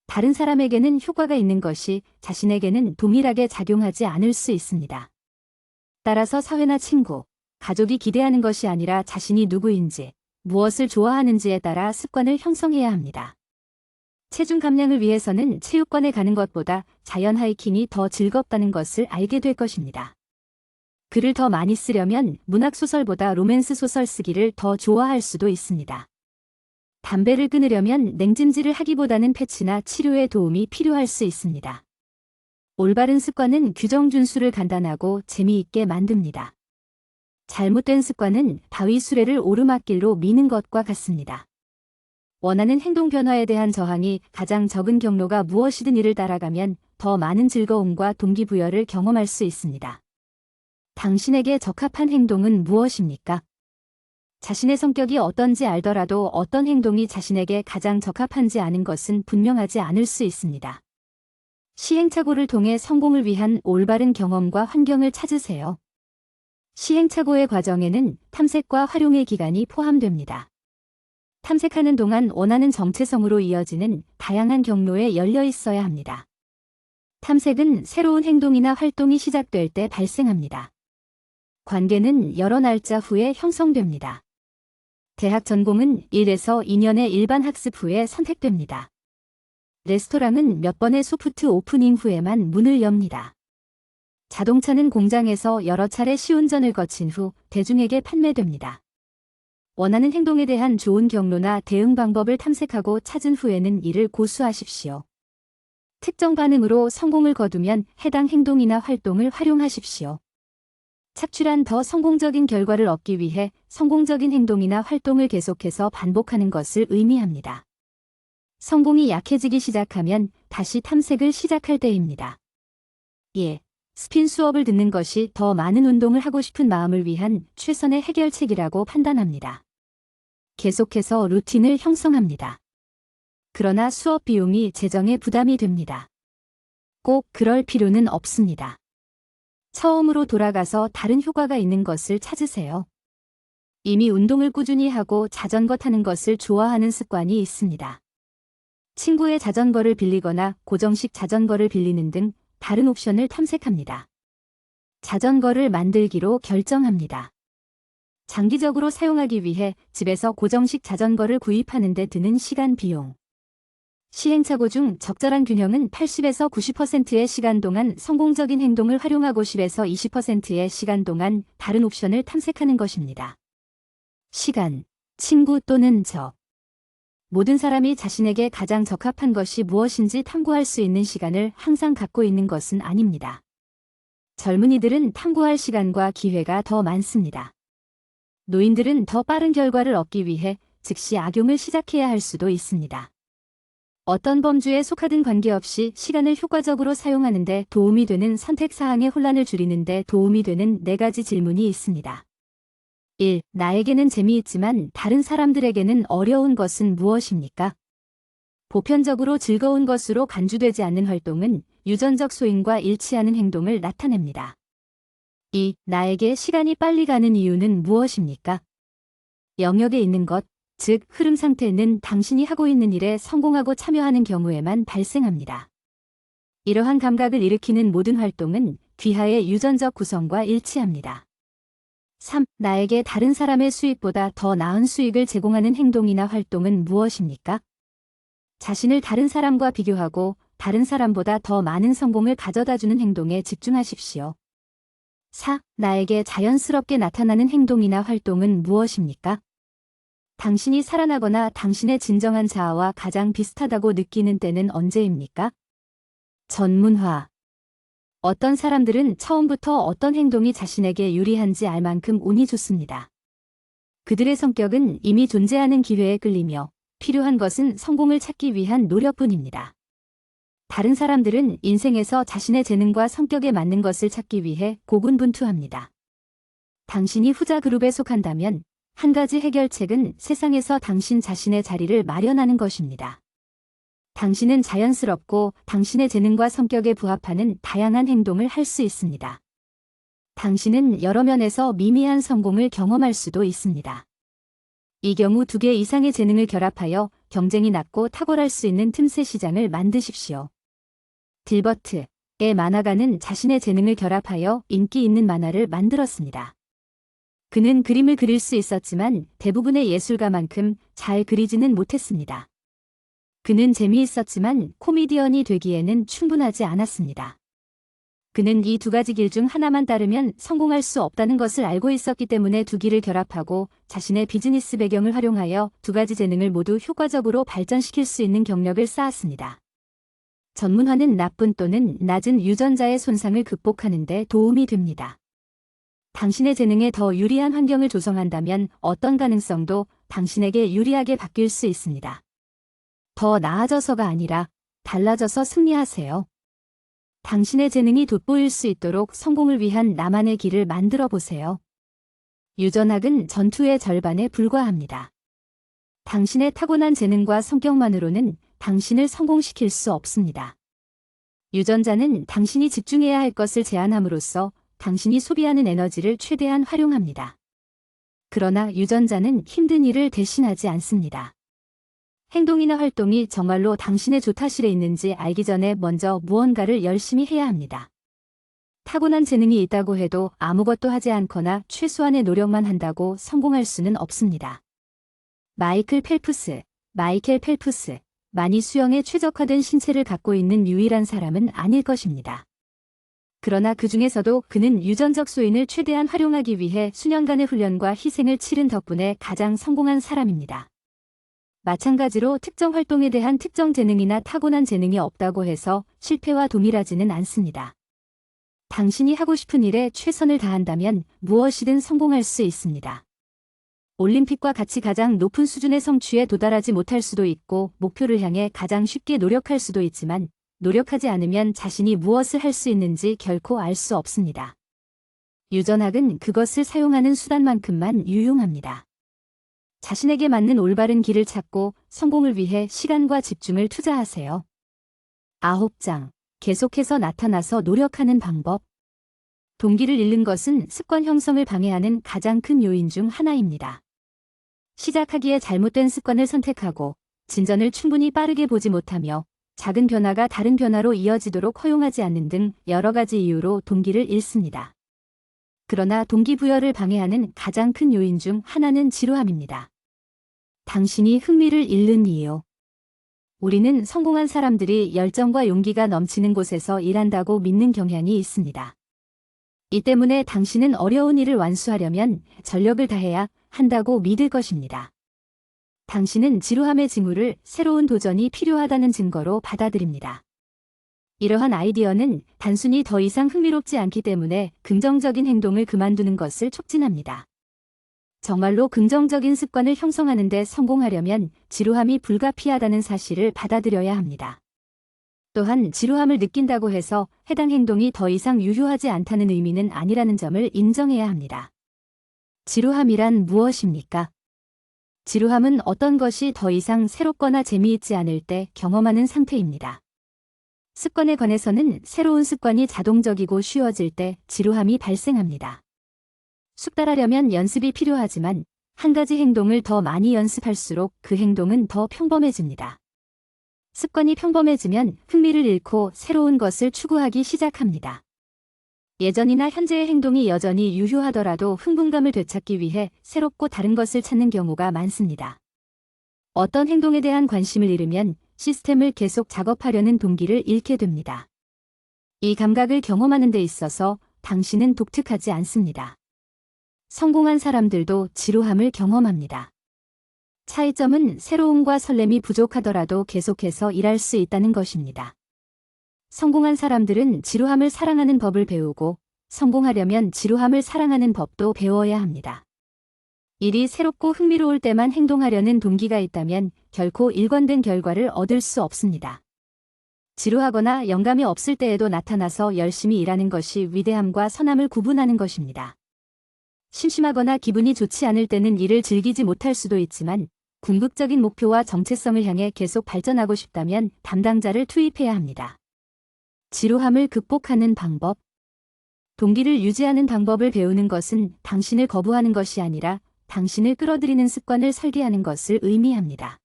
다른 사람에게는 효과가 있는 것이 자신에게는 동일하게 작용하지 않을 수 있습니다. 따라서 사회나 친구, 가족이 기대하는 것이 아니라 자신이 누구인지, 무엇을 좋아하는지에 따라 습관을 형성해야 합니다. 체중 감량을 위해서는 체육관에 가는 것보다 자연 하이킹이 더 즐겁다는 것을 알게 될 것입니다. 글을 더 많이 쓰려면 문학소설보다 로맨스 소설 쓰기를 더 좋아할 수도 있습니다. 담배를 끊으려면 냉찜질을 하기보다는 패치나 치료에 도움이 필요할 수 있습니다. 올바른 습관은 규정 준수를 간단하고 재미있게 만듭니다. 잘못된 습관은 바위 수레를 오르막길로 미는 것과 같습니다. 원하는 행동 변화에 대한 저항이 가장 적은 경로가 무엇이든 이를 따라가면 더 많은 즐거움과 동기부여를 경험할 수 있습니다. 당신에게 적합한 행동은 무엇입니까? 자신의 성격이 어떤지 알더라도 어떤 행동이 자신에게 가장 적합한지 아는 것은 분명하지 않을 수 있습니다. 시행착오를 통해 성공을 위한 올바른 경험과 환경을 찾으세요. 시행착오의 과정에는 탐색과 활용의 기간이 포함됩니다. 탐색하는 동안 원하는 정체성으로 이어지는 다양한 경로에 열려 있어야 합니다. 탐색은 새로운 행동이나 활동이 시작될 때 발생합니다. 관계는 여러 날짜 후에 형성됩니다. 대학 전공은 1에서 2년의 일반 학습 후에 선택됩니다. 레스토랑은 몇 번의 소프트 오프닝 후에만 문을 엽니다. 자동차는 공장에서 여러 차례 시운전을 거친 후 대중에게 판매됩니다. 원하는 행동에 대한 좋은 경로나 대응 방법을 탐색하고 찾은 후에는 이를 고수하십시오. 특정 반응으로 성공을 거두면 해당 행동이나 활동을 활용하십시오. 착출한 더 성공적인 결과를 얻기 위해 성공적인 행동이나 활동을 계속해서 반복하는 것을 의미합니다. 성공이 약해지기 시작하면 다시 탐색을 시작할 때입니다. 예. 스핀 수업을 듣는 것이 더 많은 운동을 하고 싶은 마음을 위한 최선의 해결책이라고 판단합니다. 계속해서 루틴을 형성합니다. 그러나 수업 비용이 재정에 부담이 됩니다. 꼭 그럴 필요는 없습니다. 처음으로 돌아가서 다른 효과가 있는 것을 찾으세요. 이미 운동을 꾸준히 하고 자전거 타는 것을 좋아하는 습관이 있습니다. 친구의 자전거를 빌리거나 고정식 자전거를 빌리는 등 다른 옵션을 탐색합니다. 자전거를 만들기로 결정합니다. 장기적으로 사용하기 위해 집에서 고정식 자전거를 구입하는 데 드는 시간 비용. 시행착오 중 적절한 균형은 80에서 90%의 시간 동안 성공적인 행동을 활용하고 10에서 20%의 시간 동안 다른 옵션을 탐색하는 것입니다. 시간, 친구 또는 저. 모든 사람이 자신에게 가장 적합한 것이 무엇인지 탐구할 수 있는 시간을 항상 갖고 있는 것은 아닙니다. 젊은이들은 탐구할 시간과 기회가 더 많습니다. 노인들은 더 빠른 결과를 얻기 위해 즉시 악용을 시작해야 할 수도 있습니다. 어떤 범주에 속하든 관계없이 시간을 효과적으로 사용하는 데 도움이 되는 선택사항의 혼란을 줄이는 데 도움이 되는 4가지 질문이 있습니다. 1. 나에게는 재미있지만 다른 사람들에게는 어려운 것은 무엇입니까? 보편적으로 즐거운 것으로 간주되지 않는 활동은 유전적 소인과 일치하는 행동을 나타냅니다. 2. 나에게 시간이 빨리 가는 이유는 무엇입니까? 영역에 있는 것, 즉 흐름 상태는 당신이 하고 있는 일에 성공하고 참여하는 경우에만 발생합니다. 이러한 감각을 일으키는 모든 활동은 귀하의 유전적 구성과 일치합니다. 3. 나에게 다른 사람의 수익보다 더 나은 수익을 제공하는 행동이나 활동은 무엇입니까? 자신을 다른 사람과 비교하고 다른 사람보다 더 많은 성공을 가져다주는 행동에 집중하십시오. 4. 나에게 자연스럽게 나타나는 행동이나 활동은 무엇입니까? 당신이 살아나거나 당신의 진정한 자아와 가장 비슷하다고 느끼는 때는 언제입니까? 전문화. 어떤 사람들은 처음부터 어떤 행동이 자신에게 유리한지 알 만큼 운이 좋습니다. 그들의 성격은 이미 존재하는 기회에 끌리며 필요한 것은 성공을 찾기 위한 노력뿐입니다. 다른 사람들은 인생에서 자신의 재능과 성격에 맞는 것을 찾기 위해 고군분투합니다. 당신이 후자 그룹에 속한다면 한 가지 해결책은 세상에서 당신 자신의 자리를 마련하는 것입니다. 당신은 자연스럽고 당신의 재능과 성격에 부합하는 다양한 행동을 할 수 있습니다. 당신은 여러 면에서 미미한 성공을 경험할 수도 있습니다. 이 경우 2개 이상의 재능을 결합하여 경쟁이 낮고 탁월할 수 있는 틈새 시장을 만드십시오. 딜버트의 만화가는 자신의 재능을 결합하여 인기 있는 만화를 만들었습니다. 그는 그림을 그릴 수 있었지만 대부분의 예술가만큼 잘 그리지는 못했습니다. 그는 재미있었지만 코미디언이 되기에는 충분하지 않았습니다. 그는 이 2가지 길 중 하나만 따르면 성공할 수 없다는 것을 알고 있었기 때문에 2길을 결합하고 자신의 비즈니스 배경을 활용하여 2가지 재능을 모두 효과적으로 발전시킬 수 있는 경력을 쌓았습니다. 전문화는 나쁜 또는 낮은 유전자의 손상을 극복하는 데 도움이 됩니다. 당신의 재능에 더 유리한 환경을 조성한다면 어떤 가능성도 당신에게 유리하게 바뀔 수 있습니다. 더 나아져서가 아니라 달라져서 승리하세요. 당신의 재능이 돋보일 수 있도록 성공을 위한 나만의 길을 만들어 보세요. 유전학은 전투의 절반에 불과합니다. 당신의 타고난 재능과 성격만으로는 당신을 성공시킬 수 없습니다. 유전자는 당신이 집중해야 할 것을 제한함으로써 당신이 소비하는 에너지를 최대한 활용합니다. 그러나 유전자는 힘든 일을 대신하지 않습니다. 행동이나 활동이 정말로 당신의 조타실에 있는지 알기 전에 먼저 무언가를 열심히 해야 합니다. 타고난 재능이 있다고 해도 아무것도 하지 않거나 최소한의 노력만 한다고 성공할 수는 없습니다. 마이클 펠프스. 많이 수영에 최적화된 신체를 갖고 있는 유일한 사람은 아닐 것입니다. 그러나 그 중에서도 그는 유전적 소인을 최대한 활용하기 위해 수년간의 훈련과 희생을 치른 덕분에 가장 성공한 사람입니다. 마찬가지로 특정 활동에 대한 특정 재능이나 타고난 재능이 없다고 해서 실패와 동일하지는 않습니다. 당신이 하고 싶은 일에 최선을 다한다면 무엇이든 성공할 수 있습니다. 올림픽과 같이 가장 높은 수준의 성취에 도달하지 못할 수도 있고 목표를 향해 가장 쉽게 노력할 수도 있지만 노력하지 않으면 자신이 무엇을 할 수 있는지 결코 알 수 없습니다. 유전학은 그것을 사용하는 수단만큼만 유용합니다. 자신에게 맞는 올바른 길을 찾고 성공을 위해 시간과 집중을 투자하세요. 9장. 계속해서 나타나서 노력하는 방법. 동기를 잃는 것은 습관 형성을 방해하는 가장 큰 요인 중 하나입니다. 시작하기에 잘못된 습관을 선택하고 진전을 충분히 빠르게 보지 못하며 작은 변화가 다른 변화로 이어지도록 허용하지 않는 등 여러 가지 이유로 동기를 잃습니다. 그러나 동기부여를 방해하는 가장 큰 요인 중 하나는 지루함입니다. 당신이 흥미를 잃는 이유. 우리는 성공한 사람들이 열정과 용기가 넘치는 곳에서 일한다고 믿는 경향이 있습니다. 이 때문에 당신은 어려운 일을 완수하려면 전력을 다해야 한다고 믿을 것입니다. 당신은 지루함의 징후를 새로운 도전이 필요하다는 증거로 받아들입니다. 이러한 아이디어는 단순히 더 이상 흥미롭지 않기 때문에 긍정적인 행동을 그만두는 것을 촉진합니다. 정말로 긍정적인 습관을 형성하는 데 성공하려면 지루함이 불가피하다는 사실을 받아들여야 합니다. 또한 지루함을 느낀다고 해서 해당 행동이 더 이상 유효하지 않다는 의미는 아니라는 점을 인정해야 합니다. 지루함이란 무엇입니까? 지루함은 어떤 것이 더 이상 새롭거나 재미있지 않을 때 경험하는 상태입니다. 습관에 관해서는 새로운 습관이 자동적이고 쉬워질 때 지루함이 발생합니다. 숙달하려면 연습이 필요하지만 한 가지 행동을 더 많이 연습할수록 그 행동은 더 평범해집니다. 습관이 평범해지면 흥미를 잃고 새로운 것을 추구하기 시작합니다. 예전이나 현재의 행동이 여전히 유효하더라도 흥분감을 되찾기 위해 새롭고 다른 것을 찾는 경우가 많습니다. 어떤 행동에 대한 관심을 잃으면 시스템을 계속 작업하려는 동기를 잃게 됩니다. 이 감각을 경험하는 데 있어서 당신은 독특하지 않습니다. 성공한 사람들도 지루함을 경험합니다. 차이점은 새로움과 설렘이 부족하더라도 계속해서 일할 수 있다는 것입니다. 성공한 사람들은 지루함을 사랑하는 법을 배우고 성공하려면 지루함을 사랑하는 법도 배워야 합니다. 일이 새롭고 흥미로울 때만 행동하려는 동기가 있다면 결코 일관된 결과를 얻을 수 없습니다. 지루하거나 영감이 없을 때에도 나타나서 열심히 일하는 것이 위대함과 선함을 구분하는 것입니다. 심심하거나 기분이 좋지 않을 때는 일을 즐기지 못할 수도 있지만 궁극적인 목표와 정체성을 향해 계속 발전하고 싶다면 담당자를 투입해야 합니다. 지루함을 극복하는 방법. 동기를 유지하는 방법을 배우는 것은 당신을 거부하는 것이 아니라 당신을 끌어들이는 습관을 설계하는 것을 의미합니다.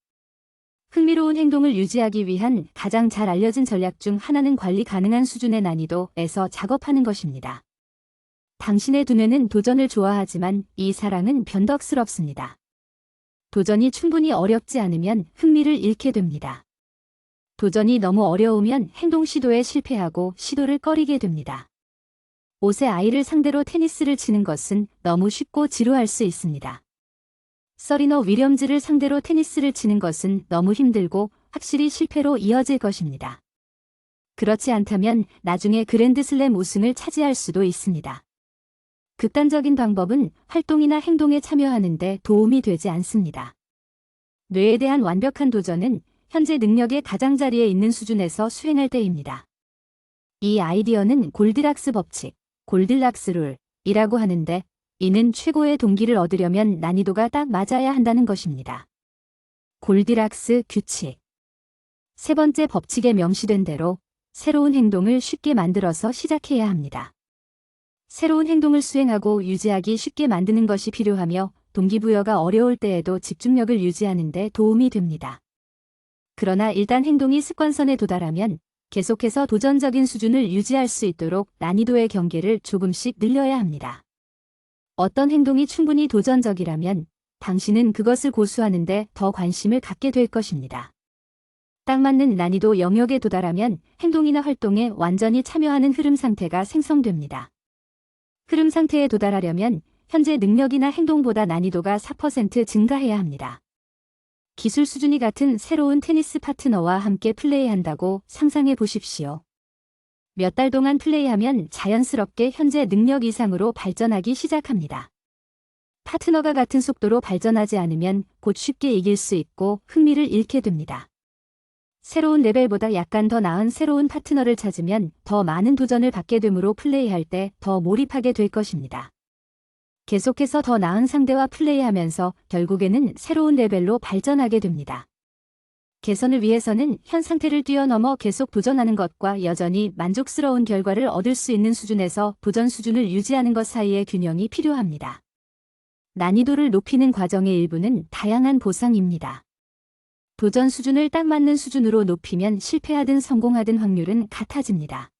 흥미로운 행동을 유지하기 위한 가장 잘 알려진 전략 중 하나는 관리 가능한 수준의 난이도에서 작업하는 것입니다. 당신의 두뇌는 도전을 좋아하지만 이 사랑은 변덕스럽습니다. 도전이 충분히 어렵지 않으면 흥미를 잃게 됩니다. 도전이 너무 어려우면 행동 시도에 실패하고 시도를 꺼리게 됩니다. 5세 아이를 상대로 테니스를 치는 것은 너무 쉽고 지루할 수 있습니다. 서리너 윌리엄즈를 상대로 테니스를 치는 것은 너무 힘들고 확실히 실패로 이어질 것입니다. 그렇지 않다면 나중에 그랜드슬램 우승을 차지할 수도 있습니다. 극단적인 방법은 활동이나 행동에 참여하는 데 도움이 되지 않습니다. 뇌에 대한 완벽한 도전은 현재 능력의 가장자리에 있는 수준에서 수행할 때입니다. 이 아이디어는 골디락스 법칙, 골딜락스 룰이라고 하는데 이는 최고의 동기를 얻으려면 난이도가 딱 맞아야 한다는 것입니다. 골디락스 규칙. 세 번째 법칙에 명시된 대로 새로운 행동을 쉽게 만들어서 시작해야 합니다. 새로운 행동을 수행하고 유지하기 쉽게 만드는 것이 필요하며 동기부여가 어려울 때에도 집중력을 유지하는 데 도움이 됩니다. 그러나 일단 행동이 습관선에 도달하면 계속해서 도전적인 수준을 유지할 수 있도록 난이도의 경계를 조금씩 늘려야 합니다. 어떤 행동이 충분히 도전적이라면 당신은 그것을 고수하는데 더 관심을 갖게 될 것입니다. 딱 맞는 난이도 영역에 도달하면 행동이나 활동에 완전히 참여하는 흐름 상태가 생성됩니다. 흐름 상태에 도달하려면 현재 능력이나 행동보다 난이도가 4% 증가해야 합니다. 기술 수준이 같은 새로운 테니스 파트너와 함께 플레이한다고 상상해 보십시오. 몇 달 동안 플레이하면 자연스럽게 현재 능력 이상으로 발전하기 시작합니다. 파트너가 같은 속도로 발전하지 않으면 곧 쉽게 이길 수 있고 흥미를 잃게 됩니다. 새로운 레벨보다 약간 더 나은 새로운 파트너를 찾으면 더 많은 도전을 받게 되므로 플레이할 때 더 몰입하게 될 것입니다. 계속해서 더 나은 상대와 플레이하면서 결국에는 새로운 레벨로 발전하게 됩니다. 개선을 위해서는 현 상태를 뛰어넘어 계속 도전하는 것과 여전히 만족스러운 결과를 얻을 수 있는 수준에서 도전 수준을 유지하는 것 사이의 균형이 필요합니다. 난이도를 높이는 과정의 일부는 다양한 보상입니다. 도전 수준을 딱 맞는 수준으로 높이면 실패하든 성공하든 확률은 같아집니다.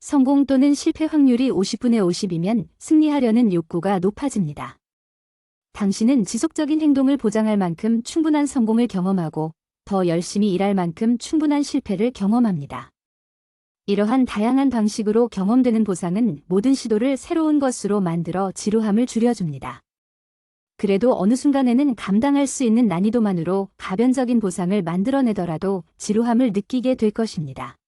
성공 또는 실패 확률이 50분의 50이면 승리하려는 욕구가 높아집니다. 당신은 지속적인 행동을 보장할 만큼 충분한 성공을 경험하고 더 열심히 일할 만큼 충분한 실패를 경험합니다. 이러한 다양한 방식으로 경험되는 보상은 모든 시도를 새로운 것으로 만들어 지루함을 줄여줍니다. 그래도 어느 순간에는 감당할 수 있는 난이도만으로 가변적인 보상을 만들어내더라도 지루함을 느끼게 될 것입니다.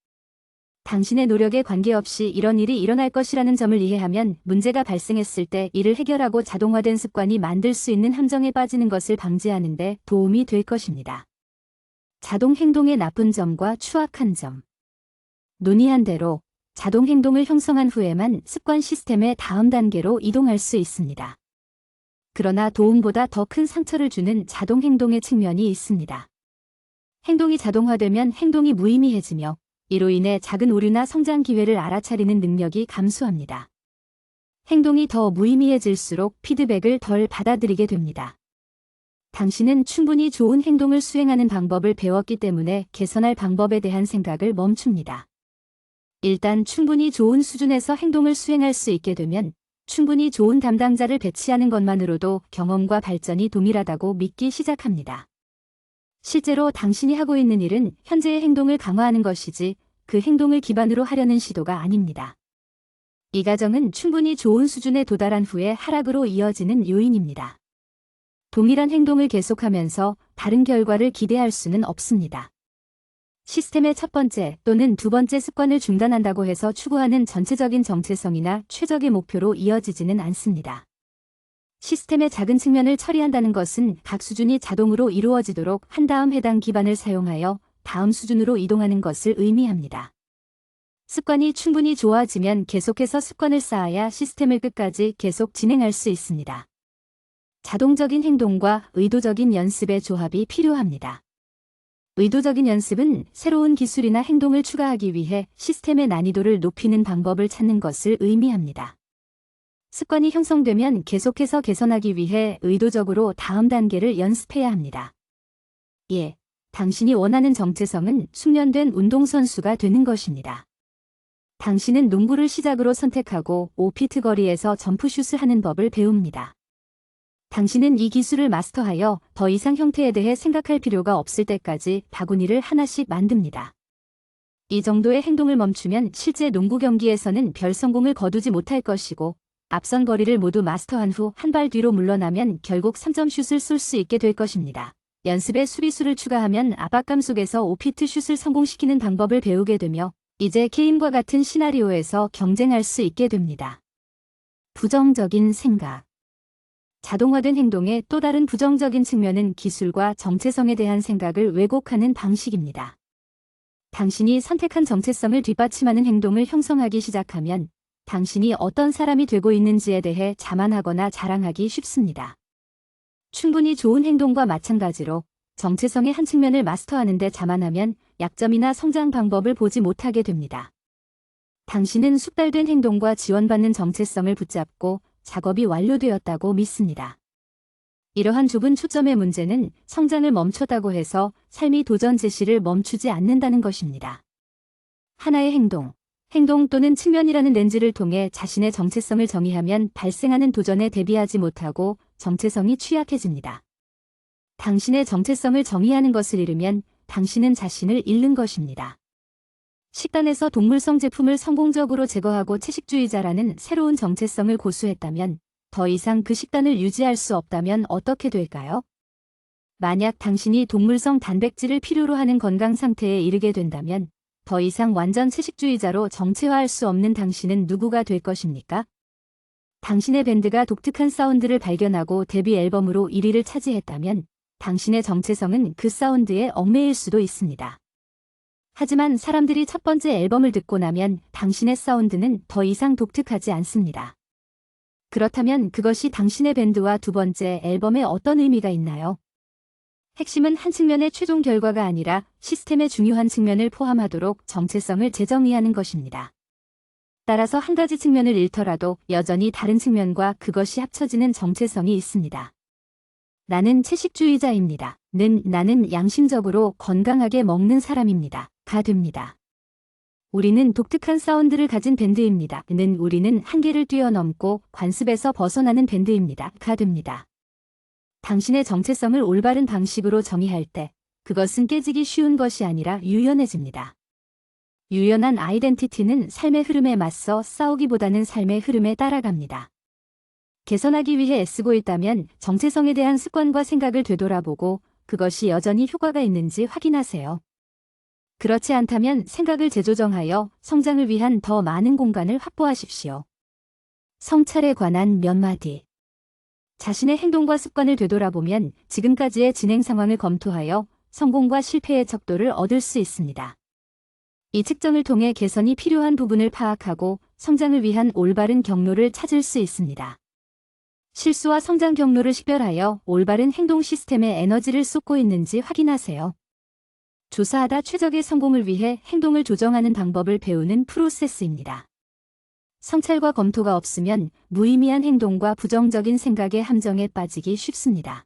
당신의 노력에 관계없이 이런 일이 일어날 것이라는 점을 이해하면 문제가 발생했을 때 이를 해결하고 자동화된 습관이 만들 수 있는 함정에 빠지는 것을 방지하는 데 도움이 될 것입니다. 자동 행동의 나쁜 점과 추악한 점. 논의한 대로 자동 행동을 형성한 후에만 습관 시스템의 다음 단계로 이동할 수 있습니다. 그러나 도움보다 더 큰 상처를 주는 자동 행동의 측면이 있습니다. 행동이 자동화되면 행동이 무의미해지며 이로 인해 작은 오류나 성장 기회를 알아차리는 능력이 감소합니다. 행동이 더 무의미해질수록 피드백을 덜 받아들이게 됩니다. 당신은 충분히 좋은 행동을 수행하는 방법을 배웠기 때문에 개선할 방법에 대한 생각을 멈춥니다. 일단 충분히 좋은 수준에서 행동을 수행할 수 있게 되면 충분히 좋은 담당자를 배치하는 것만으로도 경험과 발전이 동일하다고 믿기 시작합니다. 실제로 당신이 하고 있는 일은 현재의 행동을 강화하는 것이지 그 행동을 기반으로 하려는 시도가 아닙니다. 이 과정은 충분히 좋은 수준에 도달한 후에 하락으로 이어지는 요인입니다. 동일한 행동을 계속하면서 다른 결과를 기대할 수는 없습니다. 시스템의 첫 번째 또는 두 번째 습관을 중단한다고 해서 추구하는 전체적인 정체성이나 최적의 목표로 이어지지는 않습니다. 시스템의 작은 측면을 처리한다는 것은 각 수준이 자동으로 이루어지도록 한 다음 해당 기반을 사용하여 다음 수준으로 이동하는 것을 의미합니다. 습관이 충분히 좋아지면 계속해서 습관을 쌓아야 시스템을 끝까지 계속 진행할 수 있습니다. 자동적인 행동과 의도적인 연습의 조합이 필요합니다. 의도적인 연습은 새로운 기술이나 행동을 추가하기 위해 시스템의 난이도를 높이는 방법을 찾는 것을 의미합니다. 습관이 형성되면 계속해서 개선하기 위해 의도적으로 다음 단계를 연습해야 합니다. 예, 당신이 원하는 정체성은 숙련된 운동선수가 되는 것입니다. 당신은 농구를 시작으로 선택하고 5피트 거리에서 점프슛을 하는 법을 배웁니다. 당신은 이 기술을 마스터하여 더 이상 형태에 대해 생각할 필요가 없을 때까지 바구니를 하나씩 만듭니다. 이 정도의 행동을 멈추면 실제 농구 경기에서는 별 성공을 거두지 못할 것이고 앞선 거리를 모두 마스터한 후 한 발 뒤로 물러나면 결국 3점 슛을 쏠 수 있게 될 것입니다. 연습에 수비수를 추가하면 압박감 속에서 5피트 슛을 성공시키는 방법을 배우게 되며 이제 게임과 같은 시나리오에서 경쟁할 수 있게 됩니다. 부정적인 생각. 자동화된 행동의 또 다른 부정적인 측면은 기술과 정체성에 대한 생각을 왜곡하는 방식입니다. 당신이 선택한 정체성을 뒷받침하는 행동을 형성하기 시작하면 당신이 어떤 사람이 되고 있는지에 대해 자만하거나 자랑하기 쉽습니다. 충분히 좋은 행동과 마찬가지로 정체성의 한 측면을 마스터하는 데 자만하면 약점이나 성장 방법을 보지 못하게 됩니다. 당신은 숙달된 행동과 지원받는 정체성을 붙잡고 작업이 완료되었다고 믿습니다. 이러한 좁은 초점의 문제는 성장을 멈췄다고 해서 삶이 도전 제시를 멈추지 않는다는 것입니다. 하나의 행동 또는 측면이라는 렌즈를 통해 자신의 정체성을 정의하면 발생하는 도전에 대비하지 못하고 정체성이 취약해집니다. 당신의 정체성을 정의하는 것을 잃으면 당신은 자신을 잃는 것입니다. 식단에서 동물성 제품을 성공적으로 제거하고 채식주의자라는 새로운 정체성을 고수했다면 더 이상 그 식단을 유지할 수 없다면 어떻게 될까요? 만약 당신이 동물성 단백질을 필요로 하는 건강 상태에 이르게 된다면 더 이상 완전 채식주의자로 정체화할 수 없는 당신은 누구가 될 것입니까? 당신의 밴드가 독특한 사운드를 발견하고 데뷔 앨범으로 1위를 차지했다면 당신의 정체성은 그 사운드에 얽매일 수도 있습니다. 하지만 사람들이 첫 번째 앨범을 듣고 나면 당신의 사운드는 더 이상 독특하지 않습니다. 그렇다면 그것이 당신의 밴드와 두 번째 앨범에 어떤 의미가 있나요? 핵심은 한 측면의 최종 결과가 아니라 시스템의 중요한 측면을 포함하도록 정체성을 재정의하는 것입니다. 따라서 한 가지 측면을 잃더라도 여전히 다른 측면과 그것이 합쳐지는 정체성이 있습니다. 나는 채식주의자입니다. 나는 양심적으로 건강하게 먹는 사람입니다. 가 됩니다. 우리는 독특한 사운드를 가진 밴드입니다. 우리는 한계를 뛰어넘고 관습에서 벗어나는 밴드입니다. 가 됩니다. 당신의 정체성을 올바른 방식으로 정의할 때 그것은 깨지기 쉬운 것이 아니라 유연해집니다. 유연한 아이덴티티는 삶의 흐름에 맞서 싸우기보다는 삶의 흐름에 따라갑니다. 개선하기 위해 애쓰고 있다면 정체성에 대한 습관과 생각을 되돌아보고 그것이 여전히 효과가 있는지 확인하세요. 그렇지 않다면 생각을 재조정하여 성장을 위한 더 많은 공간을 확보하십시오. 성찰에 관한 몇 마디. 자신의 행동과 습관을 되돌아보면 지금까지의 진행 상황을 검토하여 성공과 실패의 척도를 얻을 수 있습니다. 이 측정을 통해 개선이 필요한 부분을 파악하고 성장을 위한 올바른 경로를 찾을 수 있습니다. 실수와 성장 경로를 식별하여 올바른 행동 시스템에 에너지를 쏟고 있는지 확인하세요. 조사하다 최적의 성공을 위해 행동을 조정하는 방법을 배우는 프로세스입니다. 성찰과 검토가 없으면 무의미한 행동과 부정적인 생각의 함정에 빠지기 쉽습니다.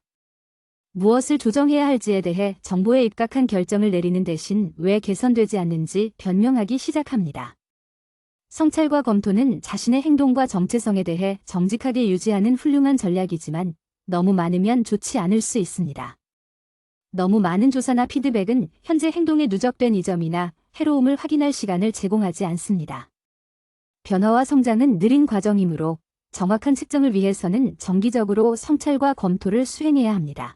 무엇을 조정해야 할지에 대해 정보에 입각한 결정을 내리는 대신 왜 개선되지 않는지 변명하기 시작합니다. 성찰과 검토는 자신의 행동과 정체성에 대해 정직하게 유지하는 훌륭한 전략이지만 너무 많으면 좋지 않을 수 있습니다. 너무 많은 조사나 피드백은 현재 행동에 누적된 이점이나 해로움을 확인할 시간을 제공하지 않습니다. 변화와 성장은 느린 과정이므로 정확한 측정을 위해서는 정기적으로 성찰과 검토를 수행해야 합니다.